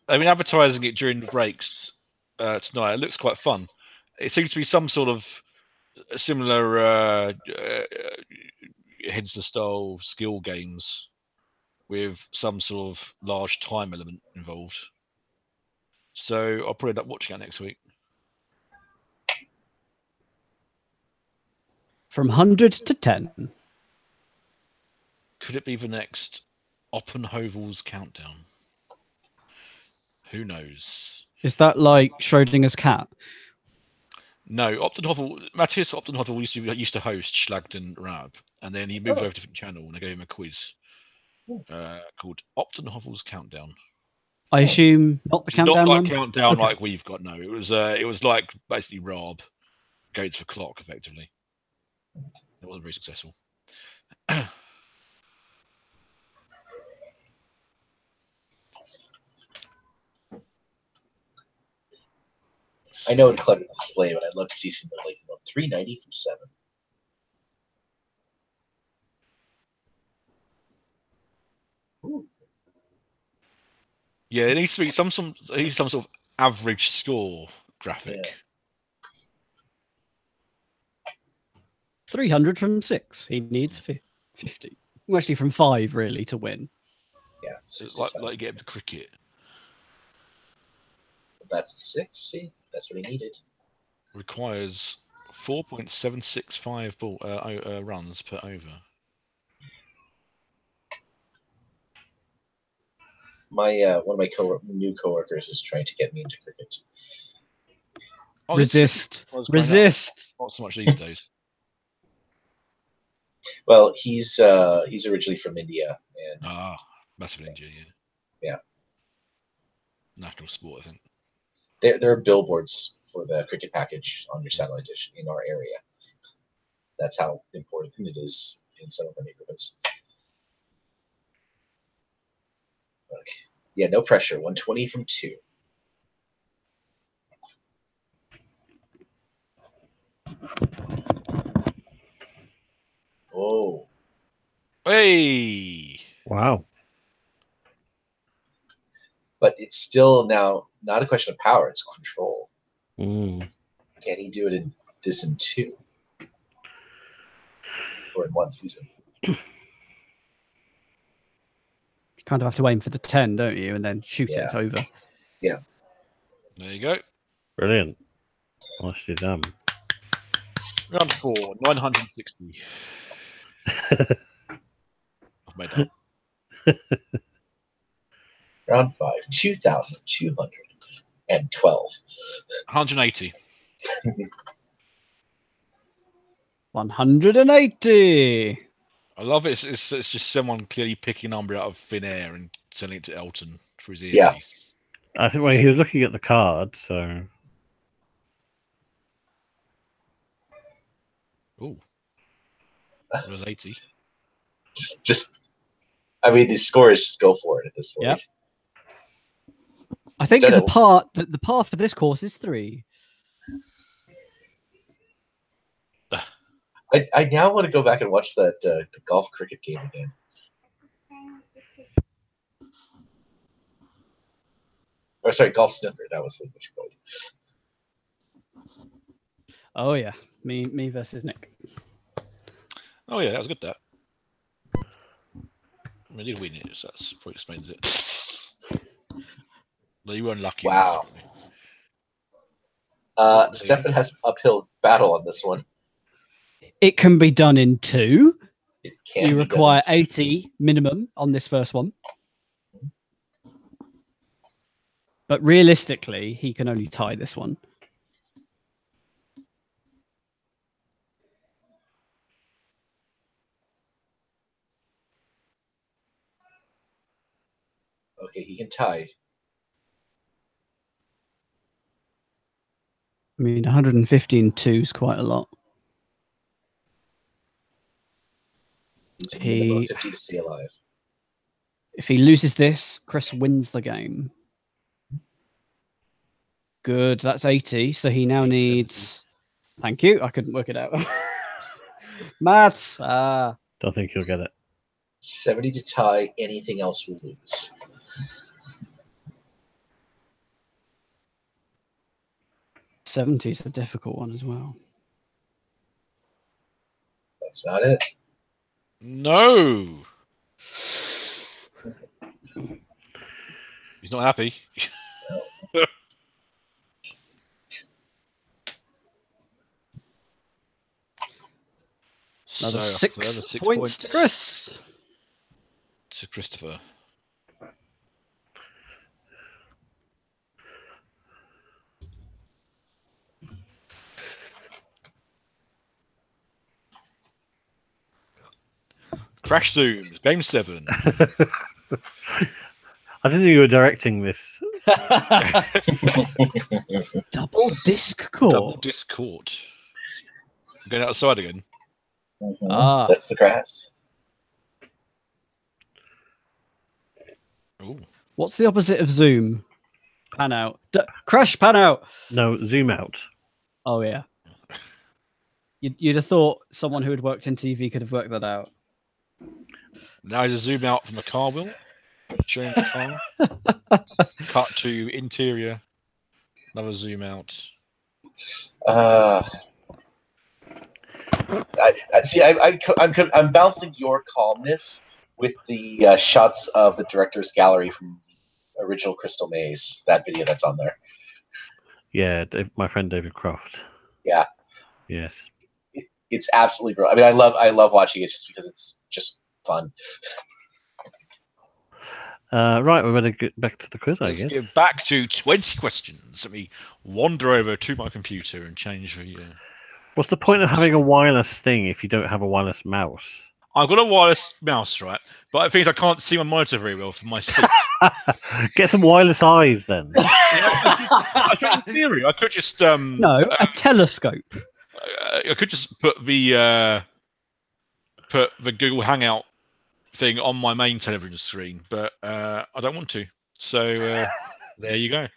been advertising it during the breaks tonight. It looks quite fun. It seems to be some sort of similar Henssler style skill games with some sort of large time element involved. So I'll probably end up watching that next week. from 100 to 10. Could it be the next Oppenhovel's countdown? Who knows? Is that like Schrodinger's cat? No, Matthias Optenhovel used to host Schlag and Rab, and then he moved over to a different channel and they gave him a quiz called Optenhovel's Countdown. I assume not the It's countdown not like one? countdown Okay. like we've got. No, it was like basically Rob goes for clock effectively. It wasn't very successful. I know it cluttered the display, but I'd love to see something like 390 from 7. Ooh. Yeah, it needs to be some sort of average score graphic. Yeah. 300 from 6. He needs 50. Well, actually, from 5, really, to win. Yeah, It's like you get him to cricket. That's the 6. See, that's what he needed. Requires 4.765 runs per over. My one of my new coworkers is trying to get me into cricket. Oh, Resist. was growing up. Resist. Not so much these days. Well, he's originally from India, and Massive in India, yeah. Yeah. National sport, I think. There are billboards for the cricket package on your satellite dish in our area. That's how important it is in some of our neighborhoods. Okay. Yeah, no pressure. 120 from 2. Oh. Hey! Wow. But it's still now not a question of power, it's control. Mm. Can he do it in 2? Or in 1, excuse me. You kind of have to aim for the 10, don't you? And then shoot it over. Yeah. There you go. Brilliant. Nicely done. Round 4, 960. I've made that up. Round 5, 2,212. 180. 180. I love it. It's just someone clearly picking a number out of thin air and sending it to Elton for his earpiece. Yeah. I think he was looking at the card, so. Ooh. It was 80. I mean, the score is just go for it at this point. Yep. I think the par for this course is 3. I now want to go back and watch that the golf cricket game again. Or sorry, golf snooker. That was what you called. Oh yeah, me versus Nick. Oh yeah, that was good. That. I did win it, so that's probably explains it. Well, you were unlucky. Wow. Stefan has an uphill battle on this one. It can be done in 2. It can You be require done. 80 minimum on this first one. But realistically, he can only tie this one. Okay, he can tie. I mean, 115 2 is quite a lot. He's a minimum of 50 to stay alive. If he loses this, Chris wins the game. Good, that's 80. So he now needs... Thank you, I couldn't work it out. Maths! Don't think you'll get it. 70 to tie, anything else will lose. $70 is a difficult one as well. That's not it. No. He's not happy. Another So, 6 points to Chris. To Christopher. Crash Zooms, Game 7. I didn't know you were directing this. Double disc court. Double disc court. I'm going outside again. Mm-hmm. Ah. That's the grass. Ooh. What's the opposite of zoom? Pan out. Crash, pan out. No, zoom out. Oh, yeah. You'd have thought someone who had worked in TV could have worked that out. Now he's a zoom out from a car wheel. Showing the car. Cut to interior. Another zoom out. I'm balancing your calmness with the shots of the director's gallery from the original Crystal Maze, that video that's on there. Yeah, my friend David Croft. Yeah. Yes. It's absolutely brilliant. I mean, I love watching it just because it's just fun. Right, we better get back to the quiz, I Let's guess. get back to 20 questions. Let me wander over to my computer and change the... What's the point of having a wireless thing if you don't have a wireless mouse? I've got a wireless mouse, right? But I think I can't see my monitor very well from my seat. Get some wireless eyes, then. I think in theory, I could just... No, a telescope. I could just put the Google Hangout thing on my main television screen, but I don't want to. So there you go.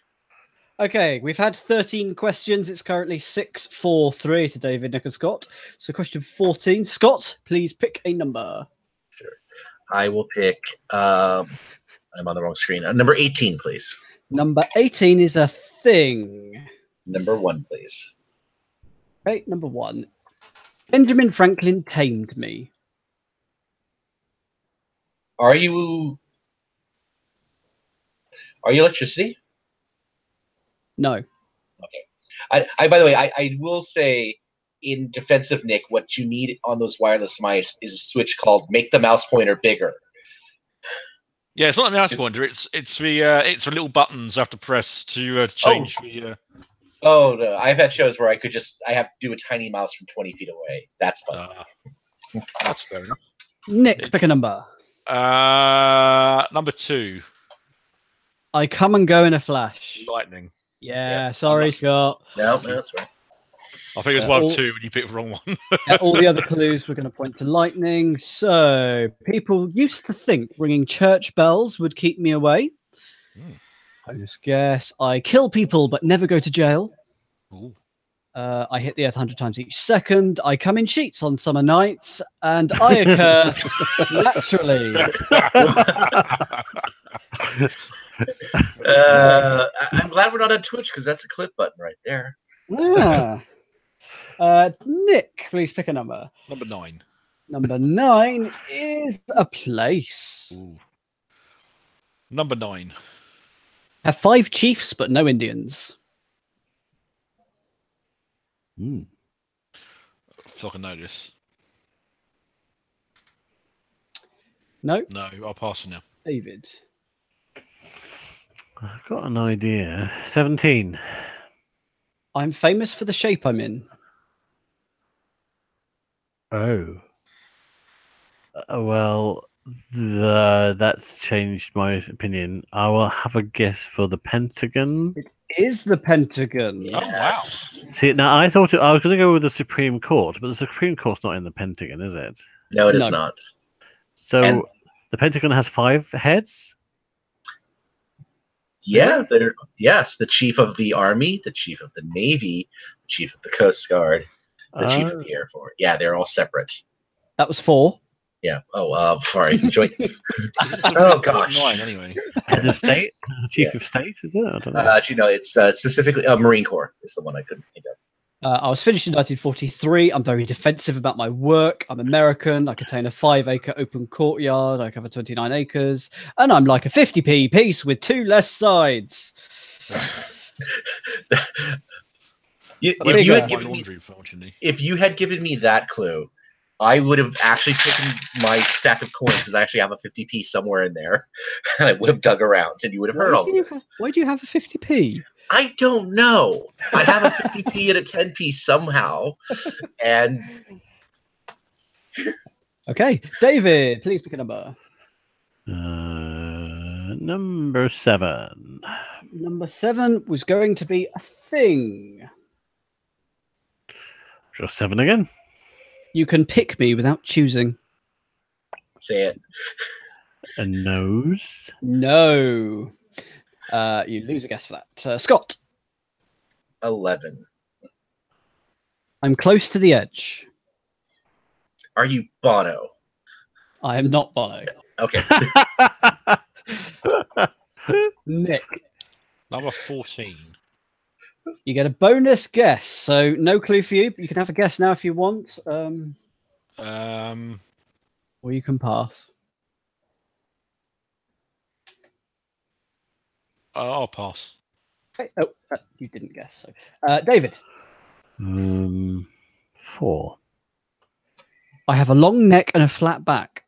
Okay, we've had 13 questions. It's currently 6-4-3 to David, Nick, and Scott. So question 14. Scott, please pick a number. Sure. I will pick... I'm on the wrong screen. Number 18, please. Number 18 is a thing. Number 1, please. Okay, number 1. Benjamin Franklin tamed me. Are you electricity? No. Okay. By the way, I will say, in defense of Nick, what you need on those wireless mice is a switch called "Make the Mouse Pointer Bigger." Yeah, it's not a mouse pointer. It's the little buttons I have to press to change the. Oh no! I've had shows where I have to do a tiny mouse from 20 feet away. That's fun. That's fair enough. Nick, pick a number. Number 2. I come and go in a flash. Lightning. Yeah, sorry, Scott. No, that's right. I think it was 1 of 2 when you picked the wrong one. All the other clues were going to point to lightning. So people used to think ringing church bells would keep me away. Bonus guess. I kill people but never go to jail. Ooh. I hit the earth 100 times each second. I come in sheets on summer nights. And I occur naturally. I'm glad we're not on Twitch because that's a clip button right there. Ah. Nick, please pick a number. Number 9. Number 9 is a place. Ooh. Number 9. Have 5 chiefs, but no Indians. If I can know this. No? No, I'll pass for now. David. I've got an idea. 17. I'm famous for the shape I'm in. Oh. Well, that's changed my opinion. I will have a guess for the Pentagon. It is the Pentagon. Yes. See, now I thought I was going to go with the Supreme Court, but the Supreme Court's not in the Pentagon, is it? No, it is No. not. So And- the Pentagon has 5 heads? Yeah, yes, the chief of the Army, the chief of the Navy, the chief of the Coast Guard, the chief of the Air Force. Yeah, they're all separate. That was 4. Yeah. Oh, sorry. Joint. Oh gosh. 9 anyway. Head of state? Chief of state, is it? I don't know. It's specifically Marine Corps is the one I couldn't think of. I was finished in 1943. I'm very defensive about my work. I'm American. I contain a 5-acre open courtyard. I cover 29 acres. And I'm like a 50p piece with 2 less sides. If you had My given me, laundry, fortunately. if you had given me that clue, I would have actually taken my stack of coins because I actually have a 50p somewhere in there, and I would have dug around, and you would have heard all of this. Why do you have a 50p? I don't know. I have a 50p and a 10p somehow, and Okay, David, please pick a number. Number 7. Number 7 was going to be a thing. Just 7 again. You can pick me without choosing. say it. A nose. No. You lose a guess for that. Scott. 11. I'm close to the edge. Are you Bono? I am not Bono. Okay. Nick. Number 14. You get a bonus guess. So no clue for you, but you can have a guess now if you want. Or you can pass. I'll pass. Okay. Oh, you didn't guess. So, David. 4. I have a long neck and a flat back.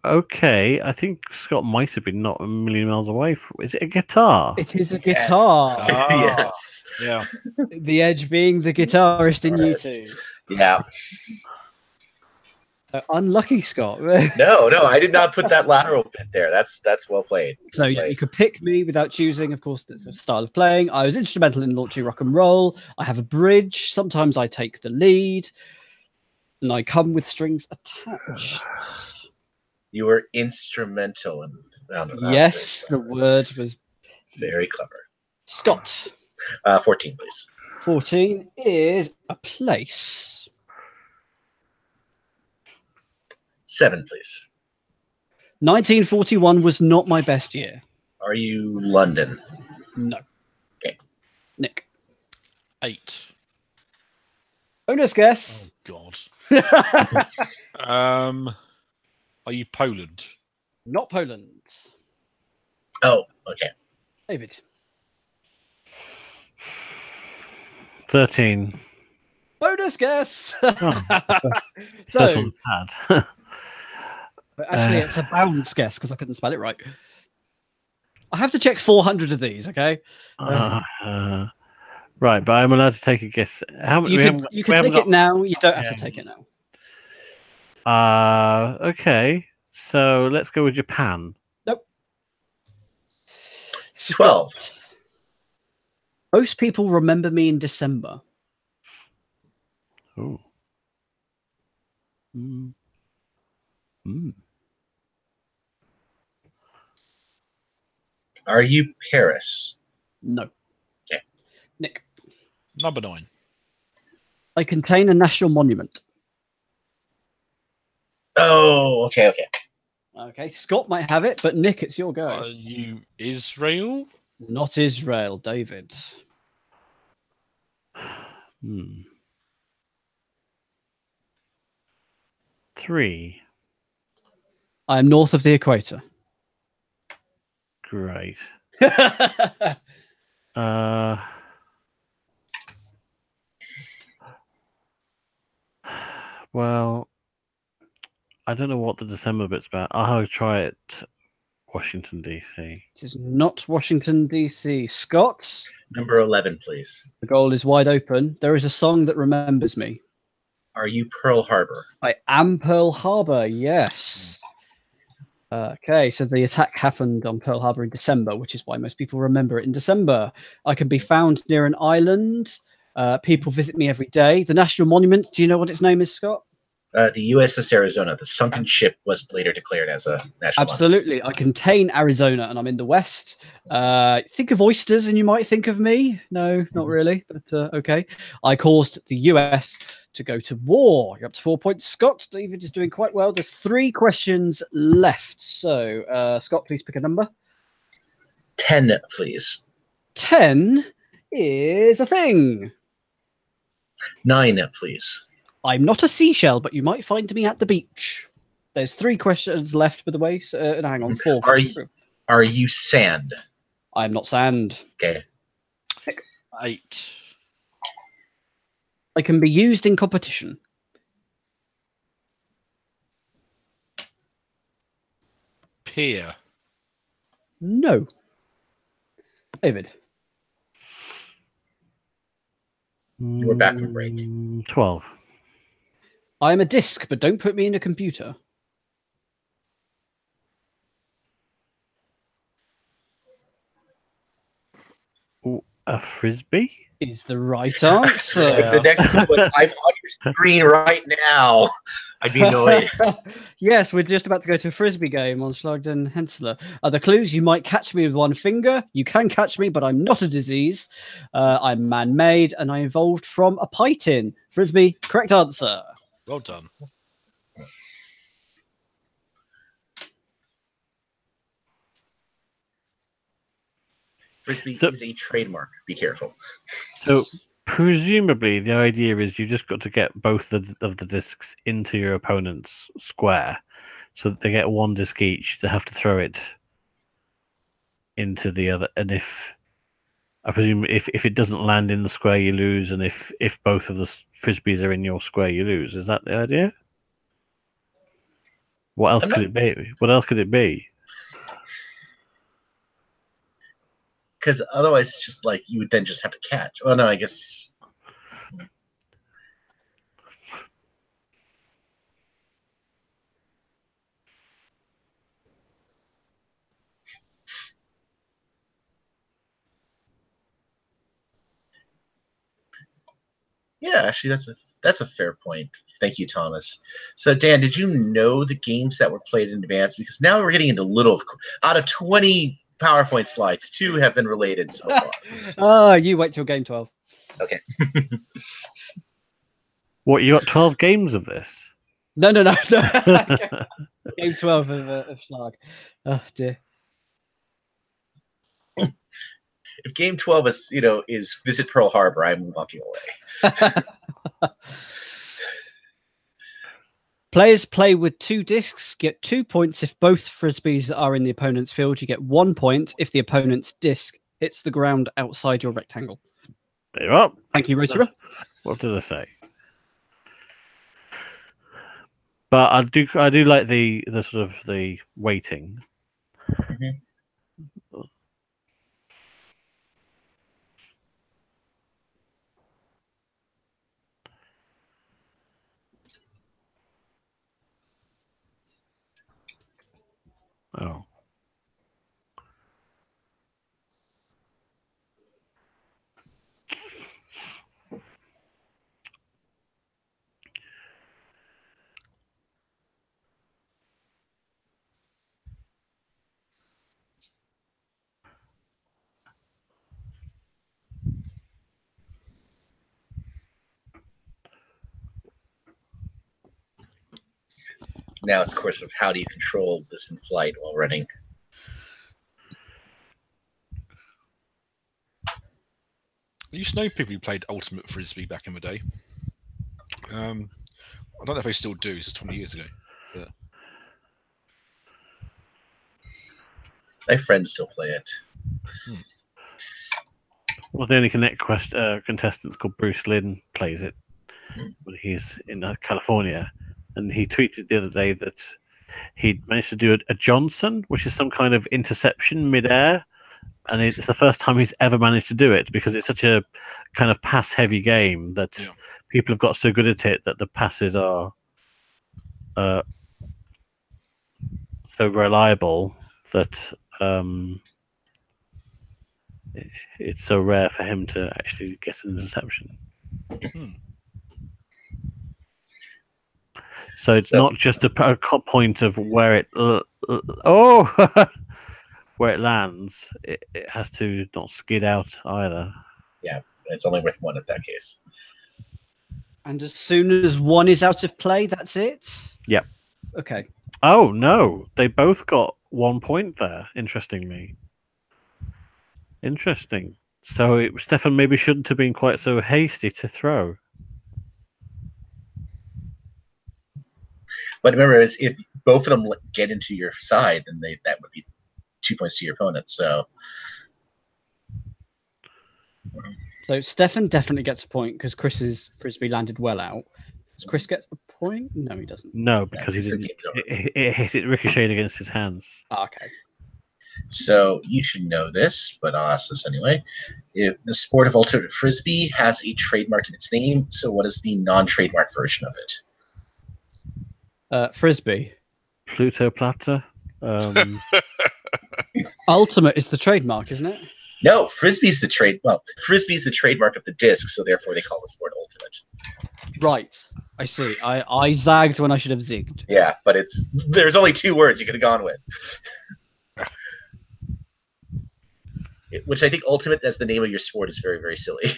Okay. I think Scott might have been not a million miles away. Is it a guitar? It is a guitar. Yes. Yeah. The edge being the guitarist in you Yes. two. Yeah. Unlucky, Scott. No, I did not put that lateral bit there. That's well played. So yeah, you could pick me without choosing. Of course, that's a style of playing. I was instrumental in launching rock and roll. I have a bridge. Sometimes I take the lead, and I come with strings attached. You were instrumental in. Yes, the word was very clever. Scott. 14, please. 14 is a place. 7, please. 1941 was not my best year. Are you London? No. Okay. Nick. 8. Bonus guess. Oh God. Are you Poland? Not Poland. Oh, okay. David. 13. Bonus guess. Oh, So, first one had. actually, it's a bounce guess because I couldn't spell it right. I have to check 400 of these, okay? Right, but I'm allowed to take a guess. How many? You can take it now. You don't have to take it now. Okay. So let's go with Japan. Nope. 12. Most people remember me in December. Oh. Mm. Are you Paris? No. Okay. Nick. Number 9. I contain a national monument. Oh, okay. Okay, Scott might have it, but Nick, it's your go. Are you Israel? Not Israel, David. 3. I am north of the equator. Great. Well, I don't know what the December bit's about. I'll try it. Washington, D.C. It is not Washington, D.C. Scott? Number 11, please. The goal is wide open. There is a song that remembers me. Are you Pearl Harbor? I am Pearl Harbor, yes. Okay, so the attack happened on Pearl Harbor in December, which is why most people remember it in December. I can be found near an island. People visit me every day. The national monument, do you know what its name is, Scott? The USS Arizona. The sunken ship was later declared as a national monument. Absolutely. I contain Arizona and I'm in the West. Think of oysters and you might think of me. No, not really, but okay. I caused the US to go to war. You're up to 4 points. Scott, David is doing quite well. There's 3 questions left. So, Scott, please pick a number. 10, please. 10 is a thing. 9, please. I'm not a seashell, but you might find me at the beach. There's 3 questions left, by the way. So, hang on, 4. Are you sand? I'm not sand. Okay. 8. I can be used in competition. Pier. No. David. We're back from break. 12. I am a disc, but don't put me in a computer. Ooh, a frisbee? Is the right answer. If the next one was, I'm on your screen right now, I'd be annoyed. Yes, we're just about to go to a frisbee game on Schlag and Hennsler. Other clues: you might catch me with one finger. You can catch me, but I'm not a disease. I'm man-made, and I evolved from a pie tin. Frisbee, correct answer. Well done. Frisbee So- is a trademark. Be careful. So presumably the idea is you just got to get both of the discs into your opponent's square, so that they get one disc each. They have to throw it into the other, and if I presume if it doesn't land in the square, you lose, and if both of the frisbees are in your square, you lose. Is that the idea? What else could it be? What else could it be? Because otherwise, it's just like you would then just have to catch. Well, no, I guess. Yeah, actually, that's a fair point. Thank you, Thomas. So, Dan, did you know the games that were played in advance? Because now we're getting into little. Out of 20 PowerPoint slides, 2 have been related so far. Oh, you wait till game 12. Okay. What, you got 12 games of this? No. Game 12 of Schlag. Oh, dear. If game 12 is visit Pearl Harbor, I'm walking away. Players play with 2 discs, get 2 points if both frisbees are in the opponent's field. You get 1 point if the opponent's disc hits the ground outside your rectangle. There you are. Thank you, Rosaura. What did I say? But I do like the sort of the waiting. Mhm. Oh. Now it's a course of how do you control this in flight while running. I used to know people who played Ultimate Frisbee back in the day. I don't know if they still do. This is 20 years ago. But... My friends still play it. Well, the only contestant called Bruce Lynn plays it Hmm. when he's in California, and he tweeted the other day that he'd managed to do a Johnson, which is some kind of interception midair, and it's the first time he's ever managed to do it because it's such a kind of pass-heavy game that people have got so good at it that the passes are so reliable that it's so rare for him to actually get an interception. So it's not just a point of where it where it lands. It has to not skid out either. Yeah, it's only worth one in that case. And as soon as one is out of play, that's it? Yep. Okay. Oh, no. They both got 1 point there, interestingly. Interesting. So Stefan maybe shouldn't have been quite so hasty to throw. But remember, if both of them get into your side, then that would be 2 points to your opponent. So Stefan definitely gets a point because Chris's Frisbee landed well out. Does Chris get a point? No, he doesn't. No, because he didn't. It hit it ricocheted against his hands. Okay. So you should know this, but I'll ask this anyway. If the sport of ultimate frisbee has a trademark in its name, so what is the non-trademark version of it? Frisbee. Pluto Platter. Ultimate is the trademark, isn't it? No, frisbee's the frisbee's the trademark of the disc, so therefore they call the sport ultimate. Right. I see. I zagged when I should have zigged. Yeah, but there's only 2 words you could have gone with. Which I think ultimate as the name of your sport is very, very silly.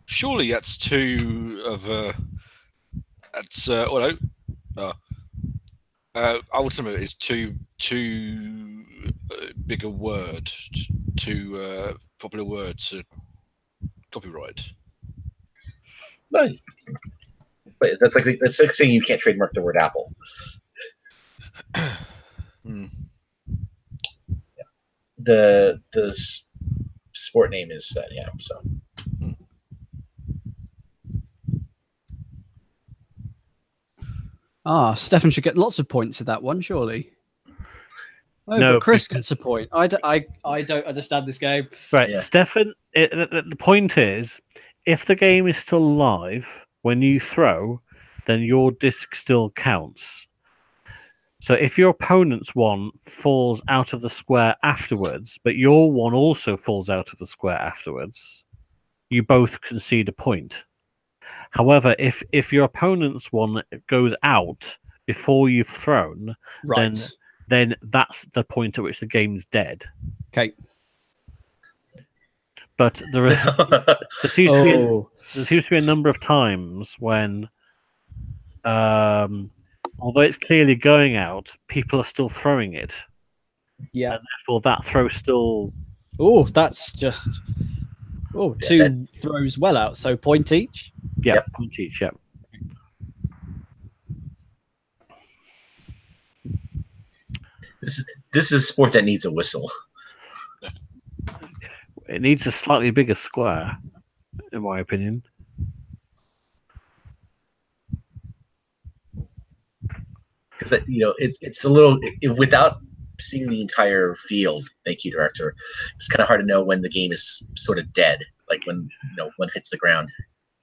Surely that's too of a. That's ultimate is too big a word, too popular word to copyright. Nice. But that's like saying you can't trademark the word apple. The sport name is that, yeah. So Stefan should get lots of points at that one, surely. Oh, No, but Chris gets a point. I don't understand this game. Right, Yeah. Stefan. The point is, if the game is still live when you throw, then your disc still counts. So if your opponent's one falls out of the square afterwards, but your one also falls out of the square afterwards, you both concede a point. However, if your opponent's one goes out before you've thrown, Right. then that's the point at which the game's dead. Okay. But there seems to be a number of times when, although it's clearly going out, people are still throwing it. Yeah. And therefore, that throw still. Oh, that's just. Oh, 2 throws well out. So point each. Yeah, Yep. point each. Yeah. this is a sport that needs a whistle. It needs a slightly bigger square, in my opinion. Because it's a little without seeing the entire field. Thank you, director. It's kind of hard to know when the game is sort of dead, like when when it hits the ground.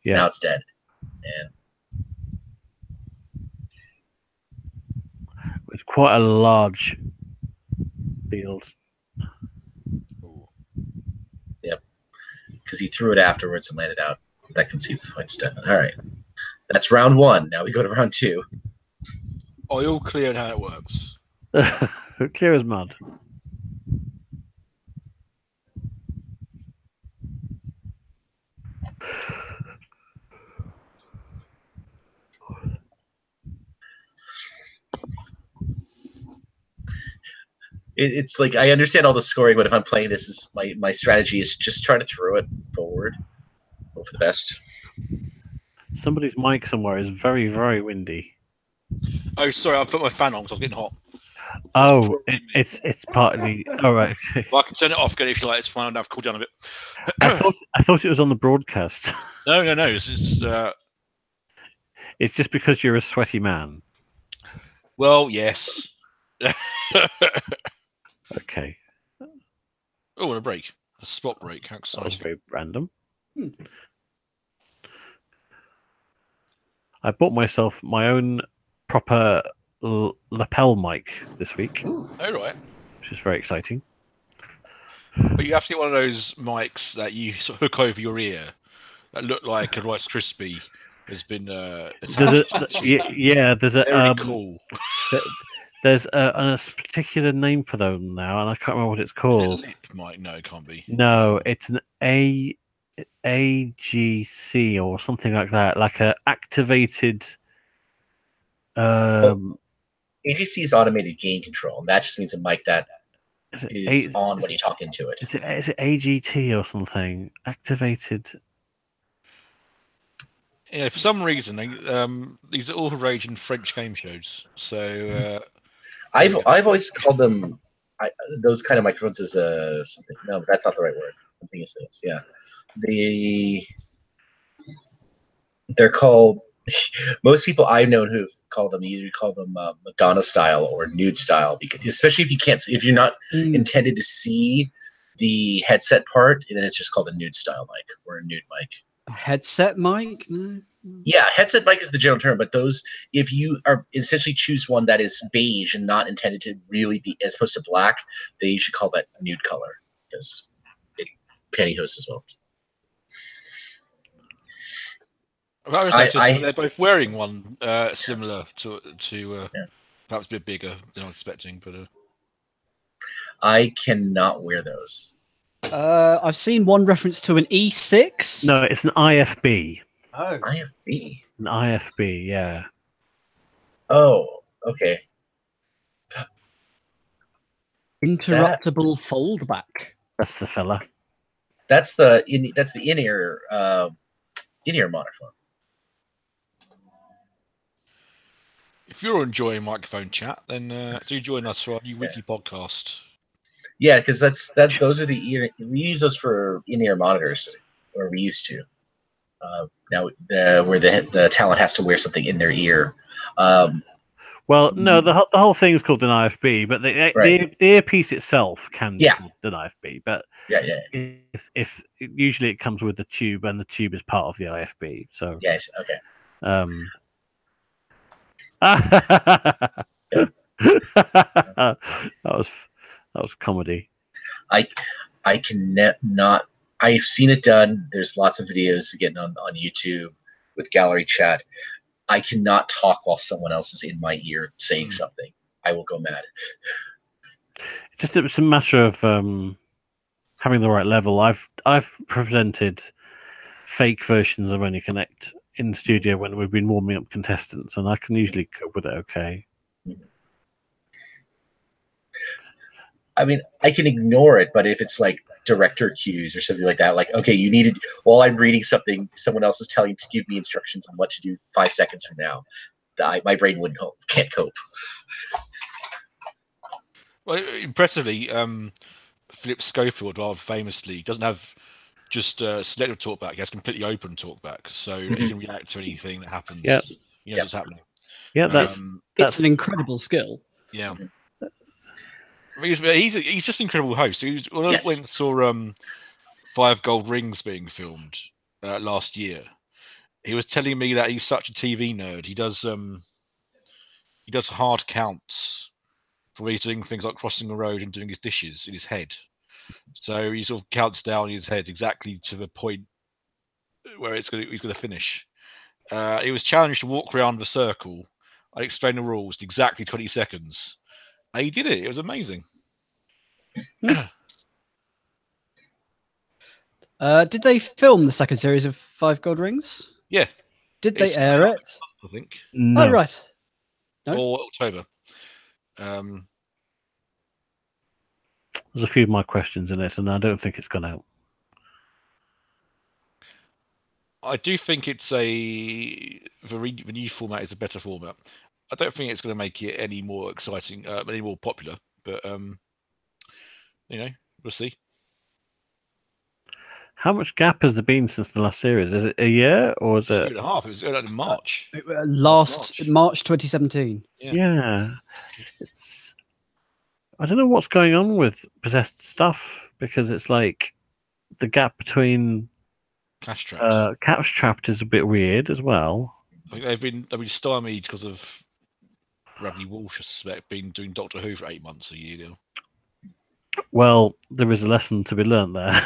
Yeah. Now it's dead, and It's quite a large field. Yep, because he threw it afterwards and landed out. That concedes the point, Stefan. All right, that's round 1. Now we go to round 2. Are you all clear on how it works? Clear as mud. it's like I understand all the scoring, but if I'm playing this, is my strategy is just try to throw it forward. Hope for the best. Somebody's mic somewhere is very, very windy. Oh, sorry, I put my fan on because I was getting hot. Oh, it's partly. All right. Okay. Well, I can turn it off again if you like. It's fine. I've cooled down a bit. I thought it was on the broadcast. No. It's It's just because you're a sweaty man. well, yes. Okay, Oh, what a break! A spot break. How that was exciting! very random. I bought myself my own proper lapel mic this week, Oh, right. which is very exciting. But you have to get one of those mics that you sort of hook over your ear that look like a Rice Krispie has been There's attached. yeah, there's a Very cool. there's a particular name for them now, and I can't remember what it's called. Lip mic? No, it can't be. No, it's an AGC or something like that, like a activated. AGC is automated gain control, and that just means a mic that is on when you talk into it. Is it AGT or something? Activated. Yeah, for some reason, these are all raging French game shows. So I've always called them those kind of microphones as something. No, that's not the right word. I think it's this. Yeah, they're called. Most people I've known who've called them, you call them Madonna style or nude style, because especially if you're not intended to see the headset part, then it's just called a nude style mic or a nude mic. A headset mic? No. Yeah, headset mic is the general term, but those, if you are essentially choose one that is beige and not intended to really be as opposed to black, they should call that nude color because it pantyhose as well. I was noticing they're both wearing one similar to perhaps a bit bigger than I was expecting, but I cannot wear those. I've seen one reference to an E6. No, it's an IFB. Oh. IFB. An IFB, yeah. Oh, okay. Interruptible foldback. That's the fella. That's the in-ear microphone. if you're enjoying microphone chat, then do join us for our new weekly podcast. Yeah, because those are the ear. We use those for in-ear monitors, or we used to. Now, where the talent has to wear something in their ear. Well, no, the whole thing is called an IFB, but the earpiece itself can be called an IFB. But if usually it comes with the tube, and the tube is part of the IFB. So yes, okay. That was comedy. I can not. I've seen it done. There's lots of videos again on YouTube with gallery chat. I cannot talk while someone else is in my ear saying something. I will go mad. It was a matter of having the right level. I've presented fake versions of Only Connect in the studio when we've been warming up contestants, and I can usually cope with it okay. I mean, I can ignore it, but if it's like director cues or something like that, like, okay, you needed, while I'm reading something, someone else is telling to give me instructions on what to do 5 seconds from now, my brain can't cope. Well, impressively, Philip Schofield, rather famously, doesn't have just selective talkback. He has completely open talkback, so he can react to anything that happens. Yeah, he knows what's happening. Yeah, that's an incredible skill. Yeah. He's just an incredible host. When I went and saw 5 Gold Rings being filmed last year, he was telling me that he's such a TV nerd. He does hard counts for when he's doing things like crossing a road and doing his dishes in his head. So he sort of counts down in his head exactly to the point where he's going to finish. He was challenged to walk around the circle. I explained the rules in exactly 20 seconds. He did it. It was amazing. Did they film the second series of 5 Gold Rings? Yeah. Did they air it? I think. No. Oh, right. No? Or October. There's a few of my questions in it, and I don't think it's gone out. I do think it's the new format is a better format. I don't think it's going to make it any more exciting, any more popular. But we'll see. How much gap has there been since the last series? Is it a year or is It's a it? year and a half. It was in March. Last March 2017. Yeah. It's. I don't know what's going on with possessed stuff because it's like the gap between Cash Trapped. Cash Trapped is a bit weird as well. I think they've been stymied because of Ravi Walsh, I suspect, been doing Doctor Who for 8 months a year now. Well, there is a lesson to be learned there.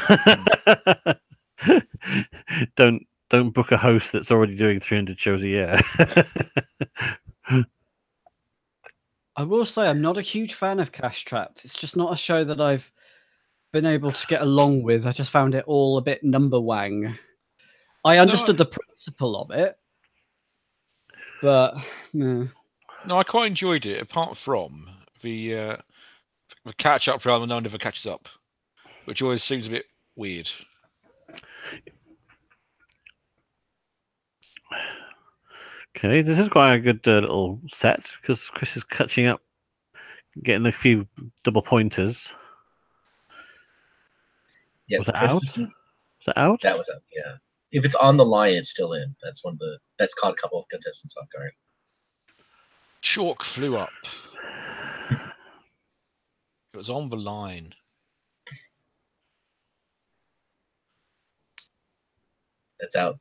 don't book a host that's already doing 300 shows a year. I will say I'm not a huge fan of Cash Trapped. It's just not a show that I've been able to get along with. I just found it all a bit number wang. I understood the principle of it, but no, I quite enjoyed it. Apart from the catch up round when no one ever catches up, which always seems a bit weird. Okay, this is quite a good little set because Chris is catching up, getting a few double pointers. Yeah, Was it Chris out? Was it out? That was out. Yeah. If it's on the line, it's still in. That's caught a couple of contestants off guard. Chalk flew up. It was on the line. That's out.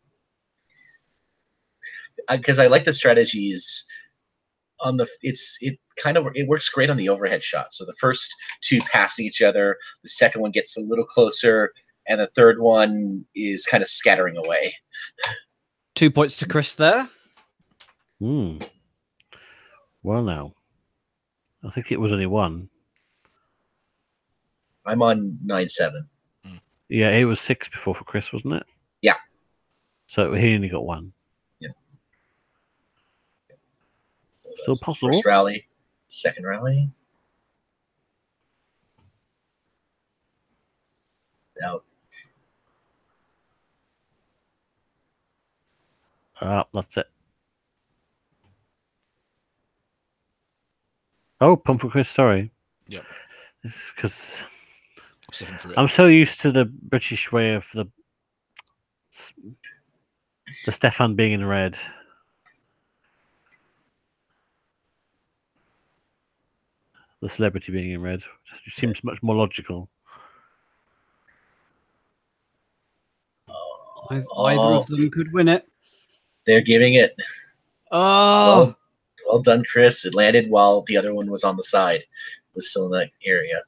Because I like the strategies on the. It works great on the overhead shot. So the first two passing each other, the second one gets a little closer, and the third one is kind of scattering away. 2 points to Chris there. Well, now I think it was only one. I'm on 9-7. Yeah, it was 6 before for Chris, wasn't it? Yeah. So he only got one. Yeah. Still possible. First rally, second rally. Out. That's it. Oh, pump for Chris. Sorry. Yep. Because 7 for it. I'm so used to the British way of the Stefan being in red. The celebrity being in red just seems much more logical. Either of them could win it. They're giving it. Oh, well done, Chris. It landed while the other one was on the side. It was still in that area.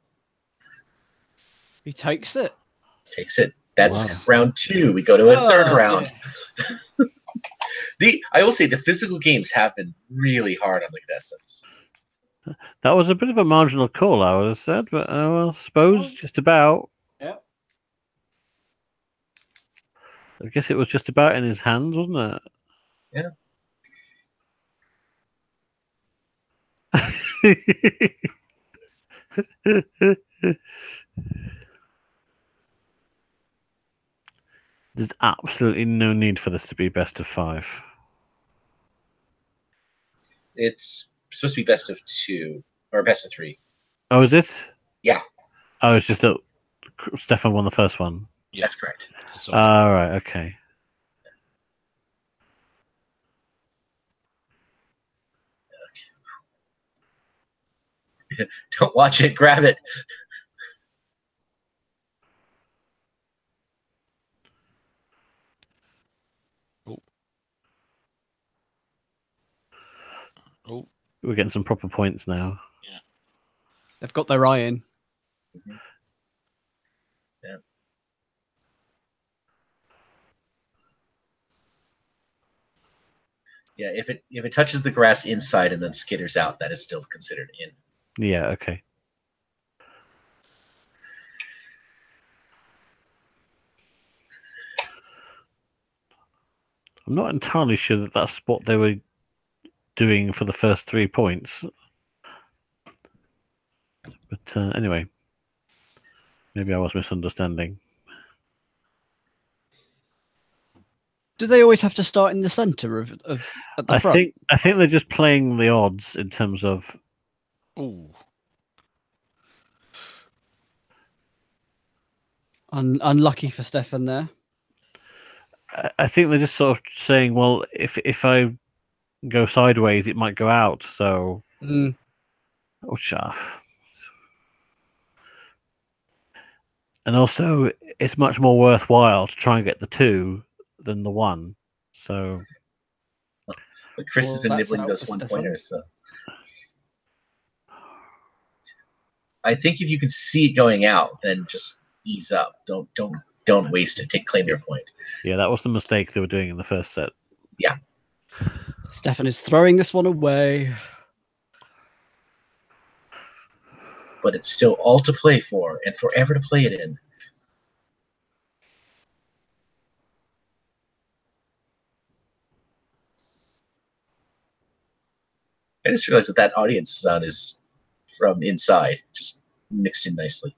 he takes it. Takes it. That's Wow. round 2. We go to a third round. Yeah. I will say the physical games have been really hard on the contestants. That was a bit of a marginal call, I would have said, but I suppose just about. Yeah. I guess it was just about in his hands, wasn't it? Yeah. There's absolutely no need for this to be best of 5. It's supposed to be best of 2 or best of 3. Oh, is it? Yeah. Oh, it's just that Stefan won the first one. Yeah. That's correct. All right, okay. Don't watch it. Grab it. Oh. We're getting some proper points now. Yeah. They've got their eye in. Mm-hmm. Yeah. Yeah, if it touches the grass inside and then skitters out, that is still considered in. Yeah, okay. I'm not entirely sure that that's what they were doing for the first 3 points. But anyway. Maybe I was misunderstanding. Do they always have to start in the center of at the front? I think they're just playing the odds in terms of. Ooh. Unlucky for Stefan there. I think they're just sort of saying, well, if I go sideways, it might go out. So, and also it's much more worthwhile to try and get the 2 than the 1. So, but Chris has been that's nibbling out those for 1 Stefan. pointers. So I think if you can see it going out, then just ease up. Don't waste it. Claim your point. yeah, that was the mistake they were doing in the first set. Yeah. Stefan is throwing this one away. But it's still all to play for and forever to play it in. I just realized that audience sound is from inside, just mixed in nicely.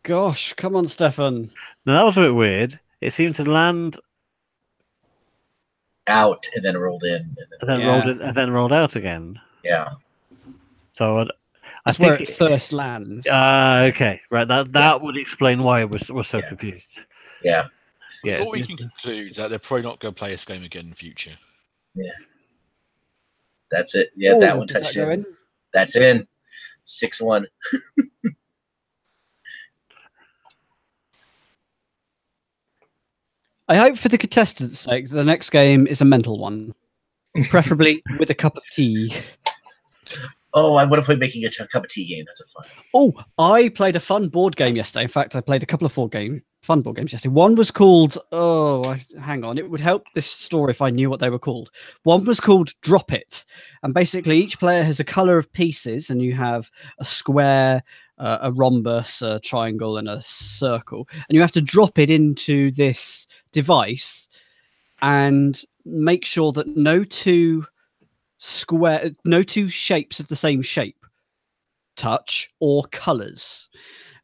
Gosh, come on, Stefan. Now that was a bit weird. It seemed to land out and then rolled in, and then rolled in, and then rolled out again. Yeah. So I That's think where it first lands. Okay, right. That would explain why I was so confused. Yeah. Yeah. What we can conclude is that they're probably not going to play this game again in the future. Yeah. That's it. Yeah, that one touched in. That's in. 6-1. I hope for the contestants' sake the next game is a mental one. Preferably with a cup of tea. Oh, I want to play making a cup of tea game. That's a fun. Oh, I played a fun board game yesterday. In fact, I played a couple of fun board games yesterday. One was called, hang on, it would help this story if I knew what they were called. One was called Drop It. And basically each player has a color of pieces and you have a square, a rhombus, a triangle, and a circle. And you have to drop it into this device and make sure that no two shapes of the same shape touch or colors.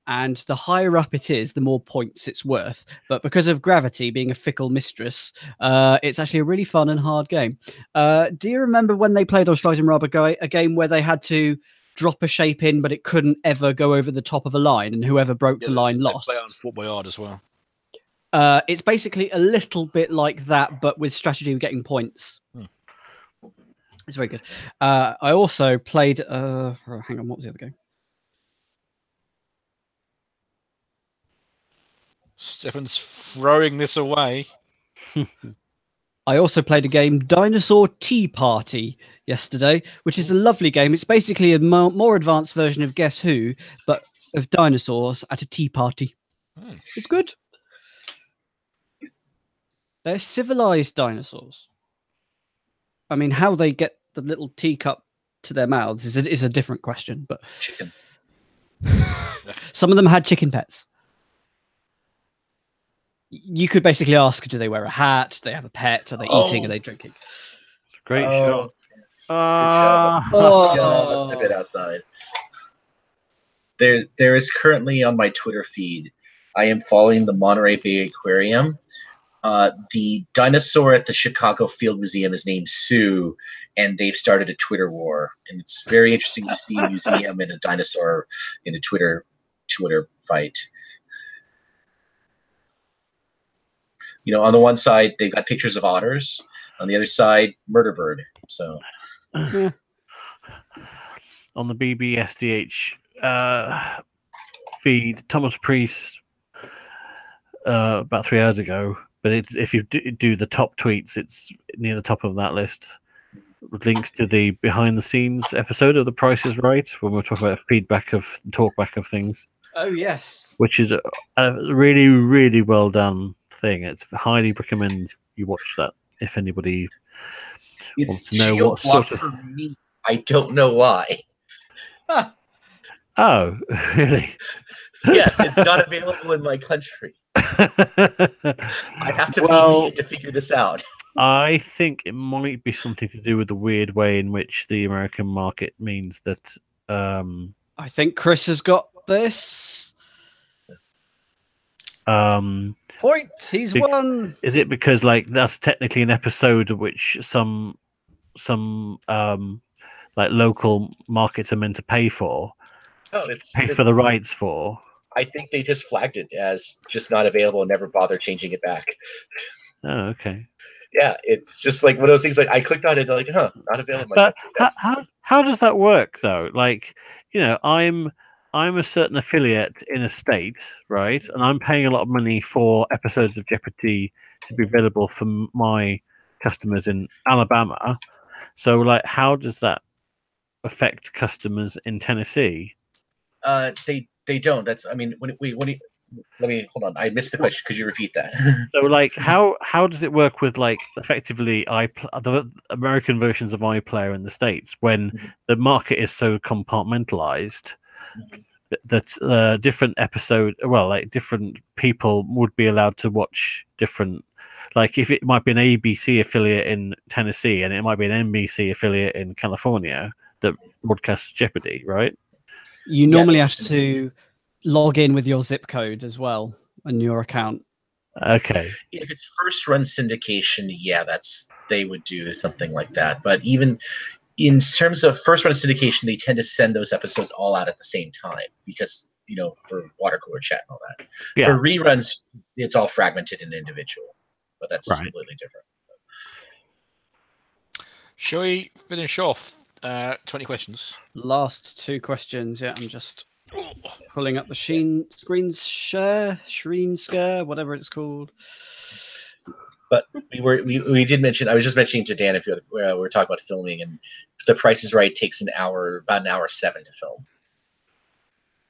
And the higher up it is, the more points it's worth. But because of gravity being a fickle mistress, it's actually a really fun and hard game. Do you remember when they played on Schlag and Rubber a game where they had to drop a shape in, but it couldn't ever go over the top of a line, and whoever broke the line lost? Play on Fort Boyard as well. It's basically a little bit like that, but with strategy of getting points. It's very good. I also played... hang on, what was the other game? Stefan's throwing this away. I also played a game, Dinosaur Tea Party, yesterday, which is a lovely game. It's basically a more advanced version of Guess Who, but of dinosaurs at a tea party. It's good. They're civilized dinosaurs. I mean, how they get the little teacup to their mouths is a different question, but chickens. Some of them had chicken pets. You could basically ask, do they wear a hat? Do they have a pet? Are they eating? Are they drinking? It's a great shot. Yes. Good shot. God, must have been outside. There is currently on my Twitter feed, I am following the Monterey Bay Aquarium. The dinosaur at the Chicago Field Museum is named Sue, and they've started a Twitter war. And it's very interesting to see a museum and a dinosaur in a Twitter fight. You know, on the one side, they've got pictures of otters. On the other side, murder bird. So, Yeah. On the BBSDH feed, Thomas Priest about 3 hours ago. But if you do the top tweets, it's near the top of that list. Links to the behind-the-scenes episode of The Price is Right, when we're talking about talkback of things. Oh, yes. Which is a really, really well done thing. It's highly recommend you watch that if anybody wants to know what sort of. For me. I don't know why. Oh, really? Yes, it's not available in my country. I have to Well, PB to figure this out. I think it might be something to do with the weird way in which the American market means that. I think Chris has got this. Point. He's won. Is it because like that's technically an episode which some like local markets are meant to pay for? Oh, Pay for the rights for. I think they just flagged it as just not available and never bothered changing it back. Oh, okay. Yeah, it's just like one of those things. Like I clicked on it, like, not available. In my But country. how does that work though? Like, I'm a certain affiliate in a state, right? And I'm paying a lot of money for episodes of Jeopardy to be available for my customers in Alabama. So, like, how does that affect customers in Tennessee? They don't. That's. I mean, when let me hold on. I missed the question. Could you repeat that? So, like, how does it work with like effectively the American versions of iPlayer in the States when the market is so compartmentalized that different different people would be allowed to watch different. Like, if it might be an ABC affiliate in Tennessee and it might be an NBC affiliate in California that broadcasts Jeopardy, right? You normally have to log in with your zip code as well on your account. Okay. If it's first run syndication, they would do something like that. But even in terms of first run syndication, they tend to send those episodes all out at the same time because for water cooler chat and all that. Yeah. For reruns, it's all fragmented and individual, but that's completely different. Shall we finish off? 20 questions. Last 2 questions. Yeah, I'm just pulling up the screen share, whatever it's called. But we did mention. I was just mentioning to Dan we were talking about filming, and The Price is Right takes about an hour 7 to film.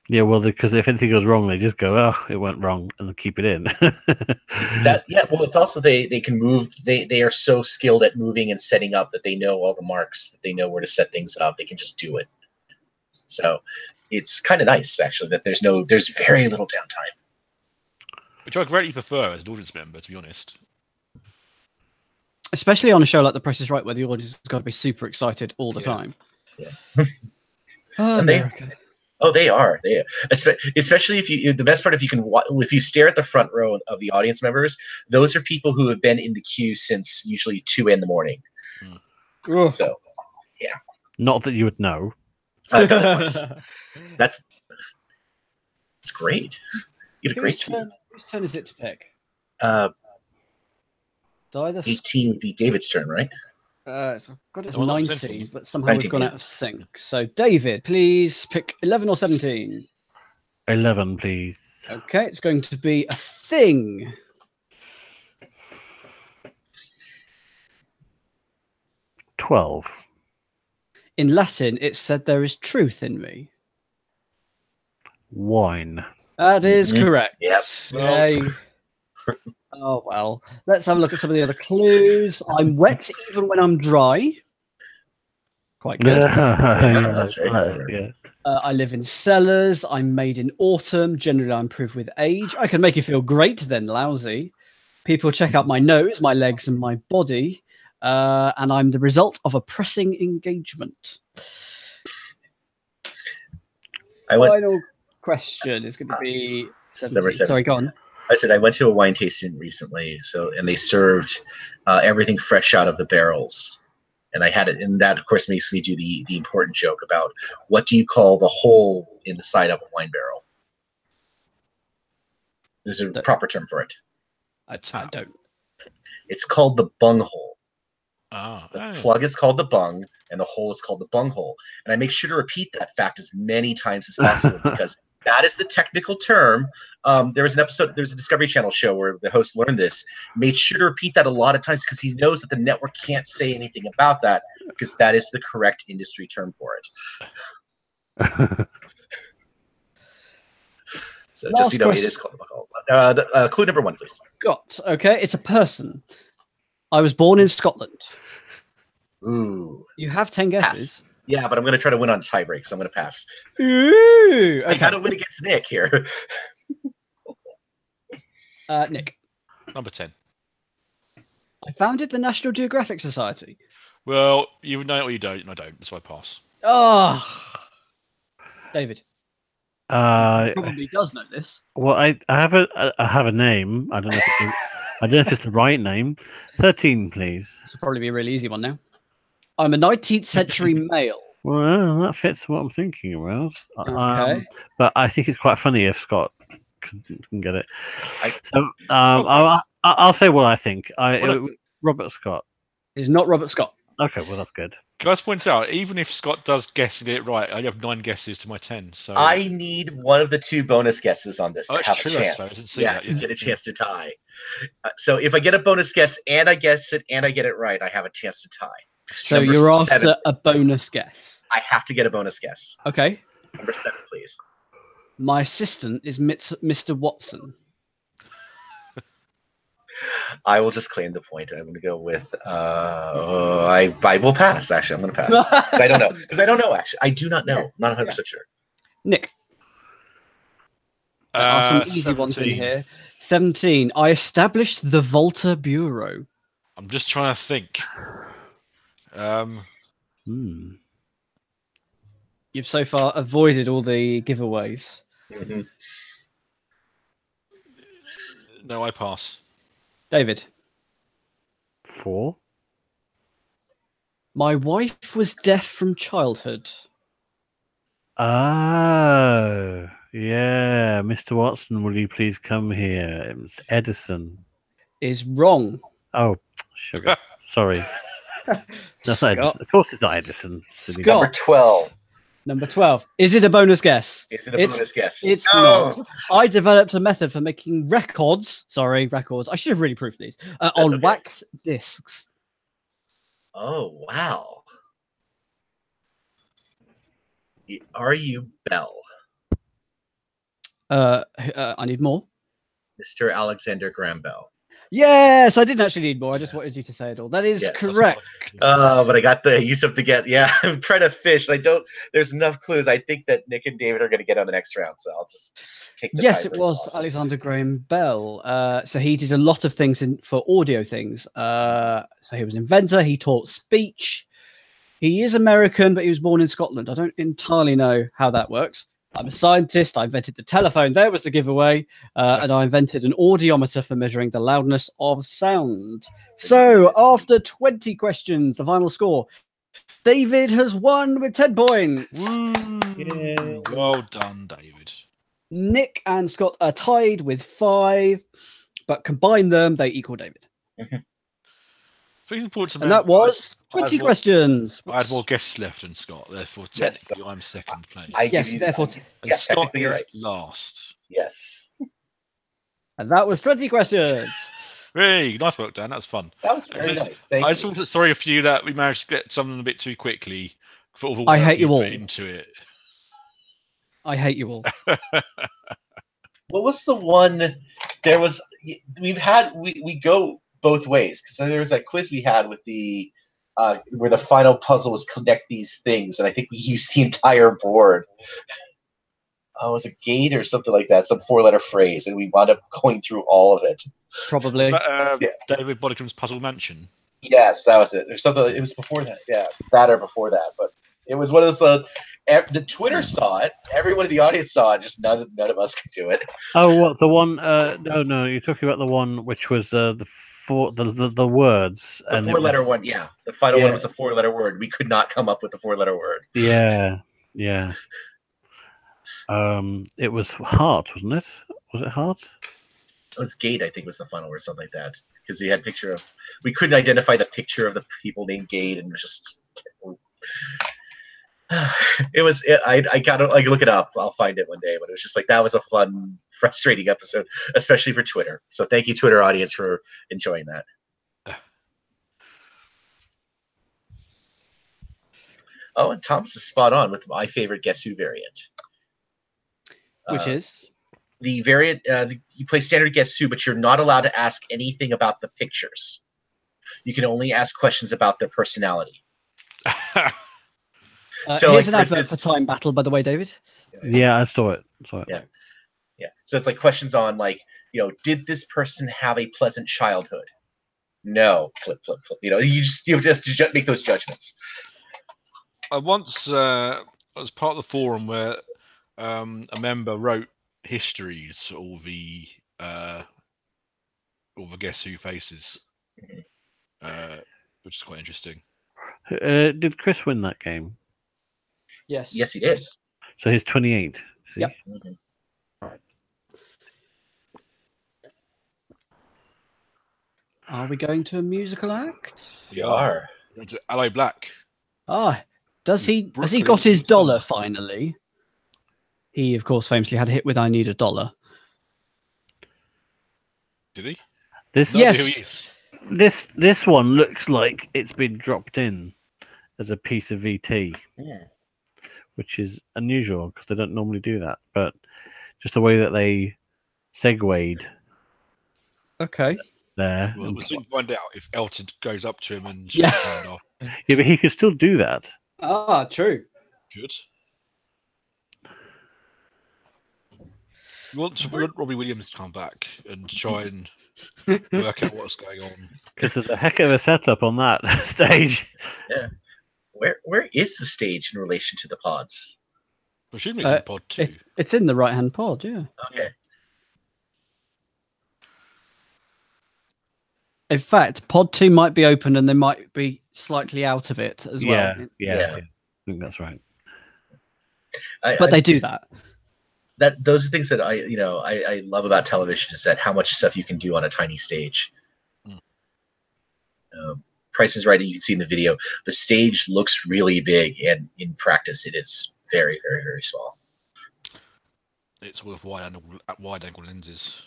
Yeah, well, because if anything goes wrong, they just go, "Oh, it went wrong," and keep it in. Well, it's also they can move. They are so skilled at moving and setting up that they know all the marks, that they know where to set things up. They can just do it. So it's kind of nice actually that there's very little downtime. Which I greatly prefer as an audience member, to be honest. Especially on a show like The Price is Right, where the audience has got to be super excited all the time. Yeah. America. They are. Especially the best part, if you stare at the front row of the audience members, those are people who have been in the queue since usually 2 a.m. So, yeah. Not that you would know. That's great. You had a great team. Whose turn is it to pick? 18 would be David's turn, right? So I've got it as 19, but somehow we've gone out of sync. So, David, please pick 11 or 17. 11, please. Okay, it's going to be a thing. 12. In Latin, it said there is truth in me. Wine. That is correct. Yes. Yay. Oh, well. Let's have a look at some of the other clues. I'm wet even when I'm dry. Quite good. That's very clever. Yeah. I live in cellars. I'm made in autumn. Generally, I improve with age. I can make you feel great, then lousy. People check out my nose, my legs, and my body. And I'm the result of a pressing engagement. Final question is going to be 17. Sorry, go on. I said I went to a wine tasting recently, and they served everything fresh out of the barrels, and I had it, and that of course makes me do the important joke about what do you call the hole in the side of a wine barrel? There's a proper term for it. I don't. It's called the bung hole. The plug is called the bung, and the hole is called the bung hole. And I make sure to repeat that fact as many times as possible because that is the technical term. There's a Discovery Channel show where the host learned this, made sure to repeat that a lot of times because he knows that the network can't say anything about that because that is the correct industry term for it. So Last just so you know, question. it is called the bung hole. Clue number 1, please. Okay, it's a person. I was born in Scotland. Ooh. You have 10 guesses. Yeah, but I'm going to try to win on tiebreak, so I'm going to pass. Ooh, I got to okay. win against Nick here. Nick, Number 10. I founded the National Geographic Society. Well, you know it or you don't. I don't. That's why I pass. Oh, David. Uh, Probably does know this. well, I have a name. I don't know. I don't know if it's the right name. 13, please. This will probably be a really easy one now. I'm a 19th century male. Well, that fits what I'm thinking about. Okay. But I think it's quite funny if Scott can get it. So Well, I'll say what I think. Well, Robert Scott. It's not Robert Scott. Okay, well that's good. Can I just point out, even if Scott does guess it right, I have 9 guesses to my 10. So I need one of the 2 bonus guesses on this Oh, to that's have true, a I suppose. I chance. didn't see Yeah, that, to yeah. get a chance to tie. So if I get a bonus guess and I guess it and I get it right, I have a chance to tie. So Number you're 7. after a bonus guess. I have to get a bonus guess. Okay. Number 7, please. My assistant is Mr. Watson. I will just claim the point. I'm going to go with. I will pass. Actually, I'm going to pass because I don't know. Because I don't know. Actually, I do not know. Not 100 percent sure. Nick. There are some easy ones in 17. here. 17. I established the Volta Bureau. I'm just trying to think. You've so far avoided all the giveaways. Mm-hmm. No, I pass. David. 4. My wife was deaf from childhood. Oh, yeah. Mr. Watson, will you please come here? It was Edison. Is wrong. Oh, sugar. Sorry. That's not Edison. Of course it's not Edison. Silly. Scott. Number 12. Number 12. Is it a bonus guess? Is it a bonus guess? It's No! not. I developed a method for making records. Sorry, records. I should have really proofed these. On okay. wax discs. Oh wow. Are you Bell? I need more. Mr. Alexander Graham Bell. Yes, I didn't actually need more. I just wanted you to say it all. That is Yes. correct. But I got the use of the get. Yeah, I'm trying to fish. I don't. There's enough clues. I think that Nick and David are going to get on the next round, so I'll just take. Yes, it was Alexander Graham Bell. So he did a lot of things for audio things. So he was an inventor. He taught speech. He is American, but he was born in Scotland. I don't entirely know how that works. I'm a scientist. I invented the telephone. There was the giveaway. And I invented an audiometer for measuring the loudness of sound. So after 20 questions, the final score, David has won with 10 points. Woo! Well done, David. Nick and Scott are tied with 5, but combine them, they equal David. I think it's important to And that was 20 questions. I had more guesses left than Scott, therefore technically I'm second place. Yes, therefore. And Yeah, Scott technically is you're right. last. Yes. And that was 20 questions. Hey, nice work, Dan. That was fun. That was very nice. Thank I you. just want to sorry for you that we managed to get something a bit too quickly for all the work I hate you all. put into it. I hate you all. What was the one? There was. We go both ways because there was that quiz we had with the where the final puzzle was connect these things, and I think we used the entire board. Oh, it was a gate or something like that, some 4-letter phrase, and we wound up going through all of it. Probably. Was that, Yeah. David Boddicom's Puzzle Mansion? Yes, that was it. Or something. It was before that. Yeah, that or before that. But it was one of those. The Twitter saw it. Everyone in the audience saw it. Just none of us could do it. Oh, what the one? No, you're talking about the one which was the words. The 4-letter one. Yeah, the final one was a 4-letter word. We could not come up with the 4-letter word. Yeah. It was heart, wasn't it? Was it heart? It was gate, I think, was the final word, something like that. Because he had picture of. We couldn't identify the picture of the people named Gate, and it was just. It was. I gotta look it up. I'll find it one day. But it was just like that was a fun, frustrating episode, especially for Twitter. So thank you, Twitter audience, for enjoying that. Oh, and Thomas is spot on with my favorite Guess Who variant. Which is? The variant, you play standard Guess Who, but you're not allowed to ask anything about the pictures. You can only ask questions about their personality. So, here's like, an for advert instance- for Time Battle, by the way, David. Yeah, I saw it. Yeah. Yeah. So it's like questions on like, did this person have a pleasant childhood? No. Flip, flip, flip. You just make those judgments. I once was part of the forum where a member wrote histories for all the Guess Who faces, which is quite interesting. Did Chris win that game? Yes. Yes, he did. So he's 28. Is he? Yep. Mhm. Are we going to a musical act? We are. It's Aloe Black. Ah, has he Brooklyn got his theme song. dollar finally? He, of course, famously had a hit with "I Need a Dollar." Did he? This No idea who he Yes. is. this one looks like it's been dropped in as a piece of VT, which is unusual because they don't normally do that. But just the way that they segued Okay. there. We'll soon find out if Elton goes up to him and shakes Yeah. his hand off. Yeah, but he could still do that. Ah, true. Good. We want Robbie Williams to come back and try and work out what's going on. Because there's a heck of a setup on that stage. Where is the stage in relation to the pods? Presumably it's in pod 2. It's in the right-hand pod, yeah. Okay. In fact, pod 2 might be open and they might be slightly out of it as well. Yeah. I think that's right. But they do that. Those are things that I love about television is that how much stuff you can do on a tiny stage. Price is Right. You can see in the video, the stage looks really big, and in practice, it is very, very, very small. It's with wide-angle lenses.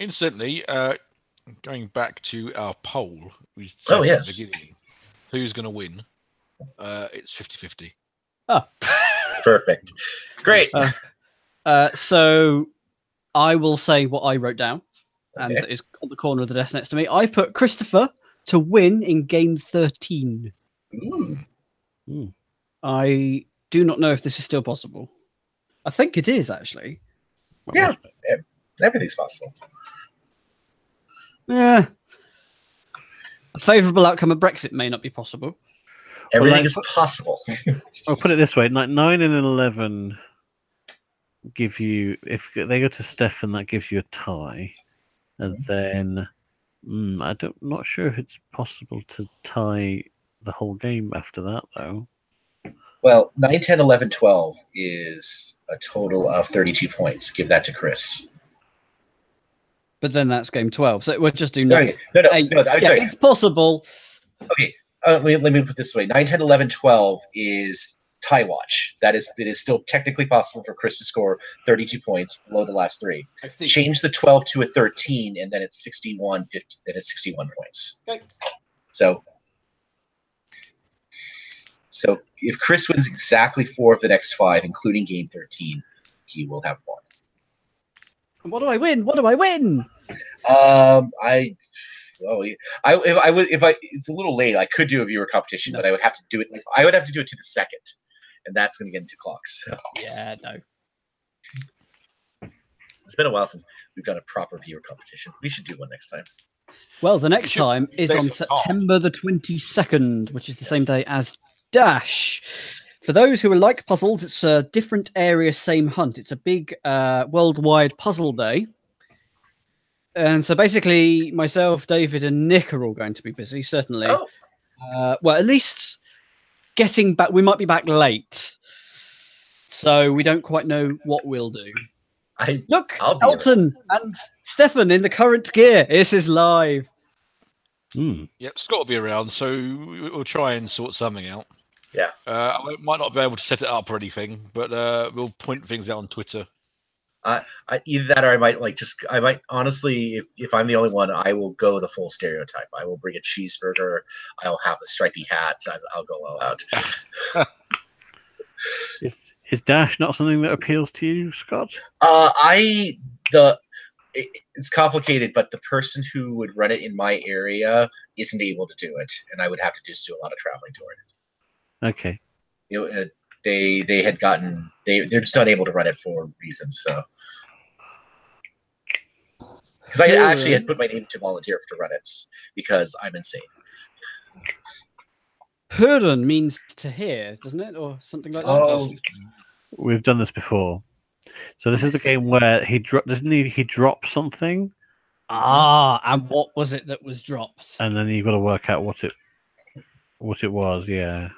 Incidentally, going back to our poll, we said at yes. the beginning, who's going to win? It's 50-50. Oh. Perfect. Great. So I will say what I wrote down, and Okay. that is on the corner of the desk next to me. I put Christopher to win in game 13. Ooh. I do not know if this is still possible. I think it is, actually. Yeah. Everything's possible. Yeah. A favourable outcome of Brexit may not be possible. Everything is possible. I'll put it this way: 9 and 11 give you, if they go to Stefan, that gives you a tie, and then I'm not sure if it's possible to tie the whole game after that, though. Well, 9, 10, 11, 12 is a total of 32 points. Give that to Chris. But then that's game 12. So we'll just do No, 9. no, Eight. I'm sorry. It's possible. Okay, let me put it this way. 9, 10, 11, 12 is tie watch. It is still technically possible for Chris to score 32 points below the last 3. Change the 12 to a 13, and then it's 61, 50, then it's 61 points. Okay. So if Chris wins exactly 4 of the next 5, including game 13, he will have won. What do I win? What do I win? It's a little late. I could do a viewer competition, but I would have to do it. I would have to do it to the second, and that's going to get into clocks. So. Yeah, no. It's been a while since we've done a proper viewer competition. We should do one next time. Well, the next time is on based on September the 22nd, which is the same day as Dash. For those who like puzzles, it's a different area, same hunt. It's a big worldwide puzzle day. And so basically, myself, David, and Nick are all going to be busy, certainly. Oh. Well, at least getting back, we might be back late. So we don't quite know what we'll do. Look, I'll be Elton and Stefan in the current gear. This is live. Yep, Scott will be around, so we'll try and sort something out. Yeah. I might not be able to set it up or anything, but we'll point things out on Twitter. Either that, or I might honestly, if I'm the only one, I will go the full stereotype. I will bring a cheeseburger. I'll have a stripy hat. I'll go all out. Is Dash not something that appeals to you, Scott? It's complicated, but the person who would run it in my area isn't able to do it, and I would have to just do a lot of traveling toward it. Okay. They had gotten they're just unable to run it for reasons. So because I actually had put my name to volunteer to run it because I'm insane. Hören means to hear, doesn't it, or something like that? Oh, We've done this before. So this is the game where doesn't he drop something, and what was it that was dropped? and then you've got to work out what it was. Yeah.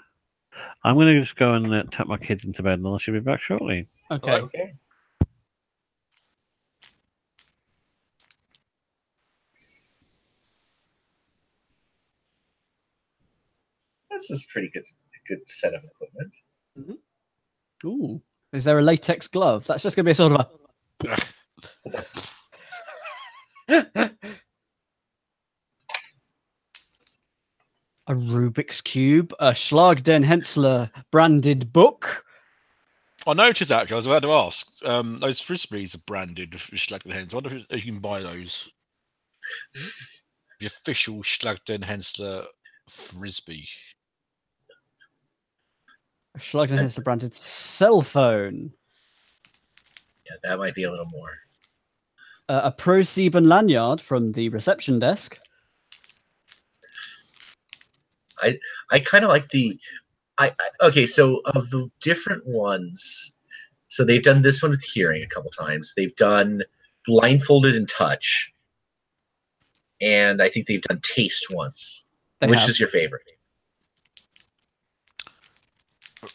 I'm going to just go and tuck my kids into bed, and I should be back shortly. Okay. okay. This is pretty good set of equipment. Mm-hmm. Ooh, is there a latex glove? That's just going to be a sort of a Rubik's Cube, a Schlag den Henssler branded book. I noticed actually. I was about to ask. Those frisbees are branded with Schlag den Henssler. I wonder if you can buy those. The official Schlag den Henssler frisbee. A Schlag den Henssler branded cell phone. Yeah, that might be a little more. A Pro 7 lanyard from the reception desk. I kind of like the okay, so of the different ones, so they've done this one with hearing a couple times. They've done blindfolded and touch, and I think they've done taste once. Which is your favorite?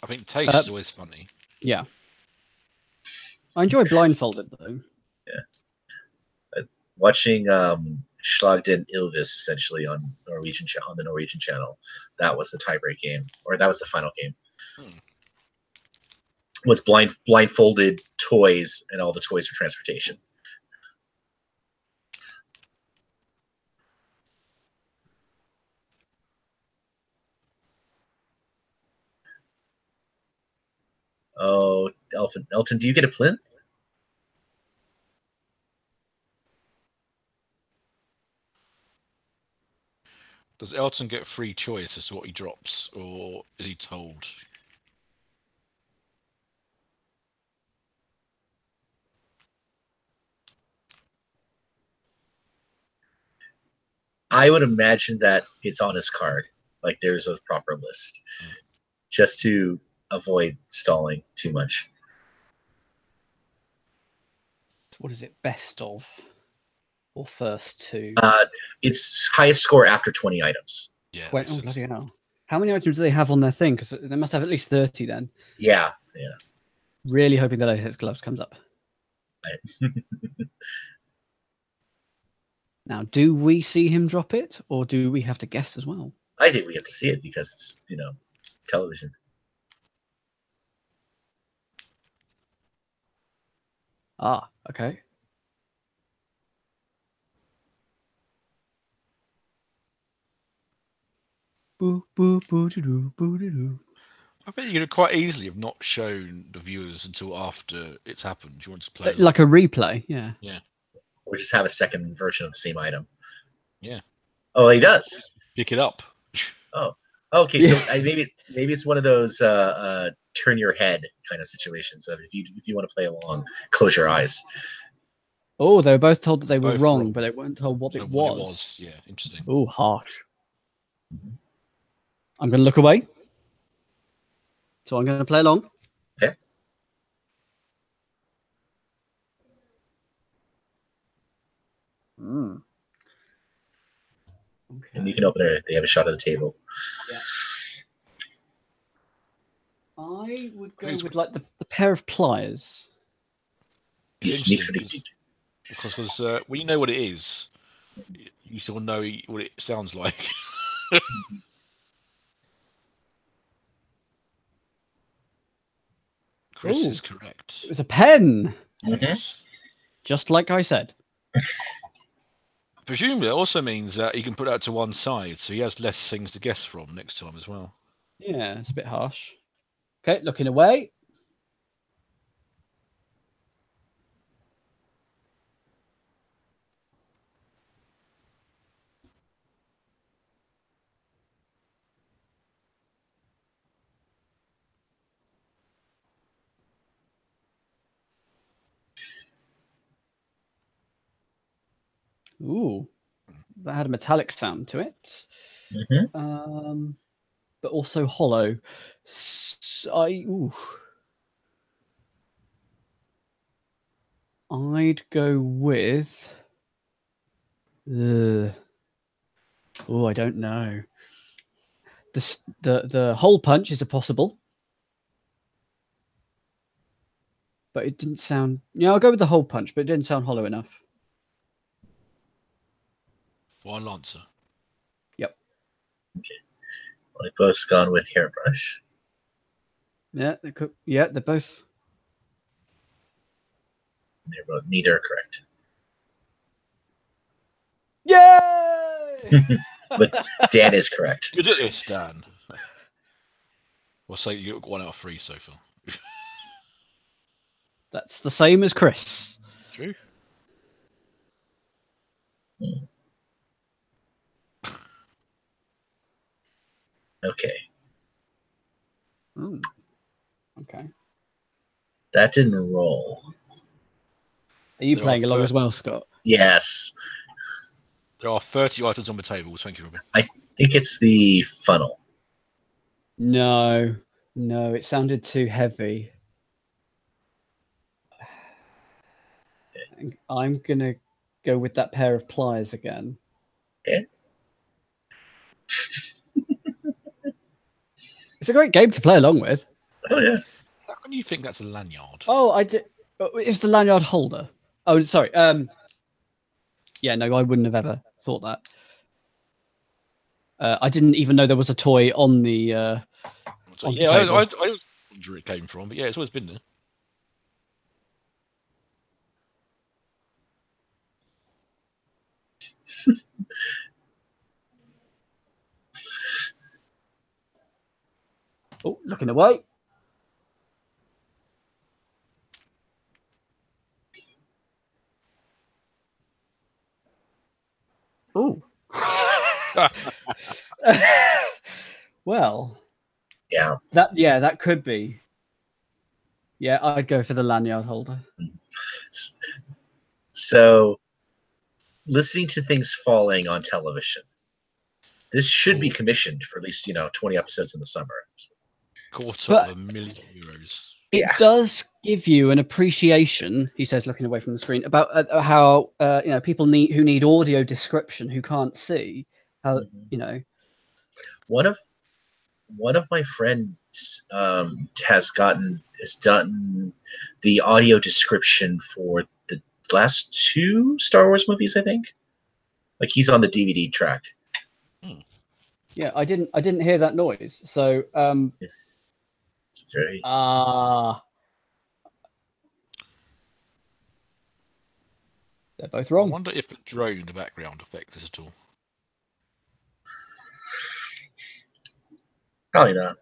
I think taste is always funny. Yeah, I enjoy blindfolded though. Yeah, watching Schlag den Ylvis essentially on the Norwegian channel. That was the tiebreak game, or that was the final game. Was blindfolded toys and all the toys for transportation. Oh, Elton, do you get a plinth? Does Elton get free choice as to what he drops, or is he told? I would imagine that it's on his card. Like there's a proper list, just to avoid stalling too much. What is it? Best of or first two? It's highest score after 20 items. Yeah. 20, oh, bloody hell. How many items do they have on their thing? Because they must have at least 30 then. Yeah. Really hoping that Latex Gloves comes up. Now, do we see him drop it, or do we have to guess as well? I think we have to see it because it's, television. Ah, okay. Boo, boo, boo, doo, boo, doo. I bet you could have quite easily have not shown the viewers until after it's happened. Do you want to play like a replay? Yeah. Yeah. Or just have a second version of the same item. Yeah. Oh, he does. Pick it up. Oh, okay. Yeah. So maybe it's one of those turn your head kind of situations. Of if you want to play along, close your eyes. Oh, they were both told that they were Both wrong, wrong. but they weren't told what it What was. it was. Yeah, interesting. Oh, harsh. I'm going to look away. So I'm going to play along. Okay. Okay. And you can open it. They have a shot of the table. Yeah. I would go with like the pair of pliers. It's interesting because when you know what it is, you sort of know what it sounds like. Chris is correct. It was a pen. Mm-hmm. Just like I said. Presumably, it also means that he can put that to one side, so he has less things to guess from next time as well. Yeah, it's a bit harsh. Okay, looking away. Ooh, that had a metallic sound to it. But also hollow. I'd go with. I don't know. The hole punch is a possible, but it didn't sound. Yeah, I'll go with the hole punch, but it didn't sound hollow enough. Final answer. Yep. Okay. Well, they've both gone with hairbrush. Yeah, they're both. They're both neither are correct. Yay! But Dan is correct. Good at this, Dan. We'll say you got 1 out of 3 so far. That's the same as Chris. True. Okay. Okay. That didn't roll. Are you There playing are along as well, Scott? Yes. There are 30 items on the tables. Thank you, Robin. I think it's the funnel. No, it sounded too heavy. I'm gonna go with that pair of pliers again. Okay. It's a great game to play along with. Oh, yeah. How can you think that's a lanyard? Oh, I did. It's the lanyard holder. Oh, sorry. Yeah, no, I wouldn't have ever thought that. I didn't even know there was a toy on the. On the yeah, table. I was wondering where it came from, but yeah, it's always been there. Oh, looking away. Oh. Well. Yeah. That could be. Yeah, I'd go for the lanyard holder. So, listening to things falling on television. This should be commissioned for at least 20 episodes in the summer. €250,000. It does give you an appreciation, he says, looking away from the screen, about how people who need audio description who can't see. How One of my friends has done the audio description for the last 2 Star Wars movies, I think. Like he's on the DVD track. Yeah, I didn't hear that noise. So it's very they're both wrong. I wonder if the drone in the background affects this at all. Probably not.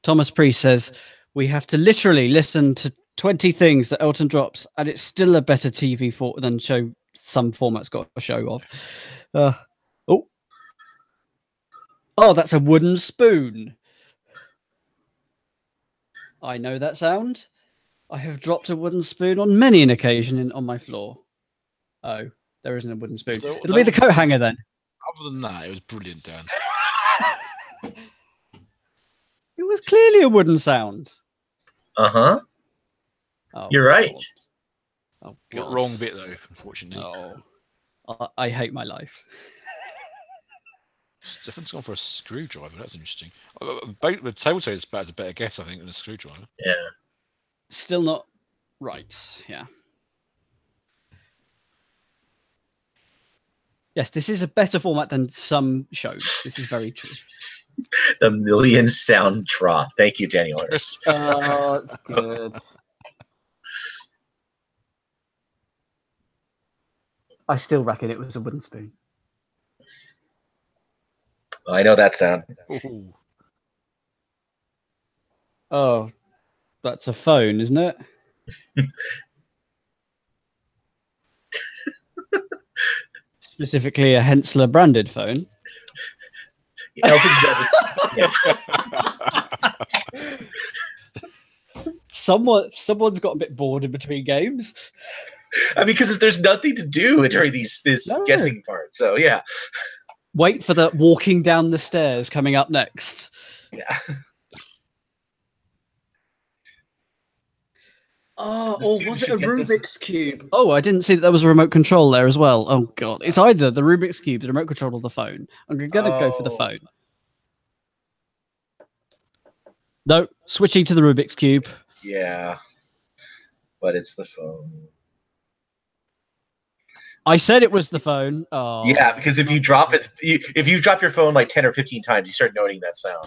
Thomas Priest says we have to literally listen to 20 things that Elton drops, and it's still a better TV than show some formats got a show of. Oh, that's a wooden spoon. I know that sound. I have dropped a wooden spoon on many an occasion on my floor. Oh, there isn't a wooden spoon. It'll be the coat hanger then. Other than that, it was brilliant, Dan. It was clearly a wooden sound. Uh-huh. Oh, you're right. God. Oh, Got God. wrong bit though, unfortunately. Oh, I hate my life. Stefan's gone for a screwdriver. That's interesting. The telltale is about a better guess, I think, than a screwdriver. Yeah. Still not right. Yeah. Yes, this is a better format than some shows. This is very true. The million sound trough. Thank you, Daniel. Oh, that's good. I still reckon it was a wooden spoon. I know that sound. Ooh. Oh, that's a phone, isn't it? Specifically a Henssler branded phone. Elton's never, yeah. Someone's got a bit bored in between games. I mean, because there's nothing to do during this No. guessing part. So yeah. Wait for the walking down the stairs coming up next. Yeah. Oh, The or students was it a should get this. Rubik's Cube? Oh, I didn't see that there was a remote control there as well. Oh, God. It's either the Rubik's Cube, the remote control, or the phone. I'm going to go for the Oh. phone. No, switching to the Rubik's Cube. Yeah. But it's the phone. I said it was the phone. Oh. Yeah, because if you drop it, if you drop your phone like 10 or 15 times, you start noting that sound.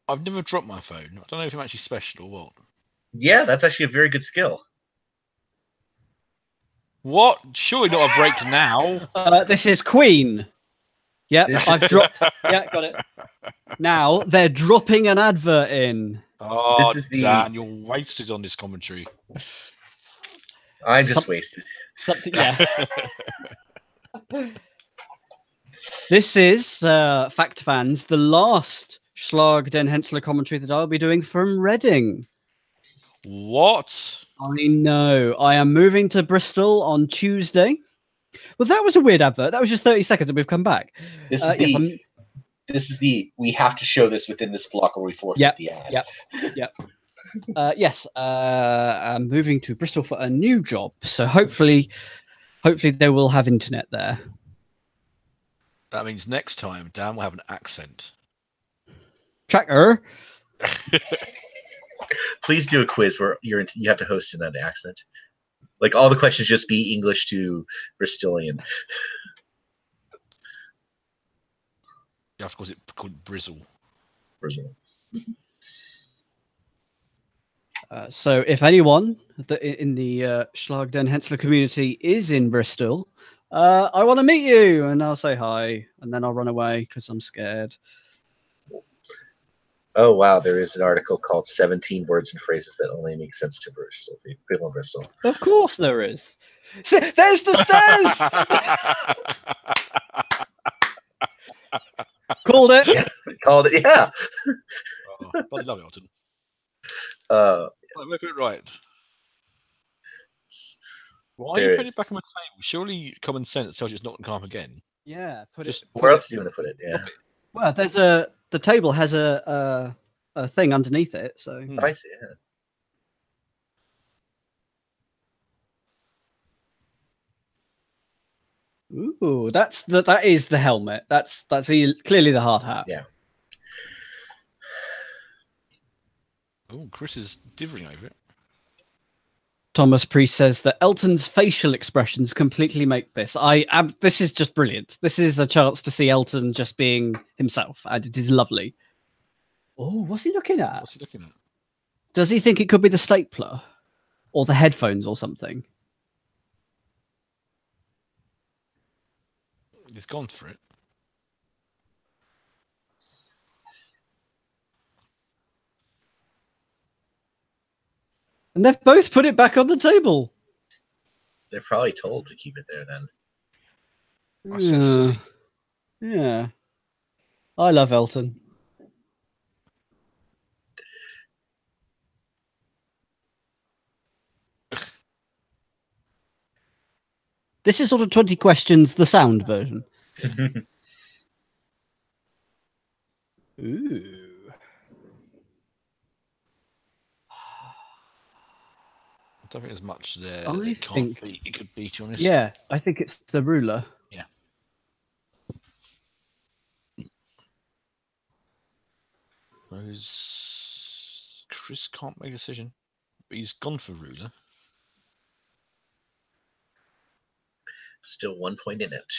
I've never dropped my phone. I don't know if I'm actually special or what. Yeah, that's actually a very good skill. What? Surely not a break now. This is Queen. Yep, This I've is- dropped. Yeah, got it. Now they're dropping an advert in. Oh, This is the- Dan, you're wasted on this commentary. I'm just Some- wasted. Something, yeah. This is, fact fans, the last Schlag den Henssler commentary that I'll be doing from Reading. What? I know. I am moving to Bristol on Tuesday. Well, that was a weird advert. That was just 30 seconds and we've come back. This is Yes, we have to show this within this block or we forfeit Yep, the ad. yep. I'm moving to Bristol for a new job. So hopefully they will have internet there. That means next time Dan will have an accent. Tracker. Please do a quiz where you have to host in that accent. Like all the questions just be English to Bristolian. Yeah, of course, it's called Brizzle. Brazil. So if anyone in the Schlag den Henssler community is in Bristol, I want to meet you, and I'll say hi, and then I'll run away because I'm scared. Oh wow, there is an article called 17 words and phrases that only make sense to Bristol. People in Bristol. Of course there is. There's the stairs! Called it. Yeah, called it. Yeah. Oh, bloody love it, Alton. Yes. Look at it right. Why are There you putting is. it back on the table? Surely common sense tells you it's not going to come up again. Yeah, Just Where else do you want to put it? Yeah. Well, the table has a thing underneath it, so I see. Yeah. ooh, that is the helmet. That's clearly the hard hat. Yeah. Oh, Chris is divvying over it. Thomas Priest says that Elton's facial expressions completely make this. This is just brilliant. This is a chance to see Elton just being himself, and it is lovely. Oh, what's he looking at? What's he looking at? Does he think it could be the stapler or the headphones or something? He's gone for it. And they've both put it back on the table. They're probably told to keep it there then. I shall see. Yeah. I love Elton. This is sort of 20 questions, the sound version. Ooh. I don't think there's much there. I It think- can't be. It could be, to be honest. Yeah, I think it's the ruler. Chris can't make a decision. But he's gone for ruler. Still 1 point in it.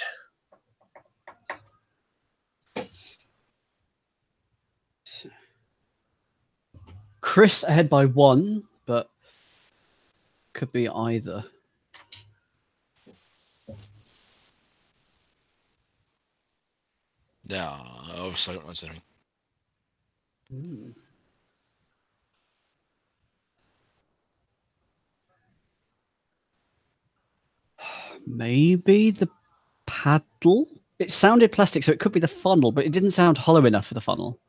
Chris ahead by 1, but could be either. Yeah, obviously I don't know what's anything. Hmm. Maybe the paddle? It sounded plastic, so it could be the funnel, but it didn't sound hollow enough for the funnel.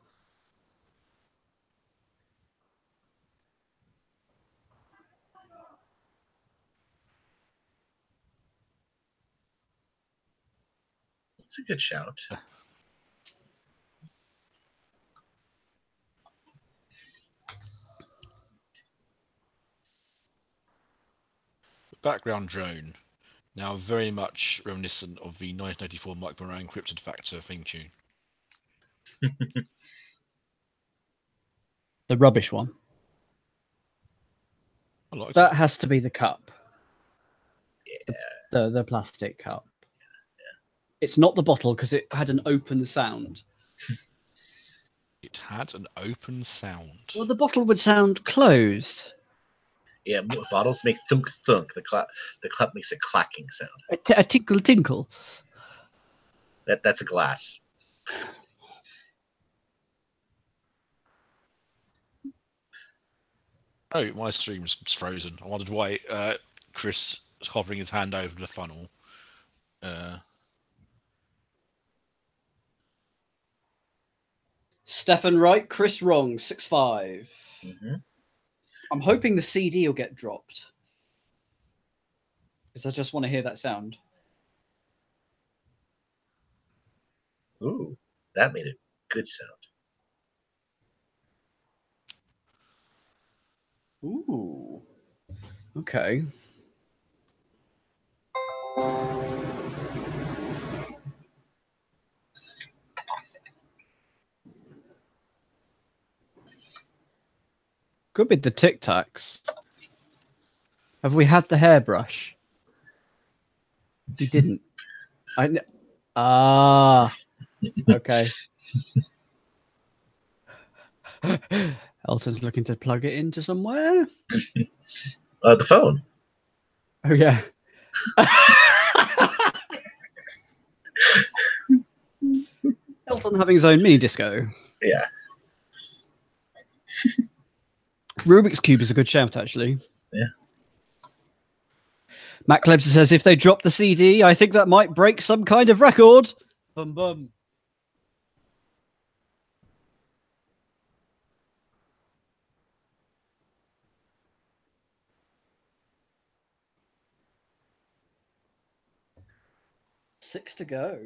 It's a good shout. Background drone, now very much reminiscent of the 1984 Mike Moran Encrypted Factor theme tune. The rubbish one. I liked That it. has to be the cup. Yeah. The plastic cup. It's not the bottle because it had an open sound. It had an open sound. Well, the bottle would sound closed. Yeah, bottles make thunk thunk. The cup makes a clacking sound. A tinkle tinkle. That's a glass. Oh, my stream's frozen. I wondered why Chris was hovering his hand over the funnel. Stefan right, Chris wrong, 6-5. Mm-hmm. I'm hoping the CD will get dropped. Because I just want to hear that sound. Ooh, that made a good sound. Ooh. Okay. Could be the Tic Tacs. Have we had the hairbrush? We didn't. Okay. Elton's looking to plug it into somewhere. The phone. Oh yeah. Elton having his own mini disco. Yeah. Rubik's Cube is a good shout, actually. Yeah. Matt Klebster says, if they drop the CD, I think that might break some kind of record. Bum bum. Six to go.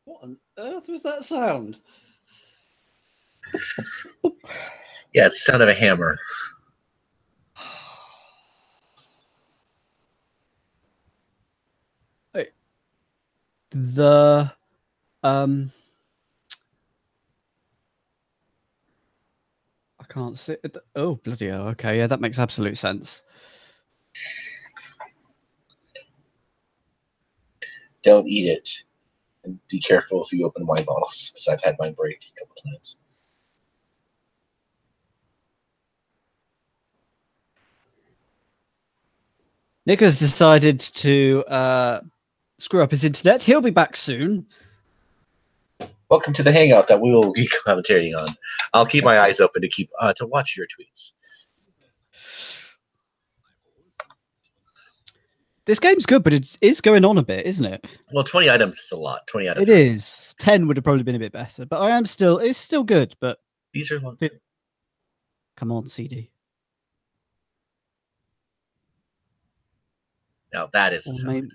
What on earth was that sound? Yeah, it's the sound of a hammer. Wait. The I can't see it. Oh, bloody hell. Okay, yeah, that makes absolute sense. Don't eat it. And be careful if you open wine bottles, because I've had mine break a couple times. Nick has decided to screw up his internet. He'll be back soon. Welcome to the hangout that we will be commentating on. I'll keep my eyes open to watch your tweets. This game's good, but it is going on a bit, isn't it? Well, 20 items is a lot. 20 items. It is. 10 would have probably been a bit better, but it's still good, but These are long. come on, CD. Now that is Or a sound.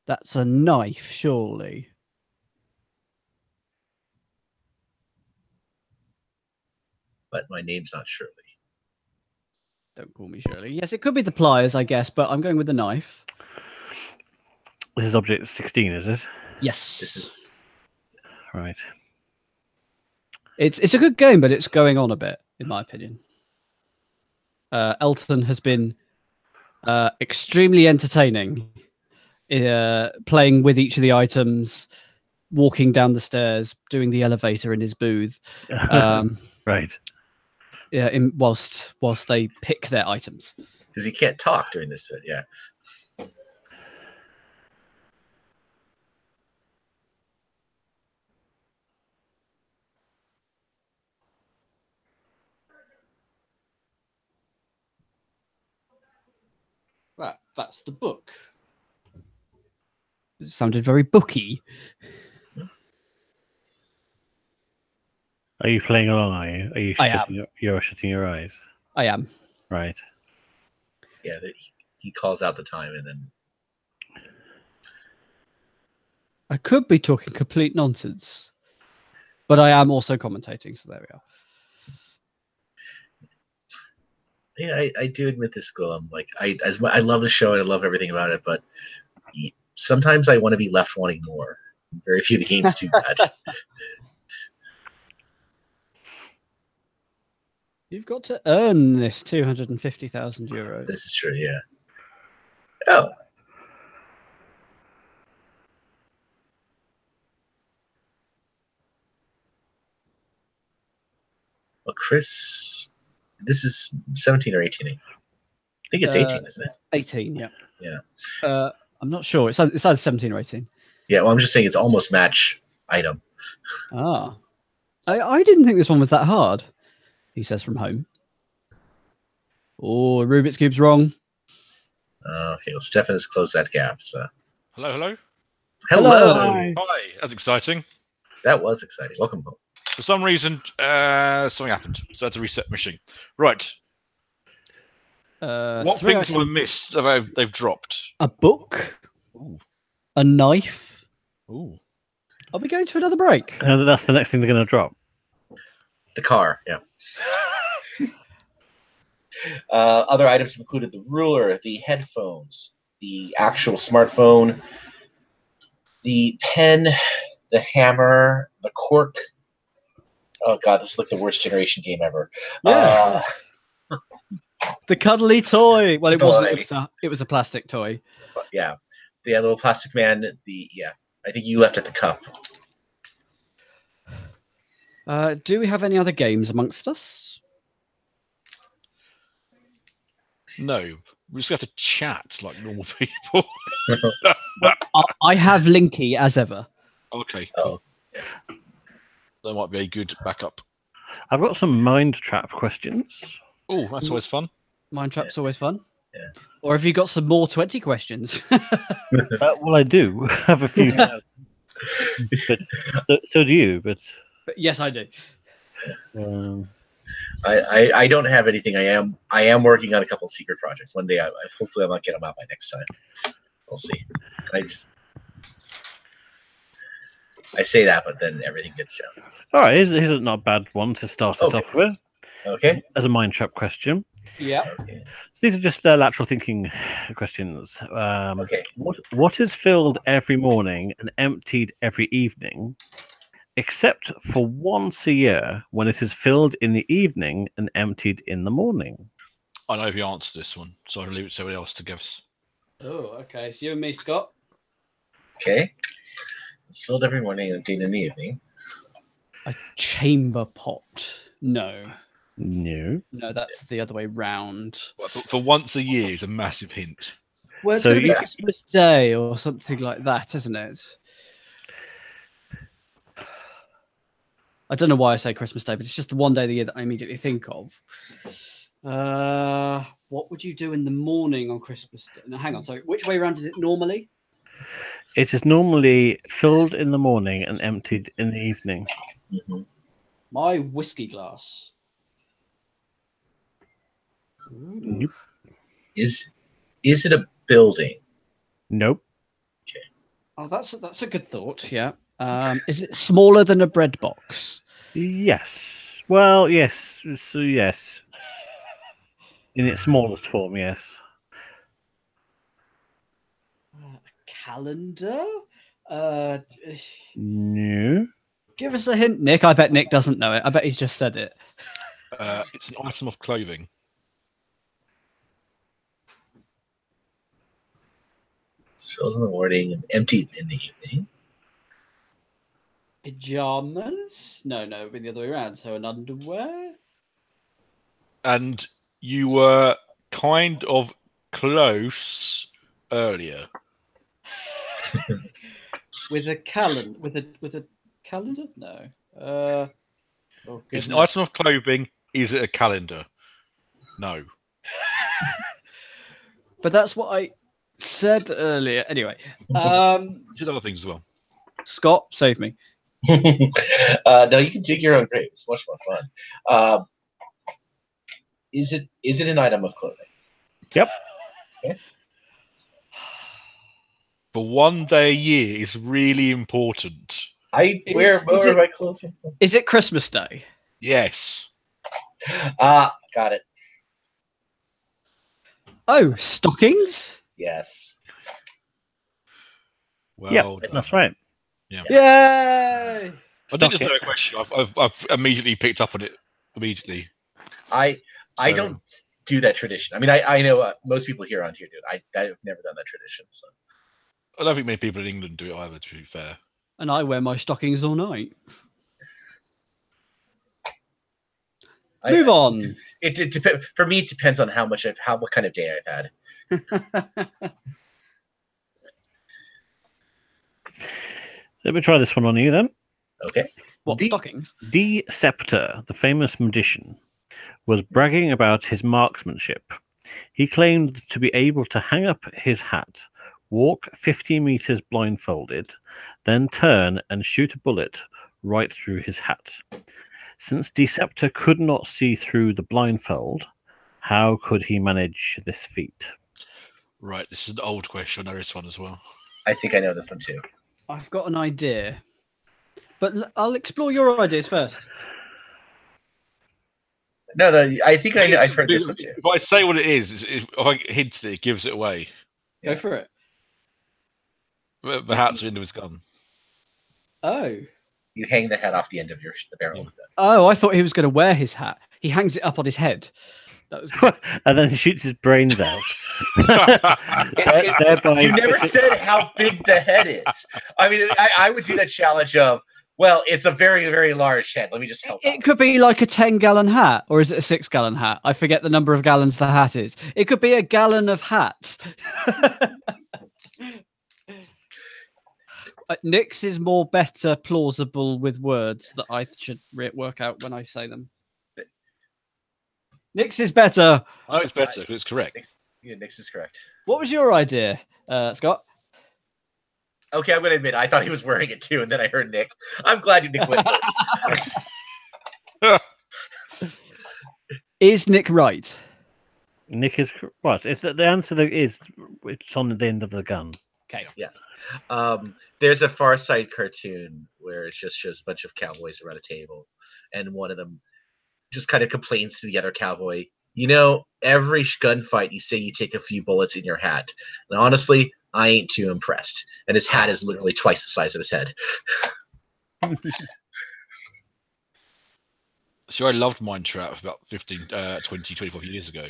That's a knife, surely. But my name's not Shirley. Don't call me Shirley. Yes, it could be the pliers, I guess, but I'm going with the knife. This is object 16, is it? Yes. This is Right. It's a good game, but it's going on a bit, in my opinion. Elton has been extremely entertaining, playing with each of the items, walking down the stairs, doing the elevator in his booth. Right. Yeah, whilst they pick their items. because he can't talk during this bit. Yeah. Right, that's the book. It sounded very booky. Are you playing along? Are you? Are you I shutting you're shutting your eyes? I am. Right. Yeah, he calls out the time and then I could be talking complete nonsense, but I am also commentating, so there we are. yeah, I do admit this, Glum. Like I love the show and I love everything about it, but sometimes I want to be left wanting more. Very few of the games do that. You've got to earn this 250,000 euros. This is true, yeah. Oh. Well, Chris, this is 17 or 18. I think it's 18, isn't it? 18, yeah. Yeah. I'm not sure. It's either 17 or 18. Yeah, well, I'm just saying it's almost match item. Ah. I didn't think this one was that hard, he says from home. Oh, Rubik's Cube's wrong. Okay, well, Stefan has closed that gap, so. Hello, hello. Hello! Hi, that's exciting. That was exciting. Welcome home. For some reason, something happened, so I had to reset machine. Right. What three things have I items. missed? They've dropped. A book, Ooh. a knife. Ooh. Are we going to another break? That's the next thing they're going to drop. The car, yeah. Other items have included the ruler, the headphones, the actual smartphone, the pen, the hammer, the cork. Oh god, this is like the worst generation game ever. Yeah. The cuddly toy. Well, it wasn't. Toy. It was a plastic toy. Yeah, the little plastic man. I think you left at the cup. Do we have any other games amongst us? No, we just have to chat like normal people. I have Linky as ever. Okay, Oh. cool. That might be a good backup. I've got some mind trap questions. Oh, that's always fun. Mind Trap's always fun. Yeah. Or have you got some more 20 questions? Well, I do have a few. But so do you. But yes, I do. I don't have anything. I am working on a couple of secret projects. One day, hopefully, I might get them out by next time. We'll see. I say that, but then everything gets down. all right, here's not a bad one to start us off with. Okay. As a mind trap question. Yeah. Okay. So these are just lateral thinking questions. Okay. What is filled every morning and emptied every evening, except for once a year when it is filled in the evening and emptied in the morning? I know the answer to this one, so I'll leave it to somebody else to guess. Oh, okay. So you and me, Scott. Okay. It's filled every morning and emptied in the evening. A chamber pot. No. No. No, that's the other way round. Well, for once a year is a massive hint. Well, it's So going to be you- Christmas Day or something like that, isn't it? I don't know why I say Christmas Day, but it's just the one day of the year that I immediately think of. What would you do in the morning on Christmas Day? No, hang on. So, which way around is it normally? It is normally filled in the morning and emptied in the evening. Mm-hmm. My whiskey glass. Nope. Is it a building? Nope. Oh, that's a good thought. Yeah. Is it smaller than a bread box? Yes. Well, yes. So yes. In its smallest form, yes. A calendar? No. Give us a hint, Nick. I bet Nick doesn't know it. I bet he's just said it. It's an item of clothing. It's filled in the morning and emptied in the evening. Pajamas? No, it'd be the other way around. So an underwear? And you were kind of close earlier. With a calendar? With a calendar? No. Oh, It's an goodness. item of clothing. Is it a calendar? No. But that's what I. said earlier. Anyway, Did other things as well. Scott, save me. No, you can dig your own grave. It's much more fun. Is it an item of clothing? Yep. Okay. For one day a year is really important. I wear more of my clothes. Is it Christmas Day? Yes. Got it. Oh, stockings? Yes. Well, Yep, done. that's right. Yay! I think there's Stocking. no question. I've immediately picked up on it immediately. I So- don't do that tradition. I mean, I know most people here on here do it. I've never done that tradition. So. I don't think many people in England do it either, to be fair. And I wear my stockings all night. Move on. It depends. For me, it depends on what kind of day I've had. Let me try this one on you then. Okay. What, stockings? Deceptor, the famous magician, was bragging about his marksmanship. He claimed to be able to hang up his hat, walk 50 meters blindfolded, then turn and shoot a bullet right through his hat. Since Deceptor could not see through the blindfold, how could he manage this feat? Right, this is an old question. I know this one as well. I think I know this one too. I've got an idea. But I'll explore your ideas first. No, I think I know. I've heard this one too. If I say what it is, if I hint it, it gives it away. Go for it. The hat's the end of his gun. Oh. You hang the head off the end of the barrel of the gun. Oh, I thought he was going to wear his hat. He hangs it up on his head. That was good. And then shoots his brains out. You never said how big the head is. I mean, I would do that challenge of, well, it's a very, very large head. Let me just help. It could be like a 10-gallon hat, or is it a 6-gallon hat? I forget the number of gallons the hat is. It could be a gallon of hats. Nick's is better plausible with words that I should work out when I say them. Nick's is better. Oh, it's better because it's correct. Nick's is correct. What was your idea, Scott? Okay, I'm going to admit, I thought he was wearing it too, and then I heard Nick. I'm glad you Nick went first. Is Nick right? Nick is what? It's the answer is it's on the end of the gun. Okay. Yes. There's a Far Side cartoon where it just shows a bunch of cowboys around a table, and one of them just kind of complains to the other cowboy, you know, every gunfight you say you take a few bullets in your hat. And honestly, I ain't too impressed. And his hat is literally twice the size of his head. So I loved Mine Trap about 15, 20, 25 years ago.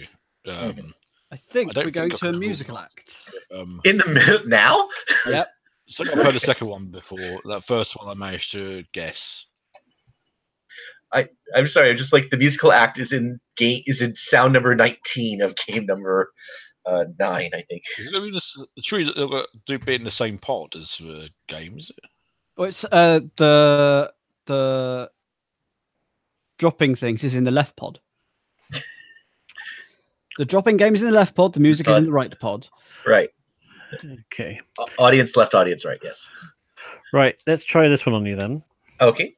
I think we're going to a musical act. In the middle now? Yep. So I've heard the second one before. That first one I managed to guess. I'm sorry. I'm just like the musical act is in sound number 19 of game number 9, I think. Is it the true that they'll do be in the same pod as the game? Is it? Well, it's the dropping things is in the left pod. The dropping game is in the left pod. The music is in the right pod. Right. Okay. Audience left, audience right. Yes. Right. Let's try this one on you then. Okay.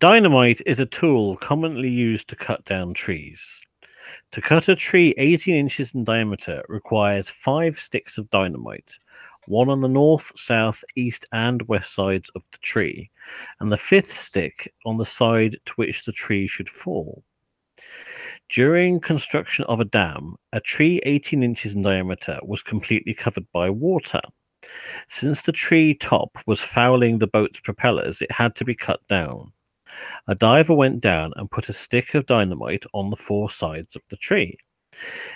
Dynamite is a tool commonly used to cut down trees. To cut a tree 18 inches in diameter requires 5 sticks of dynamite, one on the north, south, east, and west sides of the tree, and the 5th stick on the side to which the tree should fall. During construction of a dam, a tree 18 inches in diameter was completely covered by water. Since the tree top was fouling the boat's propellers, it had to be cut down. A diver went down and put a stick of dynamite on the 4 sides of the tree.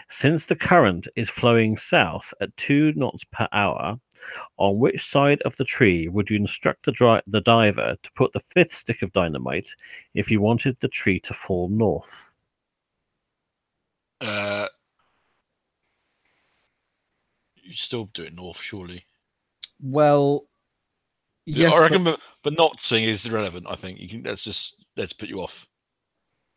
Since the current is flowing south at 2 knots per hour, on which side of the tree would you instruct the diver to put the 5th stick of dynamite if you wanted the tree to fall north? You still do it north, surely. Well, yes. I reckon the not thing is irrelevant. I think you can. Let's put you off.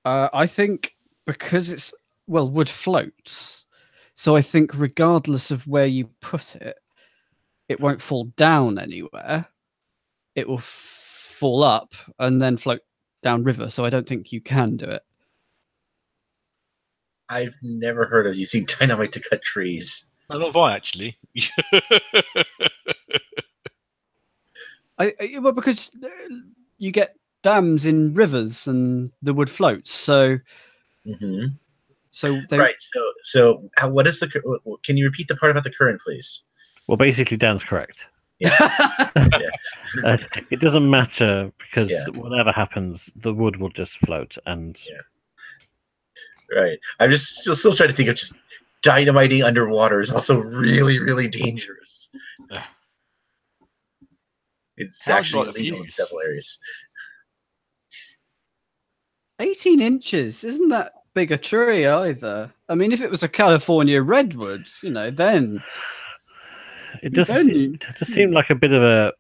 I think because wood floats, So I think regardless of where you put it, it won't fall down anywhere. It will fall up and then float down river. So I don't think you can do it. I've never heard of using dynamite to cut trees. No, not have I actually. Well, because you get dams in rivers and the wood floats. So, Mm-hmm. they, Right. So what is the? Can you repeat the part about the current, please? Well, basically, Dan's correct. It doesn't matter because whatever happens, the wood will just float. And right. I'm just still trying to think of just dynamiting underwater is also really, really dangerous. It's actually illegal in several areas. 18 inches isn't that big a tree either. I mean, if it was a California redwood, then it just seemed like a bit of a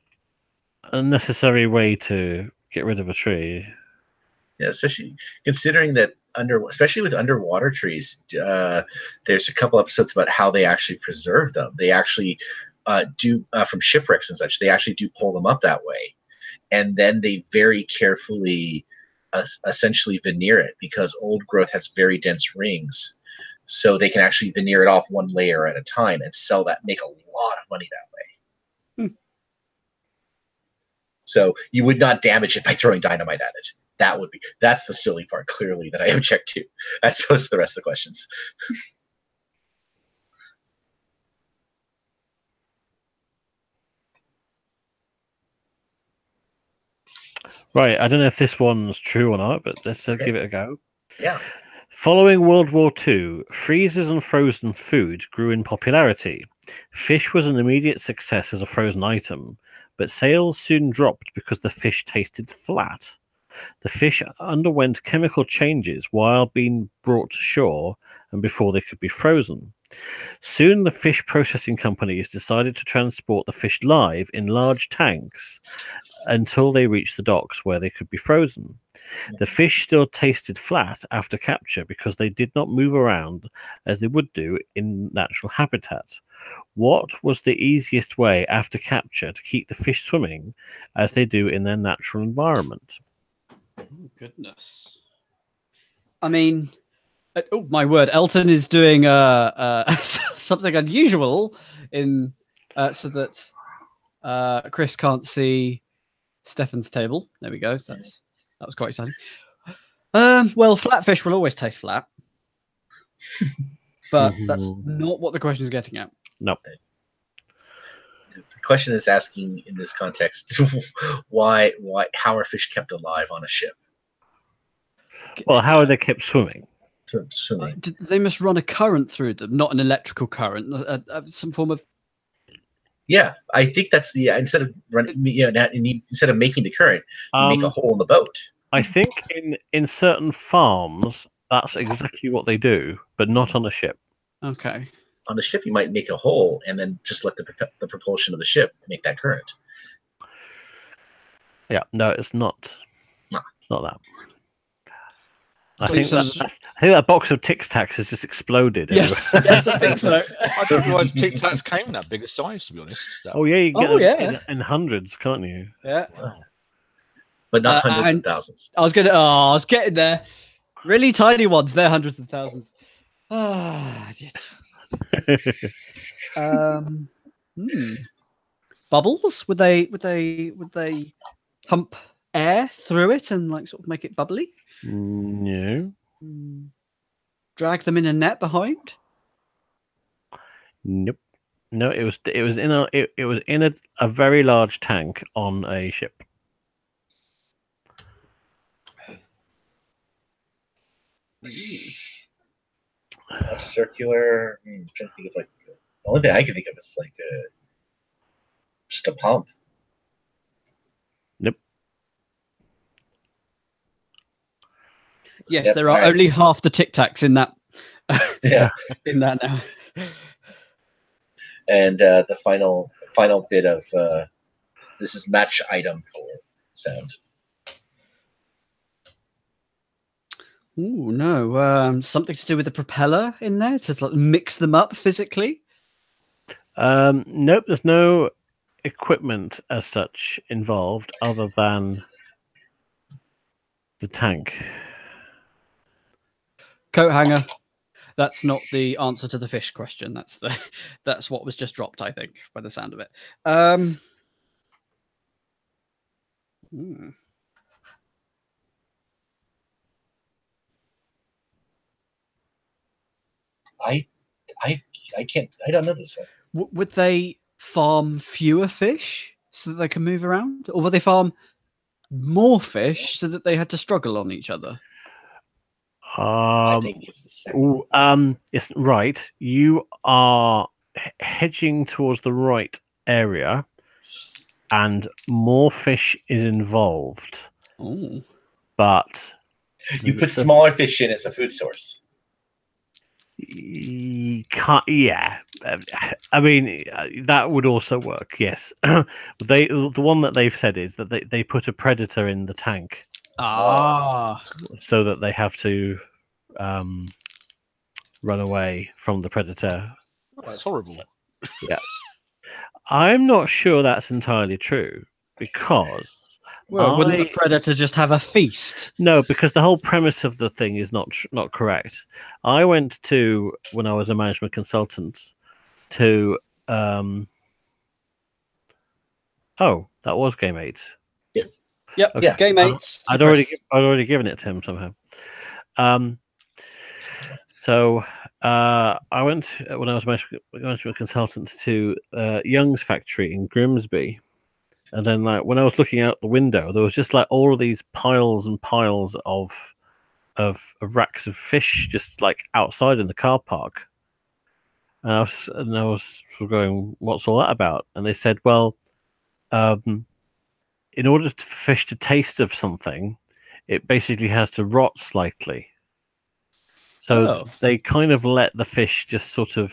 unnecessary way to get rid of a tree. Yeah, especially considering that especially with underwater trees, there's a couple episodes about how they actually preserve them. They actually do from shipwrecks and such. They actually do pull them up that way, and then they very carefully essentially veneer it because old growth has very dense rings, so they can actually veneer it off one layer at a time and sell that, make a lot of money that way. So you would not damage it by throwing dynamite at it. That's the silly part, clearly, that I object to, as opposed to the rest of the questions. Right, I don't know if this one's true or not, but let's give it a go. Yeah. Following World War II, freezers and frozen food grew in popularity. Fish was an immediate success as a frozen item, but sales soon dropped because the fish tasted flat. The fish underwent chemical changes while being brought to shore and before they could be frozen. Soon the fish processing companies decided to transport the fish live in large tanks until they reached the docks where they could be frozen. The fish still tasted flat after capture because they did not move around as they would do in natural habitat. What was the easiest way after capture to keep the fish swimming as they do in their natural environment? Oh, goodness. I mean, oh my word, Elton is doing something unusual in so that Chris can't see Stefan's table. There we go. That was quite exciting. Well, flatfish will always taste flat, but that's not what the question is getting at. No. The question is asking in this context how are fish kept alive on a ship? Well, how are they kept swimming? Swimming. They must run a current through them, not an electrical current, some form of. Yeah, I think that's the instead of running, instead of making the current, make a hole in the boat. I think in certain farms that's exactly what they do, but not on a ship. Okay. On the ship, you might make a hole and then just let the propulsion of the ship make that current. Yeah, no, it's not. No. It's not that. I think that box of Tic Tacs has just exploded. Yes, yes, I think so. I didn't realise Tic Tacs came in that big a size, to be honest. Oh yeah, you get them in hundreds, can't you? Yeah. Wow. But not hundreds of thousands. I was getting there. Really tiny ones. They're hundreds of thousands. Bubbles? Would they pump air through it and like sort of make it bubbly? No. Drag them in a net behind? Nope. No, it was in a very large tank on a ship. A circular. I'm trying to think of the only thing I can think of is just a pump. Nope. Yes, yep, there are only half the Tic Tacs in that. Yeah, in that now. And the final bit of this is match item for sound. Ooh, no. Something to do with the propeller in there to like, mix them up physically? Nope, there's no equipment as such involved other than the tank. Coat hanger. That's not the answer to the fish question. That's what was just dropped, I think, by the sound of it. Hmm. I can't. I don't know this one. Would they farm fewer fish so that they can move around, or would they farm more fish so that they had to struggle on each other? I think it's the same. It's right. You are hedging towards the right area, and more fish is involved. Oh, But You put smaller fish in as a food source. you can't. Yeah, I mean that would also work. Yes, the one that they've said is that they put a predator in the tank, so that they have to run away from the predator. Oh, that's horrible. Yeah, I'm not sure that's entirely true because. well, wouldn't the predator just have a feast? No, because the whole premise of the thing is not correct. I went to, when I was a management consultant, to oh, that was Game 8. Yep. Yeah. Game 8. I'd already given it to him somehow. So I went, when I was a management consultant, to Young's factory in Grimsby. And then, like, when I was looking out the window, there was just like all of these piles and piles of racks of fish just like outside in the car park. And I was sort of going, "What's all that about?" And they said, "Well, in order for fish to taste of something, it basically has to rot slightly. So they kind of let the fish just sort of."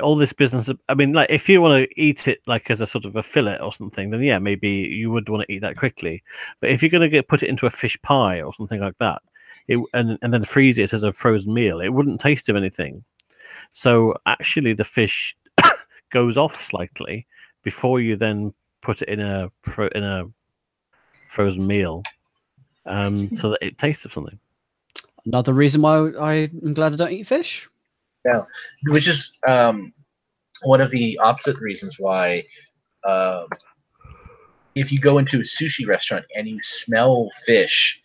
All this business. I mean, like, if you want to eat it like as a sort of a fillet or something, then yeah, maybe you would want to eat that quickly. But if you're going to put it into a fish pie or something like that, and then freeze it as a frozen meal, it wouldn't taste of anything. So actually, the fish goes off slightly before you then put it in a frozen meal, so that it tastes of something. Another reason why I'm glad I don't eat fish. Yeah, which is one of the opposite reasons why if you go into a sushi restaurant and you smell fish,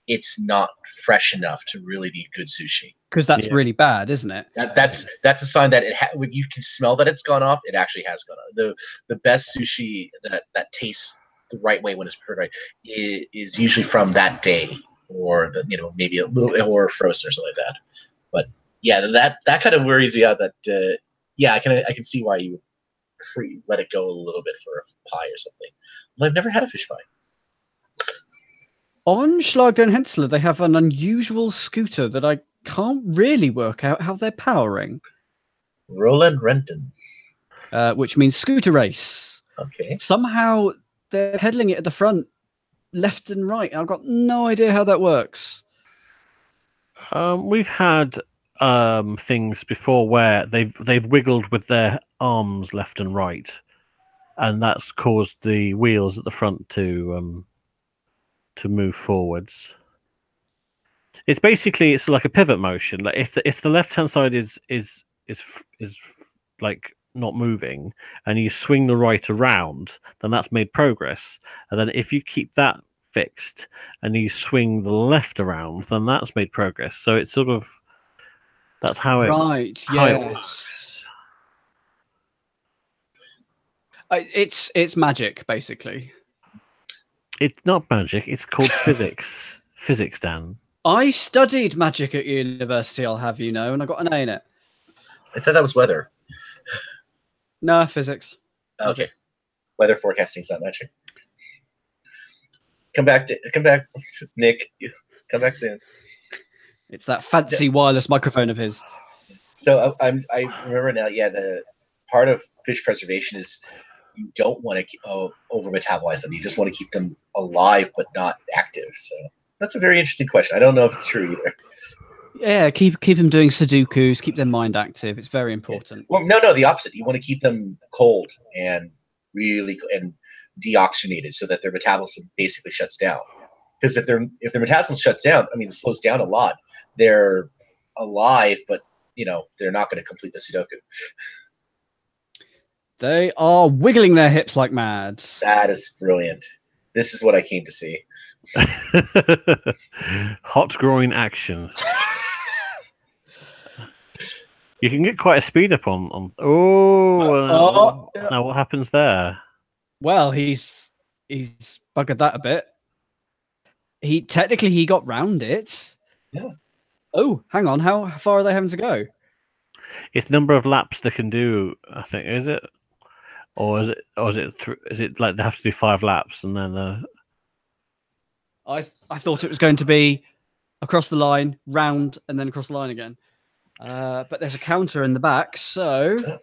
it's not fresh enough to really be good sushi. Because that's really bad, isn't it? That's a sign that when you can smell that it's gone off, it actually has gone off. The best sushi that tastes the right way when it's prepared right is usually from that day, or maybe a little, or frozen or something like that. But yeah, that kind of worries me out. That I can see why you would let it go a little bit for a pie or something. Well, I've never had a fish pie. On Schlag and Hennsler, they have an unusual scooter that I can't really work out how they're powering. Roland Renton. Which means scooter race. Okay. Somehow they're pedaling it at the front, left and right. I've got no idea how that works. We've had things before where they've wiggled with their arms left and right, and that's caused the wheels at the front to move forwards. It's like a pivot motion. Like if the left hand side is like not moving, and you swing the right around, then that's made progress. And then if you keep that fixed and you swing the left around, then that's made progress. So it's sort of that's how it Yes. works. It's magic, basically. It's not magic. It's called physics. Physics, Dan. I studied magic at university, I'll have you know, and I got an A in it. I thought that was weather. No, physics. Okay. Magic. Weather forecasting is not magic. Come back, Nick. Come back soon. It's that fancy wireless microphone of his. So I remember now. Yeah, the part of fish preservation is you don't want to over metabolize them. You just want to keep them alive but not active. So That's a very interesting question. I don't know if it's true either. Yeah, keep him doing Sudokus, keep their mind active. It's very important. Well, no, the opposite. You want to keep them cold and really and deoxygenated so that their metabolism basically shuts down. Because if their metabolism shuts down, I mean, it slows down a lot. They're alive, but they're not going to complete the Sudoku. They are wiggling their hips like mad. That is brilliant. This is what I came to see. Hot groin action. You can get quite a speed up on. Now what happens there? Well, he's buggered that a bit. He got round it. Yeah. Oh, hang on. How far are they having to go? It's number of laps they can do. I think is it, or is it like they have to do 5 laps and then? I thought it was going to be across the line, round, and then across the line again. But there's a counter in the back, so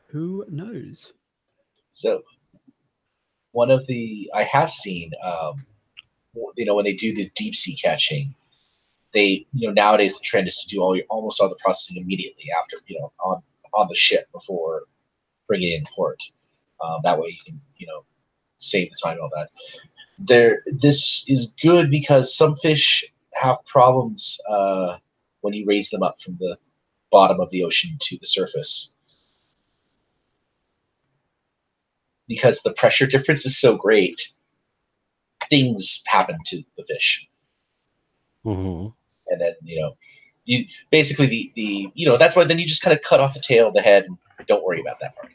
who knows? So one of the I have seen, when they do the deep sea catching, they nowadays the trend is to do almost all the processing immediately after on the ship before bringing it in port. That way you can save the time and all that. This is good because some fish have problems when you raise them up from the bottom of the ocean to the surface, because the pressure difference is so great. Things happen to the fish, Mm-hmm. and then you basically the that's why then you just kind of cut off the tail, the head, and don't worry about that part.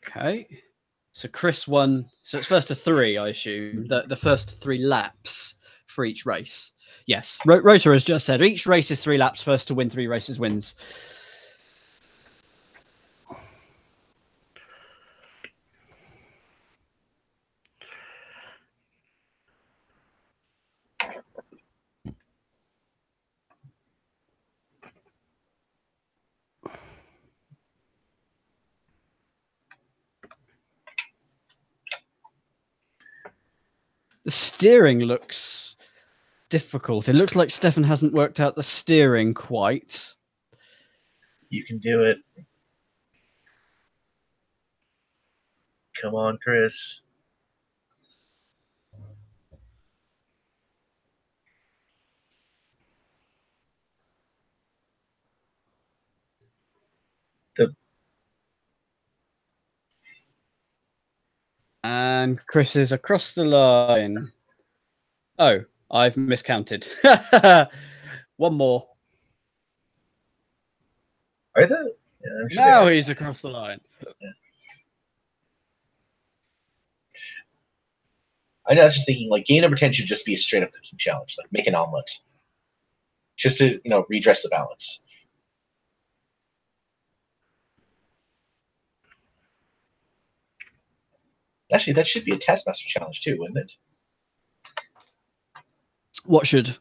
Okay. So Chris won. So it's first to 3, I assume. The first 3 laps for each race. Yes. Rota has just said each race is 3 laps. First to win 3 races wins. The steering looks difficult. It looks like Stefan hasn't worked out the steering quite. You can do it. Come on, Chris. And Chris is across the line. Oh, I've miscounted. One more. Are they? Yeah, now he's across the line. Yeah. I know. I was just thinking, like, game number 10 should just be a straight up cooking challenge, like make an omelet, just to redress the balance. Actually, that should be a Taskmaster challenge too, wouldn't it? What should?